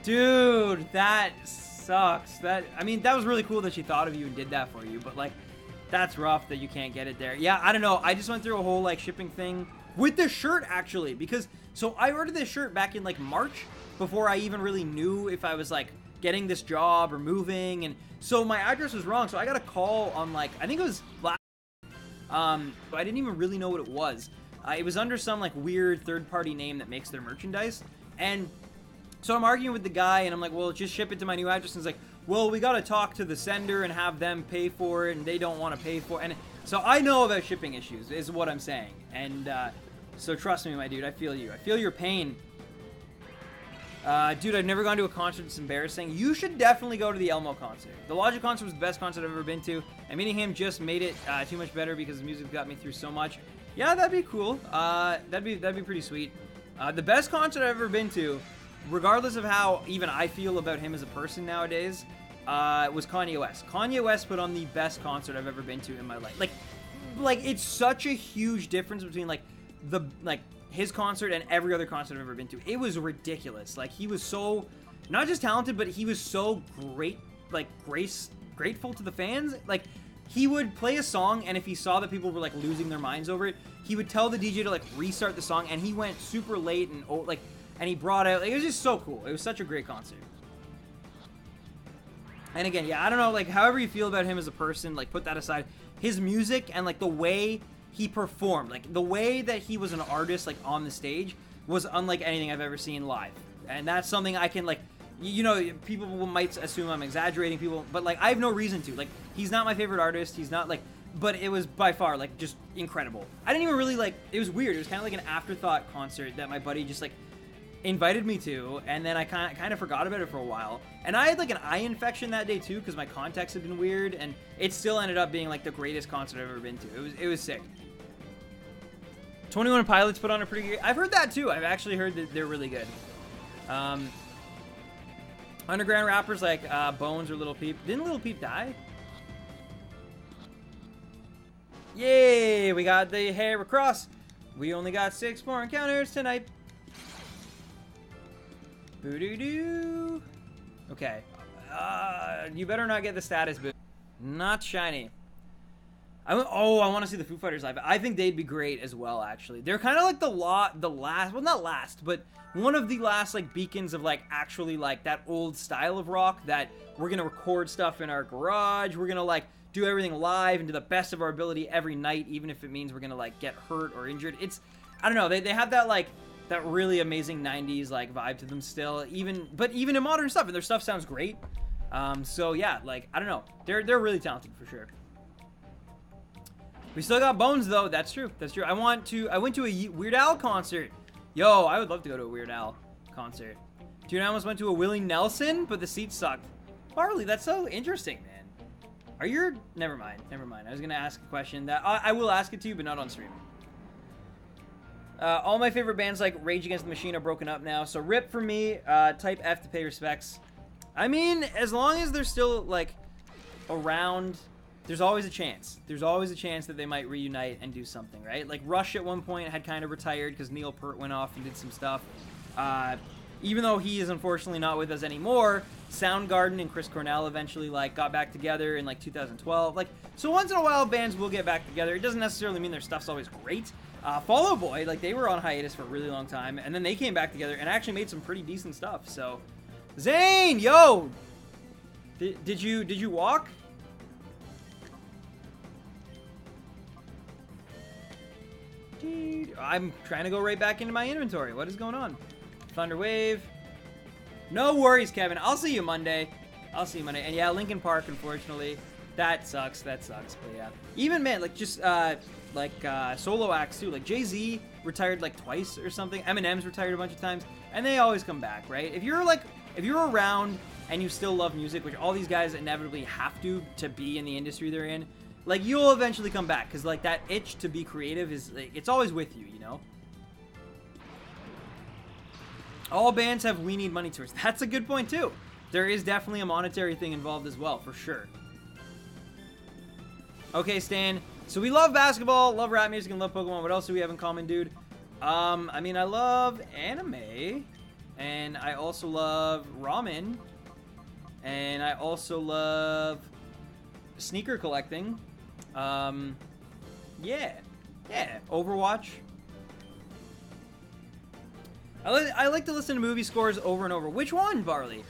Dude, that sucks. I mean, that was really cool that she thought of you and did that for you, but like, that's rough that you can't get it there. Yeah, I don't know. I just went through a whole like shipping thing with this shirt actually, because so I ordered this shirt back in like March before I even really knew if I was like getting this job or moving, and so my address was wrong. So I got a call on like, I think it was last, but I didn't even really know what it was. It was under some like weird third-party name that makes their merchandise, and so I'm arguing with the guy, and I'm like, well, just ship it to my new address. And he's like, well, we got to talk to the sender and have them pay for it, and they don't want to pay for it. And so I know about shipping issues, is what I'm saying. And so trust me, my dude, I feel you. I feel your pain. Dude, I've never gone to a concert. It's embarrassing. You should definitely go to the Elmo concert. The Logic concert was the best concert I've ever been to, and meeting him just made it too much better because his music got me through so much. Yeah, that'd be cool. That'd be pretty sweet. The best concert I've ever been to, regardless of how even I feel about him as a person nowadays, was Kanye West. Kanye West put on the best concert I've ever been to in my life. Like it's such a huge difference between like his concert and every other concert I've ever been to. It was ridiculous. Like, he was so not just talented, but he was so great, like grateful to the fans. Like, he would play a song, and if he saw that people were like losing their minds over it, he would tell the DJ to like restart the song, and he went super late and and he brought out, like, it was just so cool. It was such a great concert. And again, yeah, I don't know, like, however you feel about him as a person, like, put that aside. His music and like the way he performed, like the way that he was an artist, like on the stage, was unlike anything I've ever seen live. And that's something I can, like, you know, people might assume I'm exaggerating, but like, I have no reason to. Like, he's not my favorite artist, he's not like, but it was by far like just incredible. I didn't even really like, it was weird. It was kind of like an afterthought concert that my buddy just like invited me to, and then I kind of forgot about it for a while. And I had like an eye infection that day too, because my contacts had been weird, and it still ended up being like the greatest concert I've ever been to. It was sick. 21 Pilots put on a pretty good... I've heard that too. I've actually heard that they're really good. Underground rappers like Bones or Lil Peep. Didn't Lil Peep die? Yay! We got the Heracross. We only got 6 more encounters tonight. Boo-doo-doo. Okay. You better not get the status boost. Not shiny. I want to see the Foo Fighters live. I think they'd be great as well, actually. They're kind of like the last, well, not last, but one of the last, like, beacons of, like, actually, like, that old style of rock that we're going to record stuff in our garage. We're going to, like, do everything live and to the best of our ability every night, even if it means we're going to, like, get hurt or injured. I don't know, they have that like that really amazing 90s like vibe to them still, even in modern stuff, and their stuff sounds great. So yeah, like I don't know, they're really talented for sure. We still got Bones though. That's true. I went to a Weird Al concert. Yo, I would love to go to a Weird Al concert. Dude, I almost went to a Willie Nelson, but the seats sucked. Barley, that's so interesting, man. Never mind. I was gonna ask a question that I will ask it to you, but not on stream. All my favorite bands like Rage Against the Machine are broken up now, so rip for me. Type F to pay respects. I mean, as long as they're still like around, there's always a chance. There's always a chance that they might reunite and do something, right? Like Rush at one point had kind of retired because Neil Peart went off and did some stuff. Even though he is unfortunately not with us anymore, Soundgarden and Chris Cornell eventually like got back together in like 2012. Like, so once in a while bands will get back together. It doesn't necessarily mean their stuff's always great. Fall Out Boy, like they were on hiatus for a really long time, and then they came back together and actually made some pretty decent stuff. So, Zane, yo, did you walk? I'm trying to go right back into my inventory. What is going on? Thunder Wave. No worries, Kevin. I'll see you Monday. And yeah, Linkin Park, unfortunately. That sucks. But yeah. Even, man, like, just, solo acts, too. Like, Jay-Z retired, like, twice or something. Eminem's retired a bunch of times. And they always come back, right? If you're around and you still love music, which all these guys inevitably have to be in the industry they're in, like, you'll eventually come back. Because, like, that itch to be creative is, like, it's always with you, you know? All bands have We Need Money tours. That's a good point, too. There is definitely a monetary thing involved as well, for sure. Okay, Stan. So we love basketball, love rap music, and love Pokemon. What else do we have in common, dude? I mean, I love anime. And I also love ramen. And I also love sneaker collecting. Yeah. Overwatch. I like to listen to movie scores over and over. Which one, Barley?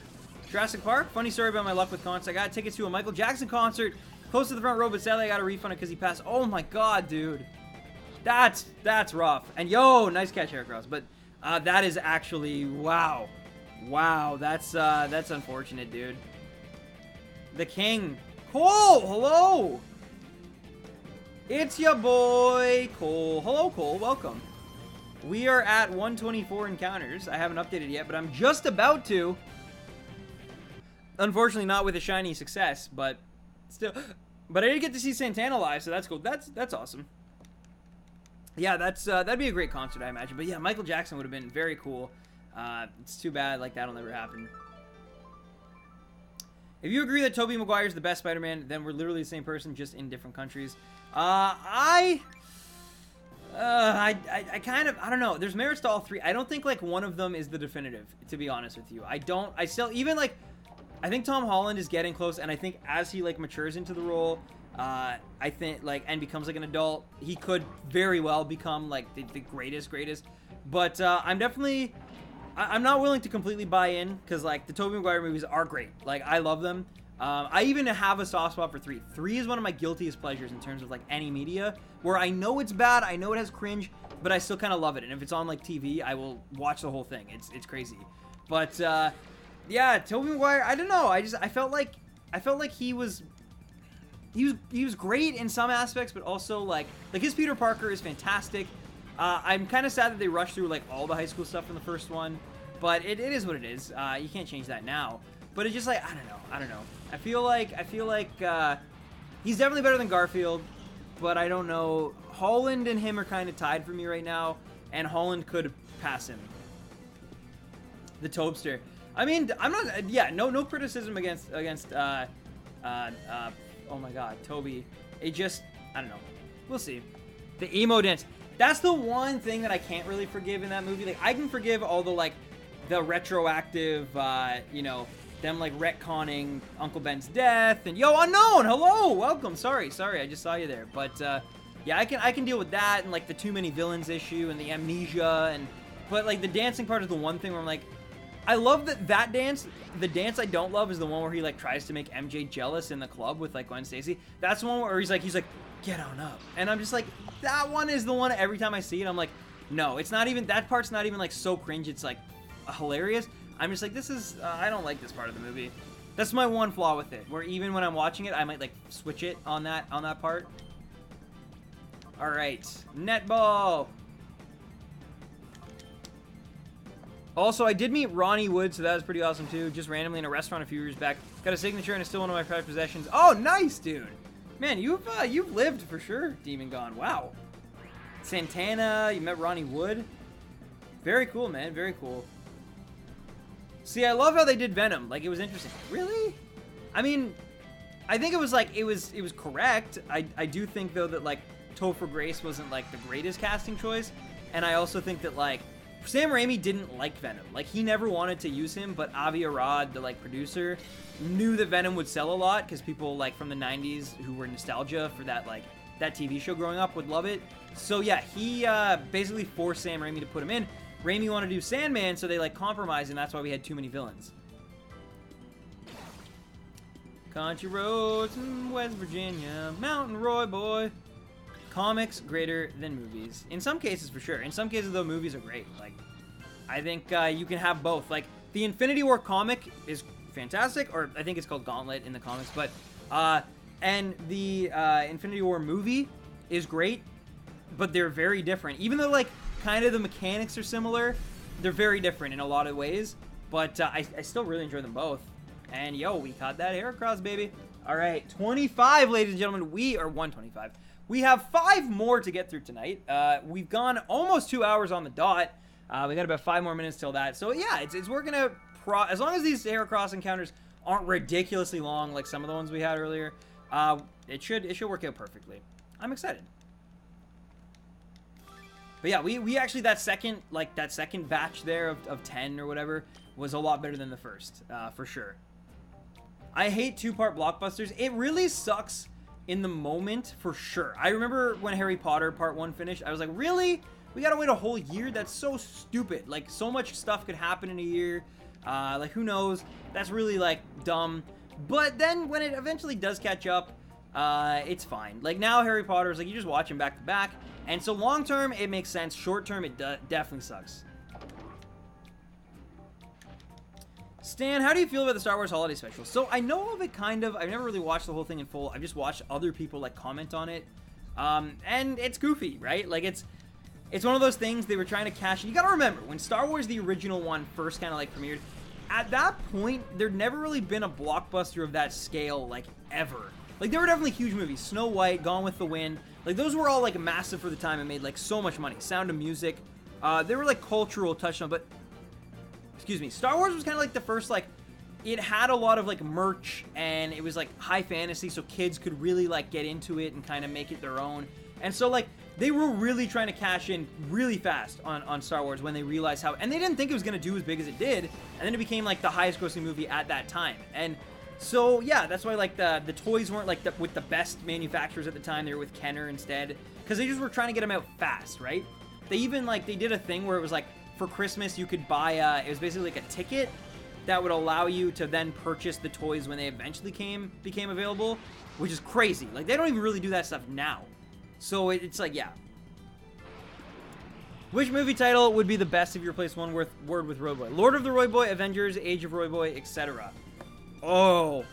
Jurassic Park? Funny story about my luck with concerts. I got tickets to a Michael Jackson concert close to the front row, but sadly I got a refund because he passed. Oh my god, dude. That's rough. And yo, nice catch, Heracross. But that is actually, wow. Wow, that's unfortunate, dude. The King. Cole, hello. It's your boy, Cole. Hello, Cole, welcome. We are at 124 encounters. I haven't updated yet, but I'm just about to. Unfortunately, not with a shiny success, but still. But I did get to see Santana live, so that's cool. That's awesome. Yeah, that'd be a great concert, I imagine. But yeah, Michael Jackson would have been very cool. It's too bad, like, that'll never happen. If you agree that Tobey Maguire is the best Spider-Man, then we're literally the same person, just in different countries. I kind of, I don't know. There's merits to all three. I don't think, like, one of them is the definitive, to be honest with you. I still, even, like, I think Tom Holland is getting close, and I think as he, like, matures into the role, I think, like, and becomes, like, an adult, he could very well become, like, the greatest. But I'm definitely, I'm not willing to completely buy in, because, like, the Tobey Maguire movies are great. Like, I love them. I even have a soft spot for 3. 3 is one of my guiltiest pleasures in terms of, like, any media, where I know it's bad, I know it has cringe, but I still kind of love it. And if it's on, like, TV, I will watch the whole thing. It's crazy. But, yeah, Tobey Maguire, I don't know. I felt like he was great in some aspects, but also, like his Peter Parker is fantastic. I'm kind of sad that they rushed through, like, all the high school stuff in the first one, but it is what it is. You can't change that now. But it's just like, I don't know. I feel like he's definitely better than Garfield, but I don't know. Holland and him are kind of tied for me right now, and Holland could pass him. The Tobster. I mean, I'm not. Yeah, no criticism against. Oh my God, Toby. It just, I don't know. We'll see. The emo dance. That's the one thing that I can't really forgive in that movie. Like, I can forgive all the, like, the retroactive, you know, them, like, retconning Uncle Ben's death, and yo, Unknown, hello, welcome. Sorry, I just saw you there. But yeah, I can deal with that, and, like, the too many villains issue and the amnesia, but, like, the dancing part is the one thing where I'm like, I love that dance. The dance I don't love is the one where he, like, tries to make MJ jealous in the club with, like, Gwen Stacy. That's the one where he's like, get on up, and I'm just like, that one is the one every time I see it, I'm like, No, it's not even, that part's not even like so cringe, it's like hilarious. I'm just like, this is, I don't like this part of the movie. That's my one flaw with it, where even when I'm watching it, I might like switch it on that part. All right, netball. Also, I did meet Ronnie Wood, so that was pretty awesome too. Just randomly in a restaurant a few years back. Got a signature and it's still one of my prized possessions. Oh, nice, dude. Man, you've lived for sure, Demon Gone. Wow. Santana, you met Ronnie Wood. Very cool, man. Very cool. See, I love how they did Venom. Like, it was interesting. Really? I mean, I think it was like, it was correct. I do think though that like Topher Grace wasn't like the greatest casting choice, and I also think that like Sam Raimi didn't like Venom. Like, he never wanted to use him, but Avi Arad, the like producer, knew that Venom would sell a lot because people like from the 90s who were nostalgia for that like that TV show growing up would love it. So yeah, he basically forced Sam Raimi to put him in. Raimi wanted to do Sandman, so they like compromised, and that's why we had too many villains. Country roads in West Virginia, Mountain Roy boy. Comics greater than movies. In some cases, for sure. In some cases, though, movies are great. Like, I think you can have both. Like, the Infinity War comic is fantastic, or I think it's called Gauntlet in the comics, but, and the Infinity War movie is great, but they're very different. Even though, like, kind of the mechanics are similar, they're very different in a lot of ways, but I still really enjoy them both. And, yo, we caught that Heracross, baby. All right, 25, ladies and gentlemen. We are 125. We have 5 more to get through tonight. We've gone almost 2 hours on the dot. We got about 5 more minutes till that. So yeah, it's working out. As long as these Heracross encounters aren't ridiculously long, like some of the ones we had earlier, it should work out perfectly. I'm excited. But yeah, we actually that second batch there of 10 or whatever was a lot better than the first, for sure. I hate 2-part blockbusters. It really sucks in the moment, for sure. I remember when Harry Potter Part 1 finished, I was like, really? We gotta wait a whole year? That's so stupid. Like, so much stuff could happen in a year. Like, who knows? That's really, like, dumb. But then, when it eventually does catch up, it's fine. Like, now Harry Potter is like, you just watch them back to back. And so, long term, it makes sense. Short term, it definitely sucks. Stan, how do you feel about the Star Wars Holiday Special? So, I know of it kind of. I've never really watched the whole thing in full. I've just watched other people, like, comment on it. And it's goofy, right? Like, it's one of those things they were trying to cash in. You gotta remember, when Star Wars, the original one, first kind of, like, premiered, at that point, there'd never really been a blockbuster of that scale, like, ever. Like, there were definitely huge movies. Snow White, Gone with the Wind. Like, those were all, like, massive for the time and made, like, so much money. Sound of Music. They were, like, cultural touchdowns, but... Excuse me. Star Wars was kind of like the first, like, it had a lot of, like, merch, and it was, like, high fantasy, so kids could really, like, get into it and kind of make it their own. And so, like, they were really trying to cash in really fast on Star Wars when they realized how... And they didn't think it was going to do as big as it did, and then it became, like, the highest grossing movie at that time. And so, yeah, that's why, like, the toys weren't, like, with the best manufacturers at the time. They were with Kenner instead, because they just were trying to get them out fast, right? They even, like, they did a thing where it was, like, for Christmas, you could buy, it was basically like a ticket that would allow you to then purchase the toys when they eventually became available, which is crazy. Like, they don't even really do that stuff now. So it's like, yeah. Which movie title would be the best if you replaced one word with Roy Boy? Lord of the Roy Boy, Avengers, Age of Roy Boy, etc. Oh.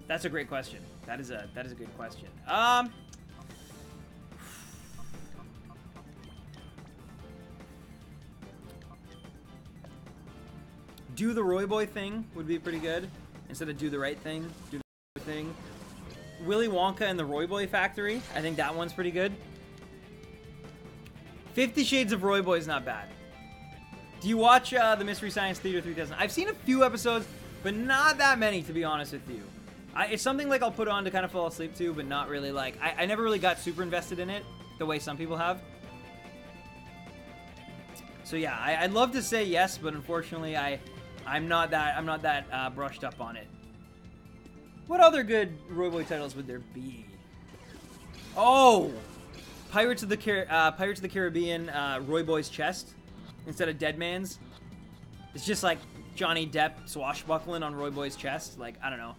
That's a great question. That is a good question. Do the Roy Boy thing would be pretty good. Instead of do the right thing, do the right thing. Willy Wonka and the Roy Boy Factory. I think that one's pretty good. 50 Shades of Roy Boy is not bad. Do you watch the Mystery Science Theater 3000? I've seen a few episodes, but not that many, to be honest with you. It's something like I'll put on to kind of fall asleep to, but not really like... I never really got super invested in it the way some people have. So yeah, I'd love to say yes, but unfortunately I'm not that brushed up on it. What other good Roy Boy titles would there be? Oh, Pirates of the Caribbean, Roy Boy's Chest instead of Dead Man's. It's just like Johnny Depp swashbuckling on Roy Boy's chest. Like, I don't know.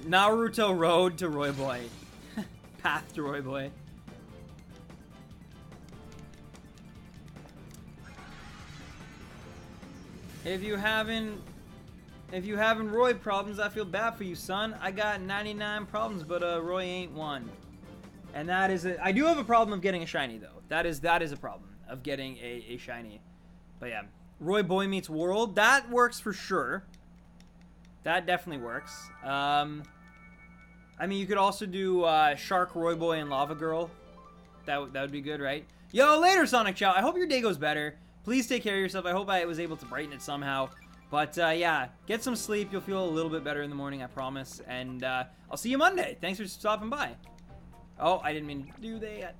Naruto Road to Roy Boy. Path to Roy Boy. If you having Roy problems, I feel bad for you, son. I got 99 problems, but Roy ain't one. And that is it. I do have a problem of getting a shiny, though. That is a problem of getting a shiny. But yeah, Roy Boy meets World. That works for sure. That definitely works. I mean, you could also do Shark, Roy Boy, and Lava Girl. That would be good, right? Yo, later, Sonic Chow. I hope your day goes better. Please take care of yourself. I hope I was able to brighten it somehow. But, yeah, get some sleep. You'll feel a little bit better in the morning, I promise. And I'll see you Monday. Thanks for stopping by. Oh, I didn't mean to do that.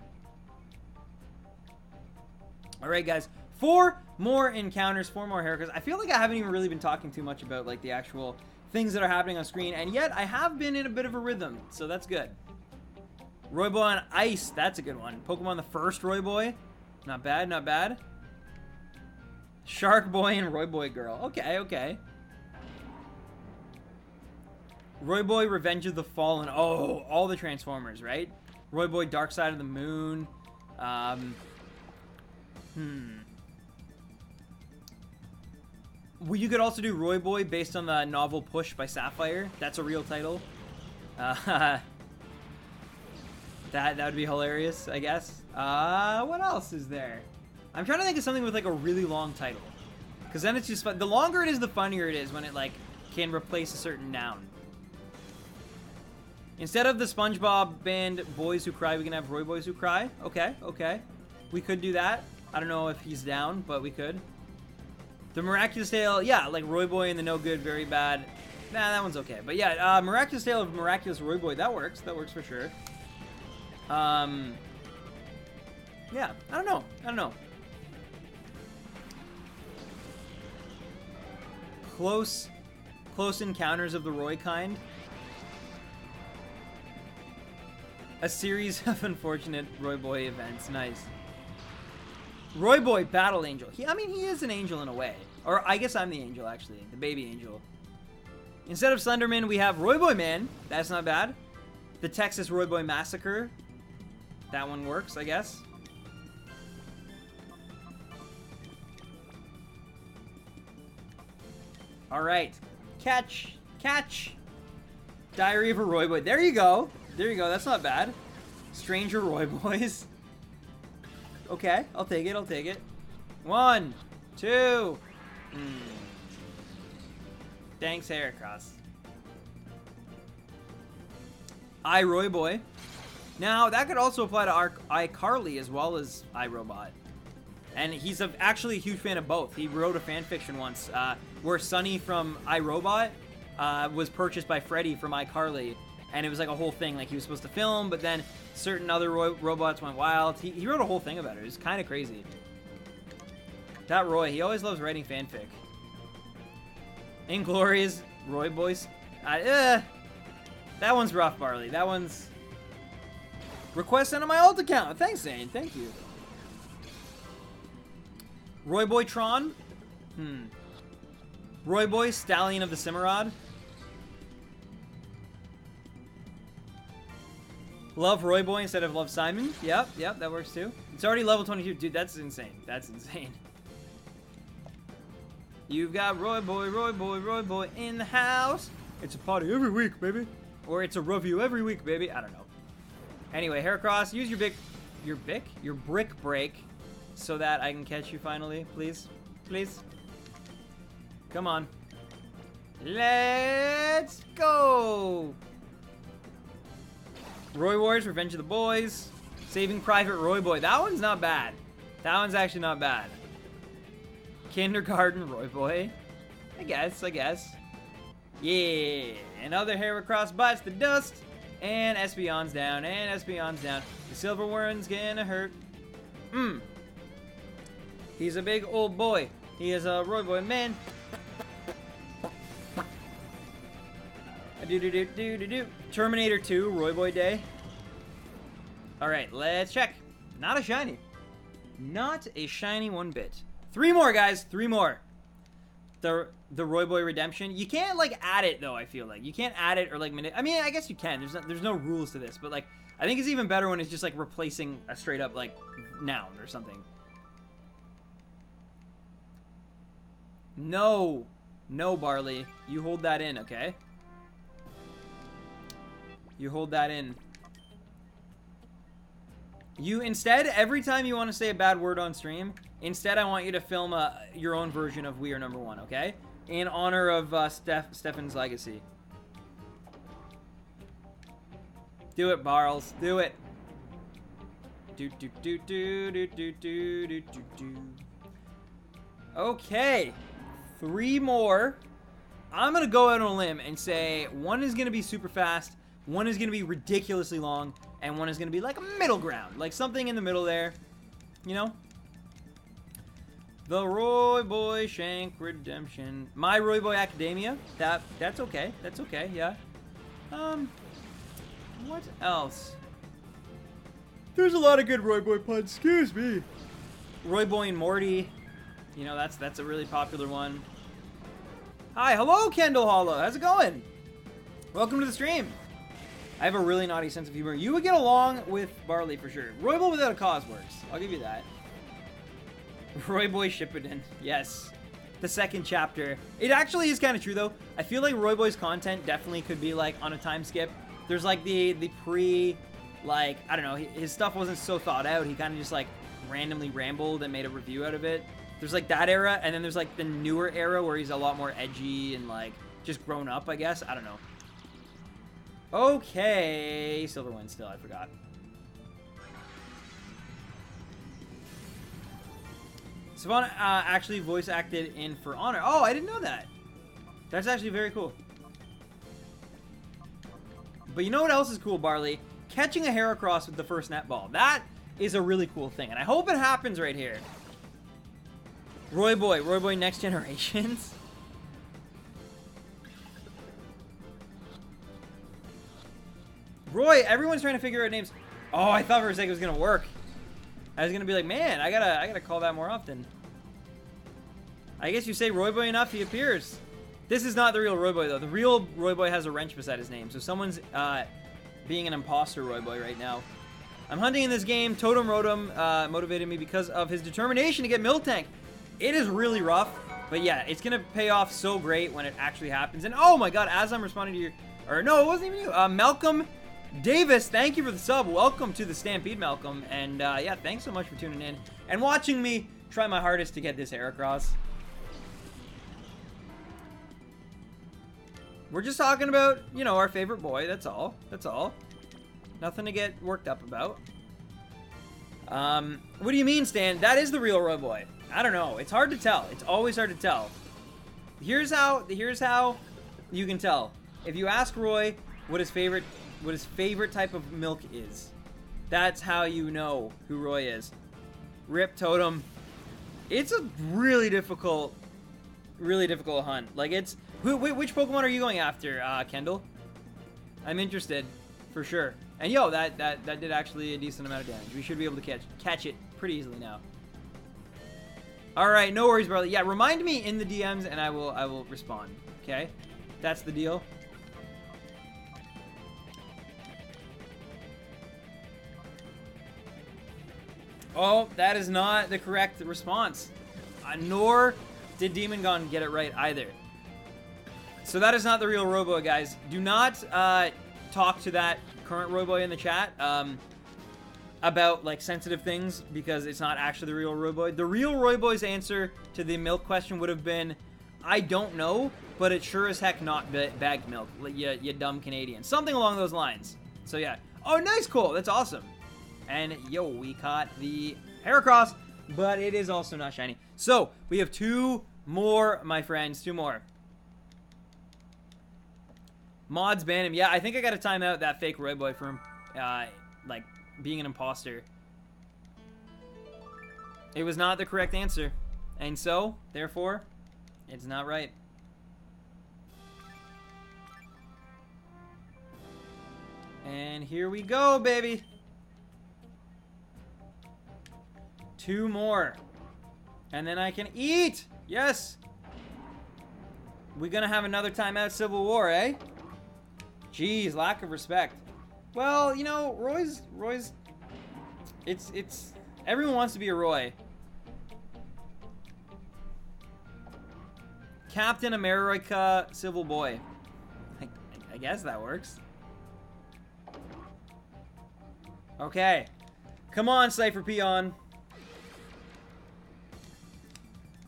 All right, guys. 4 more encounters, 4 more Heracross. I feel like I haven't even really been talking too much about, like, the actual things that are happening on screen. And yet, I have been in a bit of a rhythm. So that's good. Roy Boy on Ice. That's a good one. Pokemon the first Roy Boy. Not bad, not bad. Shark Boy and Roy Boy Girl. Okay, okay. Roy Boy Revenge of the Fallen. Oh, all the Transformers, right? Roy Boy Dark Side of the Moon. Well, you could also do Roy Boy based on the novel Push by Sapphire. That's a real title. That would be hilarious, I guess. What else is there? I'm trying to think of something with like a really long title. Because then it's just fun. The longer it is, the funnier it is when it like can replace a certain noun. Instead of the SpongeBob band Boys Who Cry, we can have Roy Boys Who Cry. Okay, okay. We could do that. I don't know if he's down, but we could. The Miraculous Tale, yeah, like Roy Boy and the No Good, Very Bad. Nah, that one's okay. But yeah, Miraculous Tale of Miraculous Roy Boy, that works. That works for sure. Yeah, I don't know. I don't know. Close encounters of the Roy kind. A series of unfortunate Roy Boy events. Nice. Roy Boy Battle Angel. I mean, he is an angel in a way. Or I guess I'm the angel, actually. The baby angel. Instead of Slenderman, we have Roy Boy Man. That's not bad. The Texas Roy Boy Massacre. That one works, I guess. Alright. Catch. Diary of a Roy Boy. There you go. There you go. That's not bad. Stranger Roy Boys. Okay. I'll take it. I'll take it. 1, 2. Thanks, Heracross. Roy Boy. Now, that could also apply to iCarly as well as iRobot. And he's actually a huge fan of both. He wrote a fan fiction once where Sunny from iRobot was purchased by Freddy from iCarly. And it was like a whole thing. Like, he was supposed to film, but then certain other robots went wild. He wrote a whole thing about it. It was kind of crazy. That Roy, he always loves writing fanfic. Inglorious Roy Boys. That one's rough, Barley. That one's... Request sent on my alt account. Thanks, Zane. Thank you. Roy Boy Tron. Roy Boy Stallion of the Cimarrod. Love Roy Boy instead of Love Simon. Yep, that works too. It's already level 22. Dude, that's insane. That's insane. You've got Roy Boy in the house. It's a party every week, baby. Or it's a review every week, baby. I don't know. Anyway, Heracross, use your brick break so that I can catch you finally, please. Please. Come on. Let's go. Roy Wars, Revenge of the Boys. Saving Private Roy Boy. That one's not bad. That one's actually not bad. Kindergarten Roy Boy. I guess. Yeah. Another Heracross bites the dust. And Espeon's down. The Silver Worm's gonna hurt. He's a big old boy. He is a Roy Boy man. Terminator 2, Roy Boy Day. Alright, let's check. Not a shiny. Not a shiny one bit. 3 more, guys. 3 more. the Roy Boy redemption. You can't like add it though. I feel like you can't add it or like I mean, I guess you can. There's no rules to this, but like I think it's even better when it's just like replacing a straight up like noun or something. No, no, Barley, you hold that in, okay? You hold that in. You instead, every time you want to say a bad word on stream, instead I want you to film your own version of We Are Number One, okay? In honor of Stefan's legacy. Do it, Barles. Do it. Do do do do do do do do do do. Okay, 3 more. I'm gonna go out on a limb and say one is gonna be super fast, one is gonna be ridiculously long, and one is gonna be like a middle ground, like something in the middle there, you know. The Roy Boy Shank Redemption. My Roy Boy Academia. That's okay. That's okay. Yeah. What else? There's a lot of good Roy Boy puns. Excuse me. Roy Boy and Morty. You know, that's a really popular one. Hi, hello, Kendall Hollow. How's it going? Welcome to the stream. I have a really naughty sense of humor. You would get along with Barley for sure. Roy Boy without a cause works. I'll give you that. Roy Boy Shippuden. Yes. The second chapter. It actually is kind of true, though. I feel like Roy Boy's content definitely could be, like, on a time skip. There's, like, the pre, like, I don't know, his stuff wasn't so thought out. He kind of just, like, randomly rambled and made a review out of it. There's, like, that era, and then there's, like, the newer era where he's a lot more edgy and, like, just grown up, I guess. I don't know. Okay. Silver Wind still, I forgot. Savannah actually voice acted in For Honor. Oh, I didn't know that. That's actually very cool. But you know what else is cool, Barley? Catching a Heracross with the first netball. That is a really cool thing, and I hope it happens right here. Roy Boy Next Generations. Roy, everyone's trying to figure out names. Oh, I thought for a second it was gonna work. I was gonna be like, man, I gotta call that more often. I guess you say Roy Boy enough, he appears. This is not the real Roy Boy though. The real Roy Boy has a wrench beside his name, so someone's being an imposter Roy Boy right now. I'm hunting in this game. Totem Rotom motivated me because of his determination to get Miltank. It is really rough, but yeah, it's gonna pay off so great when it actually happens. And oh my god, as I'm responding to your, or no, it wasn't even you. Malcolm Davis, thank you for the sub. Welcome to the Stampede, Malcolm. And yeah, thanks so much for tuning in and watching me try my hardest to get this Heracross. We're just talking about, you know, our favorite boy. That's all. That's all. Nothing to get worked up about. What do you mean, Stan? That is the real Roy Boy. I don't know. It's hard to tell. It's always hard to tell. Here's how you can tell. If you ask Roy what his favorite type of milk is, that's how you know who Roy is. Rip Totem. It's a really difficult hunt. Like, it's which Pokemon are you going after, Kendall? I'm interested, for sure. And yo, that did actually a decent amount of damage. We should be able to catch it pretty easily now. All right, no worries, brother. Yeah, remind me in the DMs, and I will respond. Okay, that's the deal. Oh, that is not the correct response. Nor did Demon Gon get it right either. So that is not the real Roy Boy, guys. Do not talk to that current Roy Boy in the chat about like sensitive things, because it's not actually the real Roy Boy. The real Roy Boy's answer to the milk question would have been, I don't know, but it's sure as heck not bagged milk, you dumb Canadian. Something along those lines. So yeah. Oh, nice, cool. That's awesome. And yo, we caught the Heracross, but it is also not shiny. So we have 2 more, my friends. 2 more. Mods ban him. Yeah, I think I got to time out that fake Roy Boy from like being an imposter. It was not the correct answer, and so therefore it's not right. And here we go, baby. 2 more. And then I can eat. Yes. We gonna have another timeout Civil War, eh? Jeez, lack of respect. Well, you know, Roy's, it's, everyone wants to be a Roy. Captain America Civil Boy. I guess that works. Okay. Come on, Cypher Peon.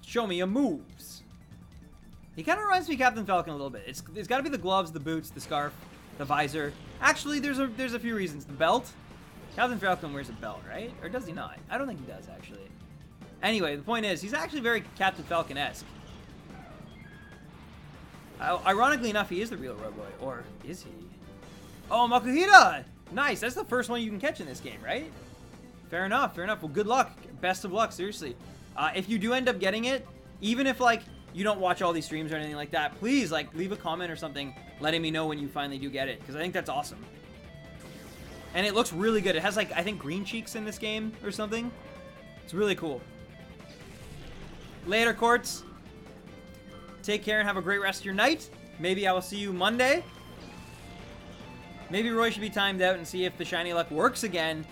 Show me your moves. He kind of reminds me of Captain Falcon a little bit. It's got to be the gloves, the boots, the scarf, the visor. Actually, there's a few reasons. The belt. Captain Falcon wears a belt, right? Or does he not? I don't think he does, actually. Anyway, the point is, he's actually very Captain Falcon-esque. Ironically enough, he is the real Roboy. Or is he? Oh, Makuhita! Nice. That's the first one you can catch in this game, right? Fair enough. Fair enough. Well, good luck. Best of luck, seriously. If you do end up getting it, even if, like, you don't watch all these streams or anything like that, please, like, leave a comment or something letting me know when you finally do get it, because I think that's awesome. And it looks really good. It has, like, I think green cheeks in this game or something. It's really cool. Later, Courts. Take care and have a great rest of your night. Maybe I will see you Monday. Maybe Roy should be timed out and see if the shiny luck works again.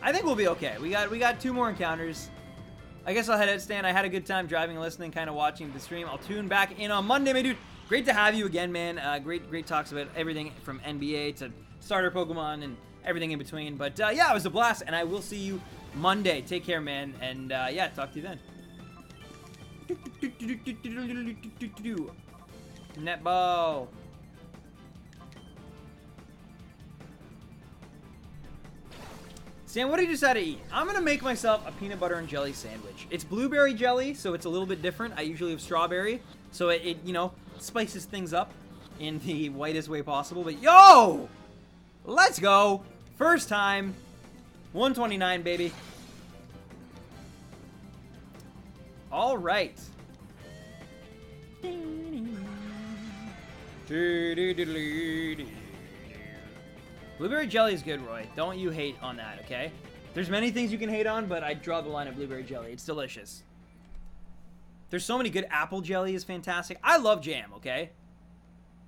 I think we'll be okay. We got 2 more encounters. I guess I'll head out, Stan. I had a good time driving and listening, kind of watching the stream. I'll tune back in on Monday, my dude. Great to have you again, man. Great talks about everything from NBA to starter Pokemon and everything in between. But yeah, it was a blast, and I will see you Monday. Take care, man, and yeah, talk to you then. Netball. Sam, what did you decide to eat? I'm going to make myself a peanut butter and jelly sandwich. It's blueberry jelly, so it's a little bit different. I usually have strawberry, so it you know, spices things up in the whitest way possible. But yo! Let's go. First time. 129, baby. All right. Blueberry jelly is good, Roy. Don't you hate on that, okay? There's many things you can hate on, but I draw the line at blueberry jelly. It's delicious. There's so many good. Apple jelly is fantastic. I love jam, okay?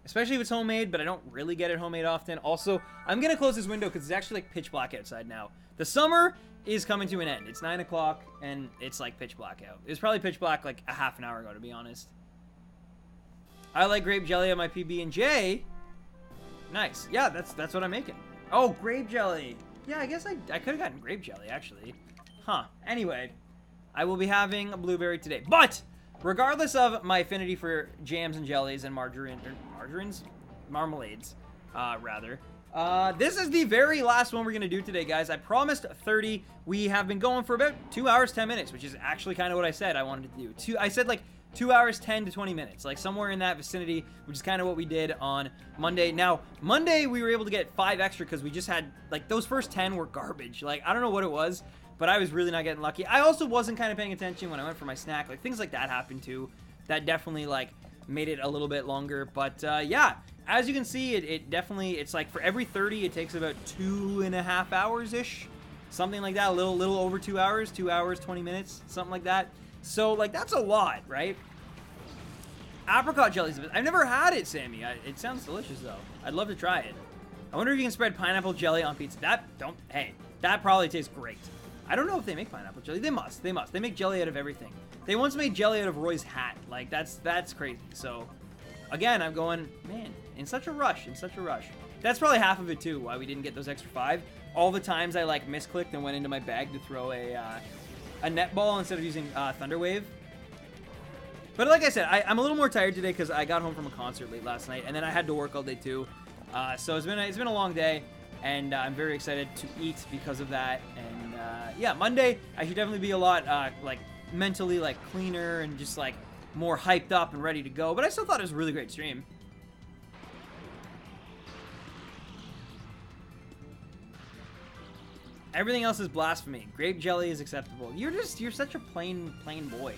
Especially if it's homemade, but I don't really get it homemade often. Also, I'm going to close this window because it's actually like pitch black outside now. The summer is coming to an end. It's 9 o'clock, and it's like pitch black out. It was probably pitch black like a half an hour ago, to be honest. I like grape jelly on my PB&J. Nice. Yeah, that's what I'm making. Oh, grape jelly. Yeah, I guess I could have gotten grape jelly, actually. Huh. Anyway, I will be having a blueberry today. But regardless of my affinity for jams and jellies and marmalades, rather, this is the very last one we're going to do today, guys. I promised 30. We have been going for about 2 hours, 10 minutes, which is actually kind of what I said I wanted to do. I said like 2 hours, 10 to 20 minutes, like somewhere in that vicinity, which is kind of what we did on Monday. Now, Monday we were able to get 5 extra because we just had, like, those first 10 were garbage. Like, I don't know what it was, but I was really not getting lucky. I also wasn't kind of paying attention when I went for my snack. Like, things like that happened too. That definitely, like, made it a little bit longer. But, yeah, as you can see, it definitely, it's like for every 30, it takes about 2.5 hours-ish. Something like that, a little over 2 hours, 2 hours, 20 minutes, something like that. So, like, that's a lot, right? Apricot jellies. I've never had it, Sammy. It sounds delicious, though. I'd love to try it. I wonder if you can spread pineapple jelly on pizza. Hey, that probably tastes great. I don't know if they make pineapple jelly. They must. They make jelly out of everything. They once made jelly out of Roy's hat. Like, that's crazy. So, again, I'm going, man, in such a rush. That's probably half of it, too, why we didn't get those extra 5. All the times I, like, misclicked and went into my bag to throw a netball instead of using Thunder Wave. But like I said, I'm a little more tired today because I got home from a concert late last night, and then I had to work all day too. So it's been a long day, and I'm very excited to eat because of that. And yeah, Monday I should definitely be a lot like mentally like cleaner and just like more hyped up and ready to go. But I still thought it was a really great stream. Everything else is blasphemy. Grape jelly is acceptable. You're such a plain boy.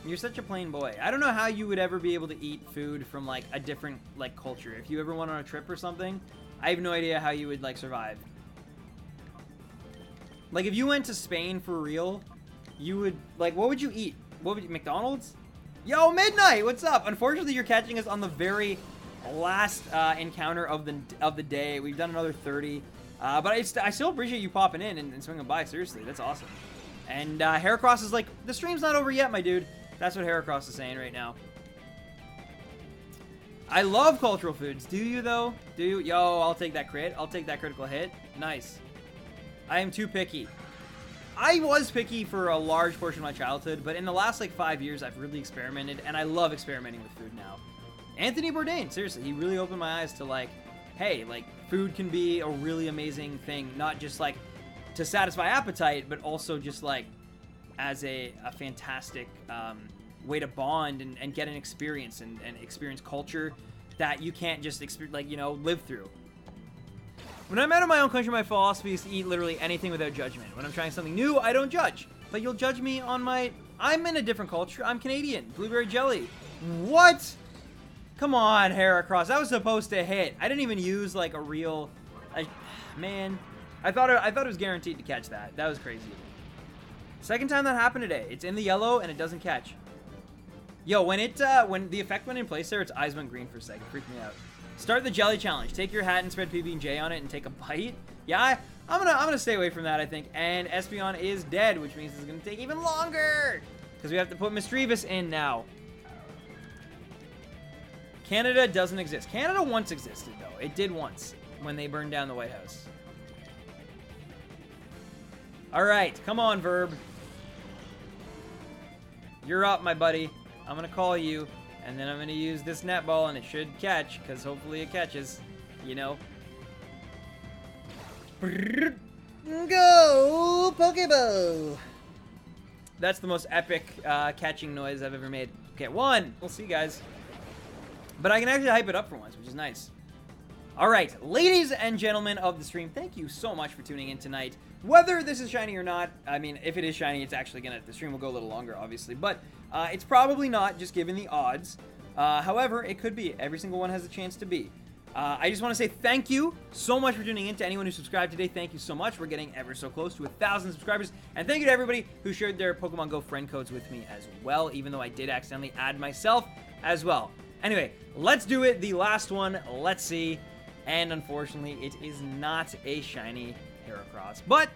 You're such a plain boy. I don't know how you would ever be able to eat food from like a different like culture. If you ever went on a trip or something, I have no idea how you would like survive. Like if you went to Spain for real, you would like, what would you eat? What would you, McDonald's? Yo, Midnight, what's up? Unfortunately, you're catching us on the very last encounter of the day. We've done another 30, but I still appreciate you popping in and swinging by. Seriously, that's awesome. And Heracross is like, the stream's not over yet, my dude. That's what Heracross is saying right now. I love cultural foods. Do you, though? Do you? Yo, I'll take that crit. I'll take that critical hit. Nice. I am too picky. I was picky for a large portion of my childhood, but in the last, like, 5 years, I've really experimented, and I love experimenting with food now. Anthony Bourdain, seriously, he really opened my eyes to, like, hey, like, food can be a really amazing thing, not just, like, to satisfy appetite, but also just, like, as a fantastic way to bond and get an experience and experience culture that you can't just, like, you know, live through. When I'm out of my own country, my philosophy is to eat literally anything without judgment. When I'm trying something new, I don't judge. But you'll judge me on my... I'm in a different culture. I'm Canadian. Blueberry jelly. What? Come on, Heracross. That was supposed to hit. I didn't even use, like, a real... man. I thought it was guaranteed to catch that. That was crazy. Second time that happened today. It's in the yellow, and it doesn't catch. Yo, when the effect went in place there, its eyes went green for a second. Freaked me out. Start the jelly challenge. Take your hat and spread PB&J on it and take a bite. Yeah, I'm gonna stay away from that, I think. And Espeon is dead, which means it's gonna take even longer because we have to put Misdreavus in now. Canada doesn't exist. Canada once existed, though. It did once when they burned down the White House. All right, come on, Verb. You're up, my buddy. I'm gonna call you. And then I'm going to use this netball, and it should catch, because hopefully it catches, you know. Go, Pokeball! That's the most epic catching noise I've ever made. Okay, 1. We'll see, guys. But I can actually hype it up for once, which is nice. All right, ladies and gentlemen of the stream, thank you so much for tuning in tonight. Whether this is shiny or not, I mean, if it is shiny, it's actually the stream will go a little longer, obviously. But it's probably not, just given the odds. However, it could be. Every single one has a chance to be. I just want to say thank you so much for tuning in. To anyone who subscribed today, thank you so much. We're getting ever so close to 1,000 subscribers. And thank you to everybody who shared their Pokemon Go friend codes with me as well, even though I did accidentally add myself as well. Anyway, let's do it. The last one. Let's see. And unfortunately, it is not a shiny Heracross. But,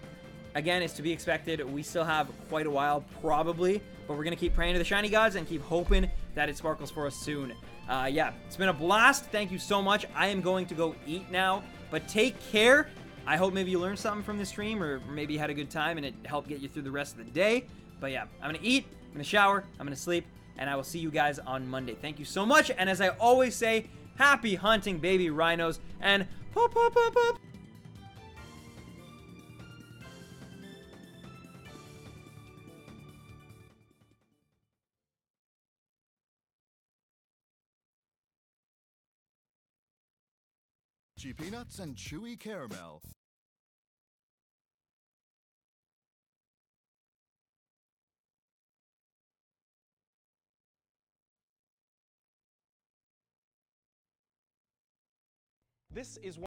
again, it's to be expected. We still have quite a while, probably. But we're going to keep praying to the shiny gods and keep hoping that it sparkles for us soon. Yeah, it's been a blast. Thank you so much. I am going to go eat now. But take care. I hope maybe you learned something from this stream, or maybe you had a good time and it helped get you through the rest of the day. But yeah, I'm going to eat, I'm going to shower, I'm going to sleep, and I will see you guys on Monday. Thank you so much. And as I always say, happy hunting, baby rhinos, and pop, pop, pop, pop. Peanuts and chewy caramel. This is one